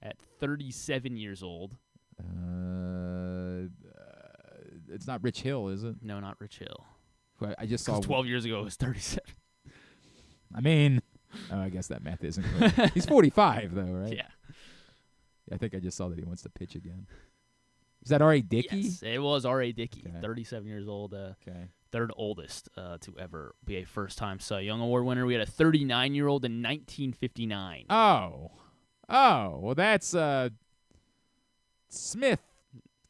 at 37 years old. It's not Rich Hill, is it? No, not Rich Hill. I just saw 12 years ago it was 37. I mean, I guess that math isn't correct. He's 45 though, right? Yeah. I think I just saw that he wants to pitch again. Is that R.A. Dickey? Yes, it was R.A. Dickey, Okay. 37 years old, Okay. 3rd oldest to ever be a first-time Cy Young Award winner. We had a 39-year-old in 1959. Oh, well, that's Smith,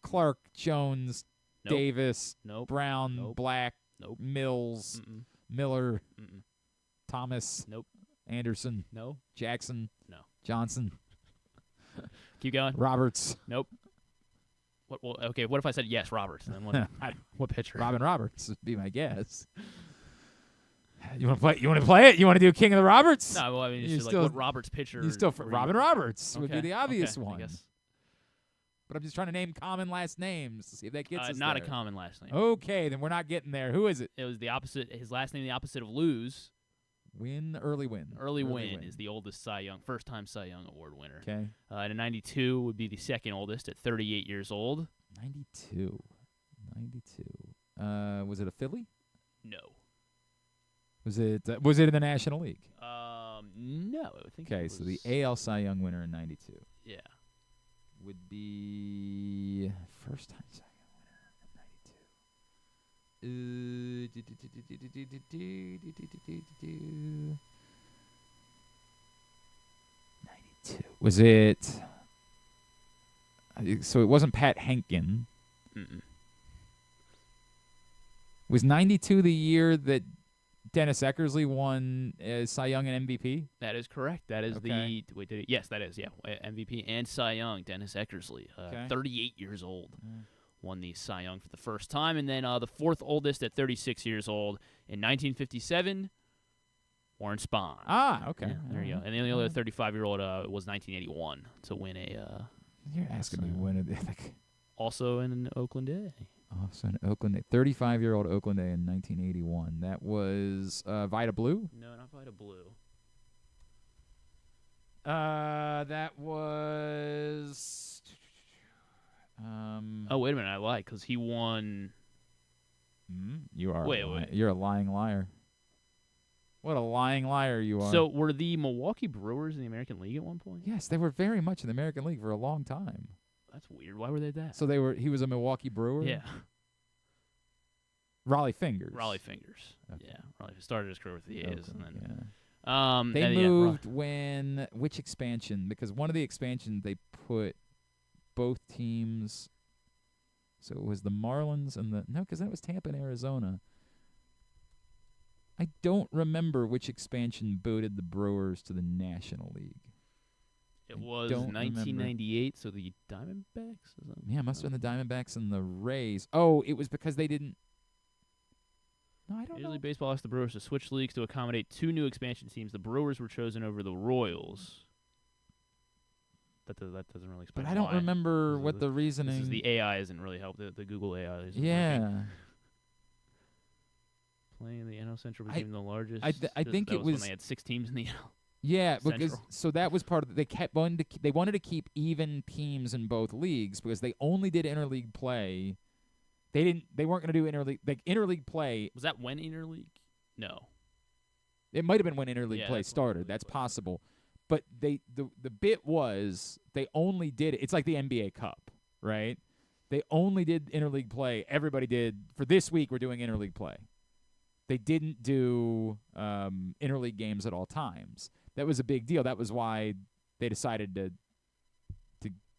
Clark, Jones, Nope. Davis, Nope. Brown, Nope. Black, Nope. Mills, Mm-mm. Miller, Mm-mm. Thomas, Nope. Anderson, No. Jackson, No. Johnson, Keep going. Roberts. Nope. What if I said yes, Roberts? Then what pitcher? Robin Roberts would be my guess. You want to play? You want to play it? You want to do King of the Roberts? No, well, I mean, it's You just still- like what Roberts pitcher. You still were you- Robin Roberts would be Okay, the obvious okay, I one. guess. But I'm just trying to name common last names to see if that gets us Not there. a common last name. Okay, then we're not getting there. Who is it? It was the opposite. His last name, the opposite of lose. Early win. Early win is the oldest first-time Cy Young Award winner. Okay. And in 92 would be the second oldest at 38 years old. 92. Was it a Philly? No. Was it in the National League? No. I think. Okay, so the AL Cy Young winner in 92 Yeah. would be first time Cy Young winner in 92. 92. Was it? So it wasn't Pat Henkin. Mm-mm. Was 92 the year that Dennis Eckersley won Cy Young and MVP? That is correct. That is Okay. Wait, did it? Yes, that is. Yeah, MVP and Cy Young. Dennis Eckersley, Okay. 38 years old, won the Cy Young for the first time, and then the 4th oldest at 36 years old in 1957. Warren Spahn. Ah, okay. Yeah, there you go. And then the other 35-year-old was 1981 to win a. You're asking me when it Also in Oakland A. Also in Oakland, 35-year-old Oakland A in 1981. That was Vita Blue. No, not Vita Blue. That was. Oh, wait a minute. I lied because he won. You are. Wait. You're a lying liar. What a lying liar you are. So were the Milwaukee Brewers in the American League at one point? Yes, they were very much in the American League for a long time. That's weird. Why were they that? So he was a Milwaukee Brewer? Yeah. Raleigh Fingers. Okay. Yeah. Raleigh started his career with the A's. And then, They and moved which expansion? Because one of the expansions they put both teams. So it was the Marlins and because that was Tampa and Arizona. I don't remember which expansion booted the Brewers to the National League. It was 1998, so the Diamondbacks? Yeah, it must have been the Diamondbacks and the Rays. Oh, it was because they didn't. No, I don't Major know. League Baseball asked the Brewers to switch leagues to accommodate 2 new expansion teams. The Brewers were chosen over the Royals. that doesn't really explain. But I don't why. remember what the reasoning. This is the AI isn't really helping. The Google AI isn't Yeah. working. Playing the NL Central became the largest. I think that it was when they had 6 teams in the NL. Yeah, Central. because so that was part of they kept wanting to they wanted to keep even teams in both leagues because they only did interleague play. They weren't going to do interleague play. Was that when interleague? No. It might have been when interleague play started. That's possible. But the bit was they only did it. It's like the NBA Cup, right? They only did interleague play. Everybody did for this week. We're doing interleague play. They didn't do interleague games at all times. That was a big deal. That was why they decided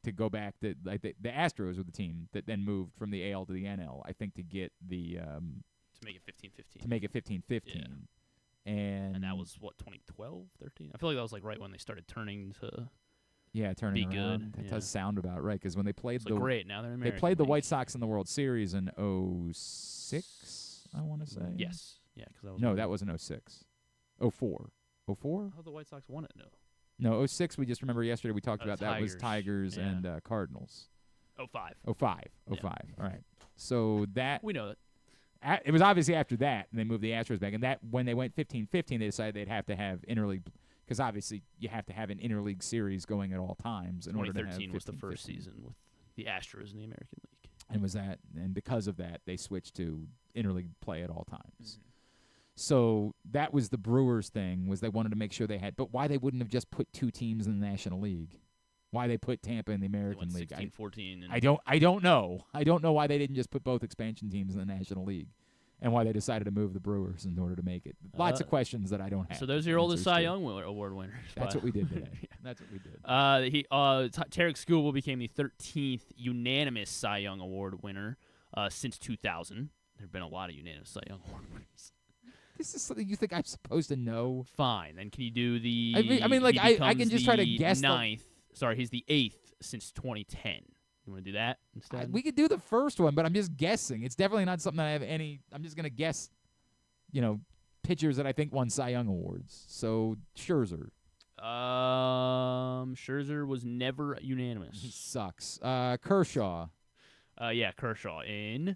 to go back. The Astros were the team that then moved from the AL to the NL. I think to get the to make it 15-15. To make it 15-15. Yeah. And that was what 2012, 13. I feel like that was like right when they started turning to turning be around. good. That does sound about right because when they played It's like great. Now they're they American played the League. White Sox in the World Series in 06, I want to say. Yes. Yeah, because that was no, that wasn't 06. 04. 04? Oh, the White Sox won it. No, 06. We just remember yesterday we talked about that was Tigers. Tigers and Cardinals. 05. 05. All right. So that we know that. It was obviously after that, and they moved the Astros back. And that when they went 15-15, they decided they'd have to have interleague because obviously you have to have an interleague series going at all times in order to have 2013 was the 15-15. first season with the Astros in the American League. And because of that, they switched to interleague play at all times. Mm-hmm. So that was the Brewers thing, was they wanted to make sure they had. But why they wouldn't have just put 2 teams in the National League? Why they put Tampa in the American League? 16-14. I don't know. I don't know why they didn't just put both expansion teams in the National League, and why they decided to move the Brewers in order to make it. Lots of questions that I don't have. So those are your oldest Cy Young Award winners. That's what we did today. That's what we did. Tarek Skubal became the 13th unanimous Cy Young Award winner since 2000. There have been a lot of unanimous Cy Young Award winners. This is something you think I'm supposed to know? Fine. Then can you do the? I mean, like I can just try to guess. Sorry, he's the 8th since 2010. You want to do that instead? We could do the first one, but I'm just guessing. It's definitely not something that I have any. I'm just gonna guess. Pitchers that I think won Cy Young awards. So Scherzer. Scherzer was never unanimous. He sucks. Kershaw. Yeah, Kershaw in. You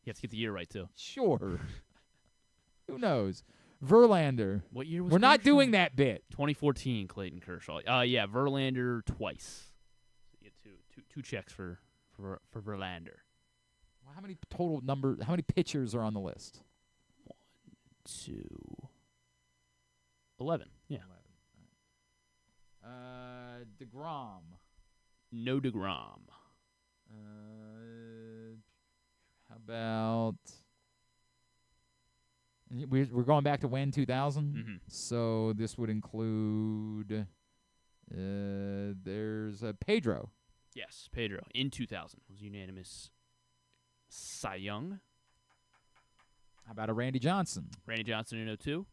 have to get the year right too. Sure. Who knows? Verlander. What year was We're not Kershaw? doing that bit. 2014, Clayton Kershaw. Yeah, Verlander twice. So you get two checks for Verlander. Well, how many pitchers are on the list? 1, 2, 11. Yeah. 11. DeGrom. No DeGrom. How about? We're going back to when 2000. Mm-hmm. So this would include. There's Pedro. Yes, Pedro in 2000 was unanimous Cy Young. How about a Randy Johnson? Randy Johnson in 02.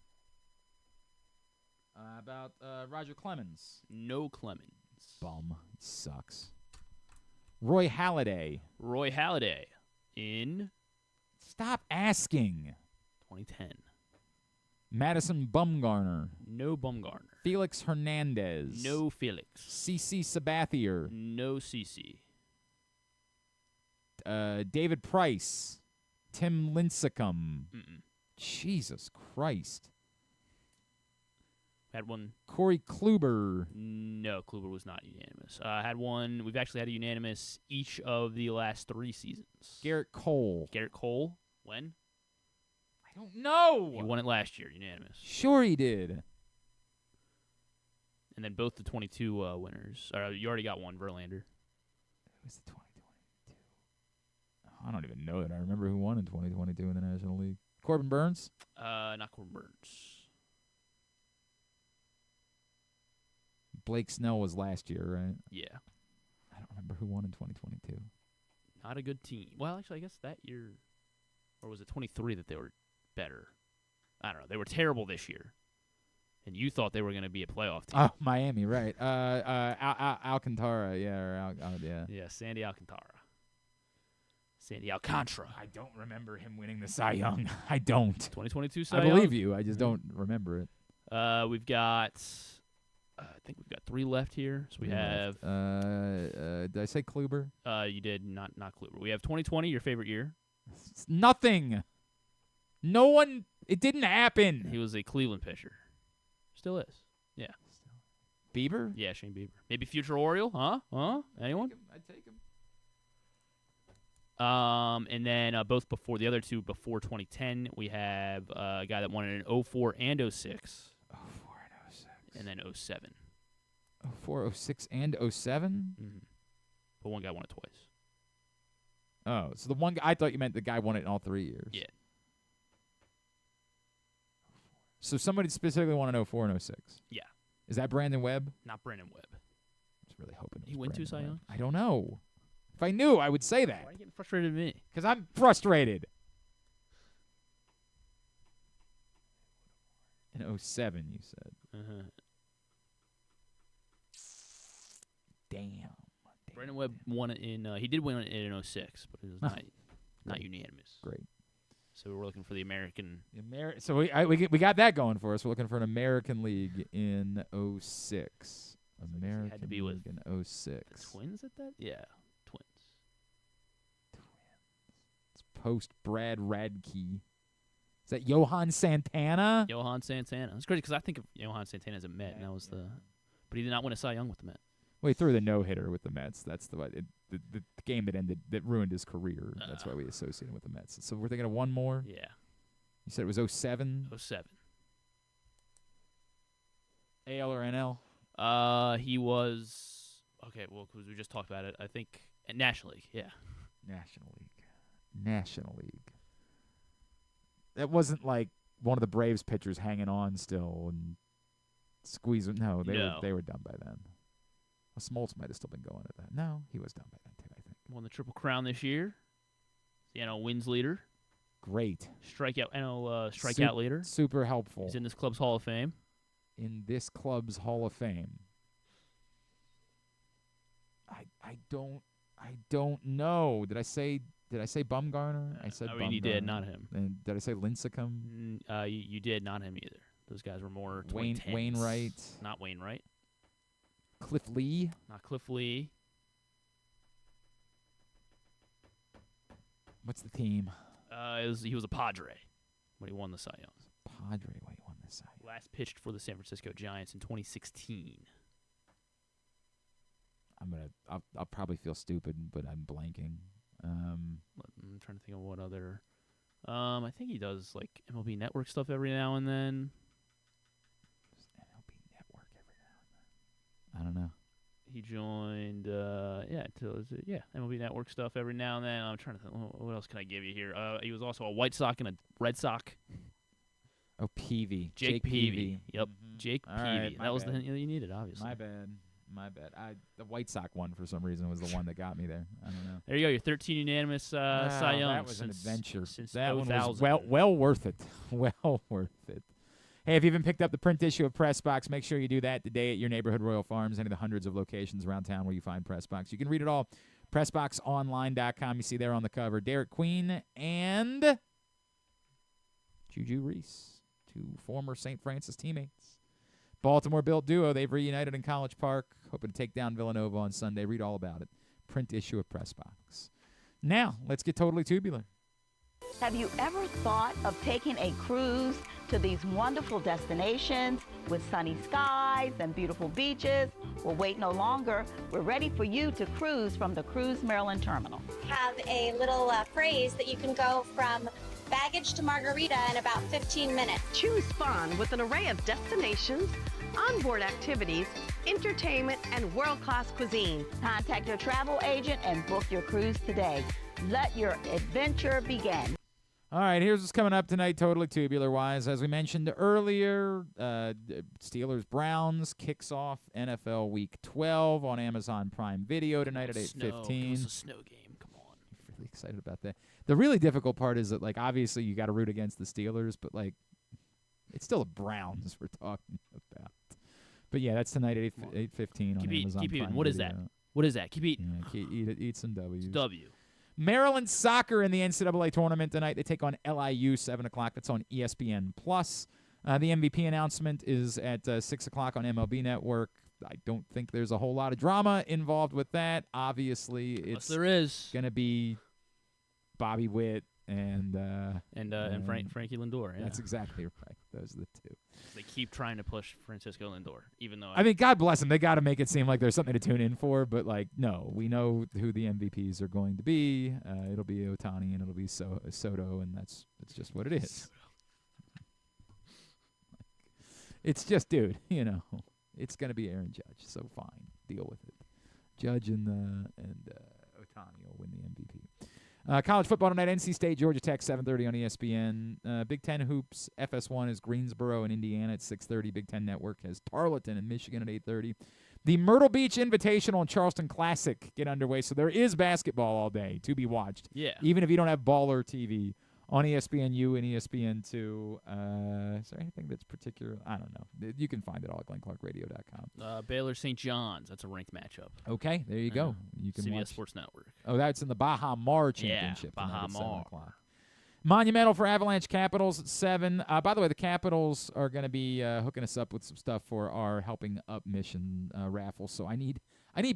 How about Roger Clemens? No Clemens. Bum. It sucks. Roy Halladay. Roy Halladay in. Stop asking. 2010. Madison Bumgarner. No Bumgarner. Felix Hernandez. No Felix. CC Sabathier. No CC. David Price. Tim Lincecum. Mm-mm. Jesus Christ. Had one. Corey Kluber. No, Kluber was not unanimous. Had one. We've actually had a unanimous each of the last 3 seasons. Garrett Cole. Garrett Cole. When? I don't know. He won it last year, unanimous. Sure he did. And then both the 22 winners. You already got one, Verlander. It was the 2022. I don't even know that. I remember who won in 2022 in the National League. Corbin Burns? Not Corbin Burns. Blake Snell was last year, right? Yeah. I don't remember who won in 2022. Not a good team. Well, actually, I guess that year, or was it 23 that they were better? I don't know. They were terrible this year, and you thought they were going to be a playoff team. Oh, Miami, right? Alcantara, yeah, yeah. Yeah, Sandy Alcantara. Sandy Alcantara. I don't remember him winning the Cy Young. I don't. 2022 Cy I Young. believe you. I just don't remember it. We've got I think we've got 3 left here. So we have. Did I say Kluber? You did not Kluber. We have 2020, your favorite year. It's nothing. No one. It didn't happen. He was a Cleveland pitcher. Still is. Yeah. Bieber? Yeah, Shane Bieber. Maybe future Oriole? Huh? Anyone? I'd take him. And then both before the other two before 2010, we have a guy that won it in 04 and 06. 04 and 06. And then 07. 04, 06, and 07? Mm-hmm. But one guy won it twice. Oh, so the one guy, I thought you meant the guy won it in all 3 years. Yeah. So somebody specifically won in 04 and 06? Yeah. Is that Brandon Webb? Not Brandon Webb. I was really hoping it was He win 2 Brandon Cy Webb. Youngs? I don't know. If I knew, I would say that. Why are you getting frustrated at me? Because I'm frustrated. In 07, you said. Uh-huh. Damn. Brandon Webb won it in. He did win it in 06, but it was not unanimous. Great. So we're looking for the American. So we got that going for us. We're looking for an American League in 06. American had to be with League in 06. The Twins at that? Yeah, Twins. It's post Brad Radke. Is that Johan Santana? Johan Santana. It's crazy because I think of Johan Santana as a Met, and that was the. But he did not win a Cy Young with the Met. Well, he threw the no-hitter with the Mets. That's the game that ruined his career. That's why we associate him with the Mets. So we're thinking of one more? Yeah. You said it was 07? 07. AL or NL? He was... Okay, well, because we just talked about it. I think National League, yeah. National League. That wasn't like one of the Braves pitchers hanging on still and squeezing. No, they were done by then. Well, Smoltz might have still been going at that. No, he was done by then too, I think. Won the Triple Crown this year. The NL wins leader. Great. Strikeout leader. Super helpful. He's in this club's Hall of Fame. In this club's Hall of Fame. I don't know. Did I say Bumgarner? I said Bumgarner. You did, not him. And did I say Lincecum? You did, not him either. Those guys were more Wainwright. Not Wainwright. Cliff Lee. Not Cliff Lee. What's the team? He was a Padre when he won the Cy Youngs. Padre when he won the Cy Young. Last pitched for the San Francisco Giants in 2016. I'll probably feel stupid, but I'm blanking. I'm trying to think of what other. I think he does like MLB Network stuff every now and then. MLB Network every now and then. I don't know. He joined, MLB Network stuff every now and then. I'm trying to think, what else can I give you here? He was also a White Sox and a Red Sox. Oh, Peavy. Jake Peavy. Yep, Jake All Peavy. right, that was the hint you needed, obviously. My bad. The White Sox one, for some reason, was the one that got me there. I don't know. There you go, your 13 unanimous Cy Young. That was an adventure. Since that 2000. one was well worth it. Well worth it. Hey, if you haven't picked up the print issue of Press Box, make sure you do that today at your neighborhood Royal Farms, any of the hundreds of locations around town where you find Press Box. You can read it all. PressBoxOnline.com. You see there on the cover. Derek Queen and Juju Reese, 2 former St. Francis teammates. Baltimore-built duo. They've reunited in College Park, hoping to take down Villanova on Sunday. Read all about it. Print issue of Press Box. Now, let's get totally tubular. Have you ever thought of taking a cruise to these wonderful destinations with sunny skies and beautiful beaches? Well, wait no longer. We're ready for you to cruise from the Cruise Maryland Terminal. Have a little phrase that you can go from baggage to margarita in about 15 minutes. Choose fun with an array of destinations, onboard activities, entertainment, and world-class cuisine. Contact your travel agent and book your cruise today. Let your adventure begin. All right, here's what's coming up tonight, totally tubular-wise. As we mentioned earlier, Steelers-Browns kicks off NFL Week 12 on Amazon Prime Video tonight at 8:15. It's a snow game. Come on. I'm really excited about that. The really difficult part is that, like, obviously you got to root against the Steelers, but, like, it's still the Browns we're talking about. But, yeah, that's tonight at 8:15 on Amazon keep Prime eating. What is that? Video. What is that? Keep eating. Yeah, eat some W's. It's W. Maryland soccer in the NCAA tournament tonight. They take on LIU, 7 o'clock. That's on ESPN+. The MVP announcement is at 6 o'clock on MLB Network. I don't think there's a whole lot of drama involved with that. Obviously, it's going to be Bobby Witt and Frankie Lindor. Yeah. That's exactly right. Those are the two. They keep trying to push Francisco Lindor, even though I mean, God bless them. They got to make it seem like there's something to tune in for, but no, we know who the MVPs are going to be. It'll be Ohtani and it'll be Soto, and that's just what it is. It's just, dude, it's going to be Aaron Judge, so fine, deal with it. Judge and Ohtani will win the MVP. College football tonight, NC State, Georgia Tech, 7:30 on ESPN. Big Ten hoops, FS1 is Greensboro and Indiana at 6:30. Big Ten Network has Tarleton and Michigan at 8:30. The Myrtle Beach Invitational and Charleston Classic get underway, so there is basketball all day to be watched. Yeah. Even if you don't have Baller TV on ESPNU and ESPN2. Is there anything that's particular? I don't know. You can find it all at GlennClarkRadio.com. Baylor St. John's. That's a ranked matchup. Okay, there you go. You can CBS watch. Sports Network. Oh, that's in the Baja Mar Championship. Yeah, Baja tonight at 7 Mar. o'clock. Monumental for Avalanche Capitals at 7. By the way, the Capitals are going to be hooking us up with some stuff for our Helping Up Mission raffle. So I need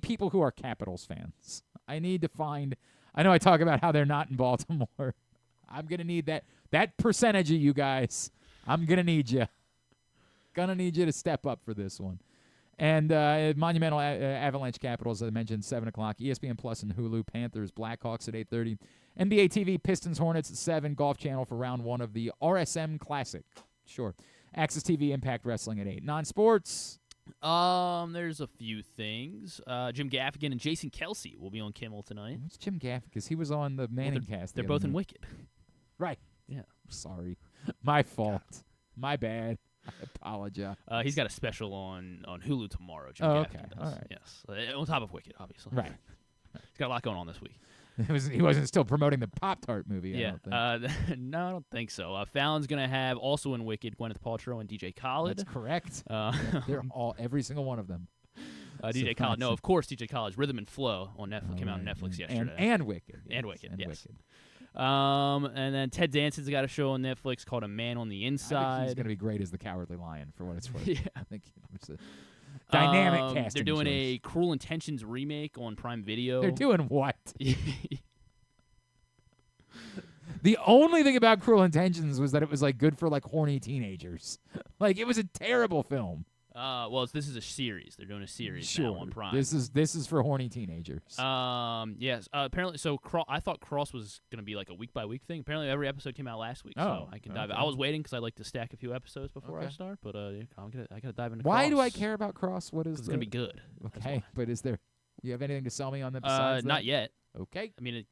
people who are Capitals fans. I need to find. I know I talk about how they're not in Baltimore. I'm going to need that percentage of you guys. I'm going to need you. Going to need you to step up for this one. And Monumental Avalanche Capitals, as I mentioned, 7 o'clock. ESPN Plus and Hulu. Panthers, Blackhawks at 8:30. NBA TV, Pistons, Hornets at 7. Golf Channel for round 1 of the RSM Classic. Sure. Access TV, Impact Wrestling at 8. Non-sports. There's a few things. Jim Gaffigan and Jason Kelsey will be on Kimmel tonight. What's Jim Gaffigan? Because he was on the Manning cast. They're both in Wicked. Right. Yeah. Sorry. My fault. My bad. I apologize. He's got a special on Hulu tomorrow. Jim Gaffigan okay. Does. All right. Yes. On top of Wicked, obviously. Right. He's got a lot going on this week. He wasn't still promoting the Pop-Tart movie, yeah. I don't think. No, I don't think so. Fallon's going to have, also in Wicked, Gwyneth Paltrow and DJ Khaled. That's correct. They're every single one of them. DJ Khaled. No, of course, DJ Khaled's Rhythm and Flow on Netflix came out on Netflix yesterday. And Wicked. And Wicked, yes. Wicked. And then Ted Danson's got a show on Netflix called A Man on the Inside. I think he's going to be great as the Cowardly Lion, for what it's worth. Yeah. I think it's a dynamic casting. They're doing choice. a Cruel Intentions remake on Prime Video. They're doing what? The only thing about Cruel Intentions was that it was good for horny teenagers. It was a terrible film. Well, this is a series. They're doing a series now on Prime. This is for horny teenagers. Yes. Apparently, so I thought Cross was going to be a week by week thing. Apparently, every episode came out last week, so I can dive. I was waiting because I like to stack a few episodes before I start, but I got to dive into. Why Cross. do I care about Cross? What is? It's going to be good. Okay, but is there? You have anything to sell me on that? Besides that? Not yet. Okay. I mean, it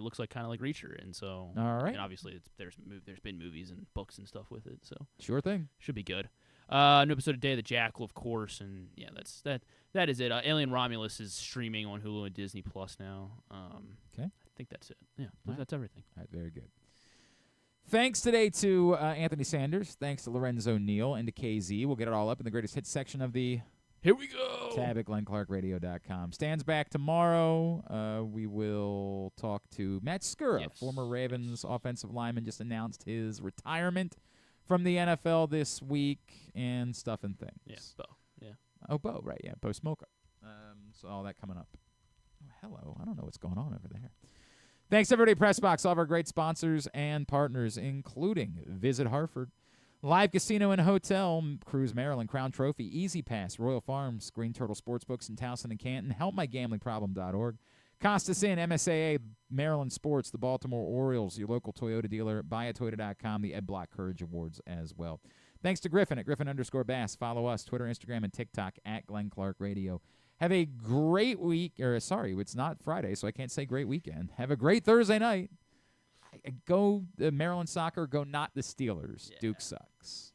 looks kind of like Reacher, and so all right. And obviously, there's been movies and books and stuff with it, so sure thing. Should be good. New episode of Day of the Jackal, of course, and yeah, that is it. Alien Romulus is streaming on Hulu and Disney Plus now. Okay, I think that's it. Yeah, that's everything. All right, very good. Thanks today to Anthony Sanders. Thanks to Lorenzo Neal and to KZ. We'll get it all up in the greatest hits section of the. Here we go. Tab at GlennClarkRadio.com. Stands back tomorrow. We will talk to Matt Skura, former Ravens offensive lineman, just announced his retirement from the NFL this week, and stuff and things. Yeah, Bo. Yeah. Oh, Bo, right, yeah, Bo Smoker. So all that coming up. Oh, hello. I don't know what's going on over there. Thanks, everybody, Pressbox, all of our great sponsors and partners, including Visit Hartford, Live Casino and Hotel, Cruise Maryland, Crown Trophy, Easy Pass, Royal Farms, Green Turtle Sportsbooks in Towson and Canton, HelpMyGamblingProblem.org, Costas Inn, MSAA, Maryland Sports, the Baltimore Orioles, your local Toyota dealer, buyatoyota.com, the Ed Block Courage Awards as well. Thanks to Griffin at Griffin_Bass. Follow us, Twitter, Instagram, and TikTok at Glenn Clark Radio. Have a great week. It's not Friday, so I can't say great weekend. Have a great Thursday night. Go Maryland soccer. Go not the Steelers. Yeah. Duke sucks.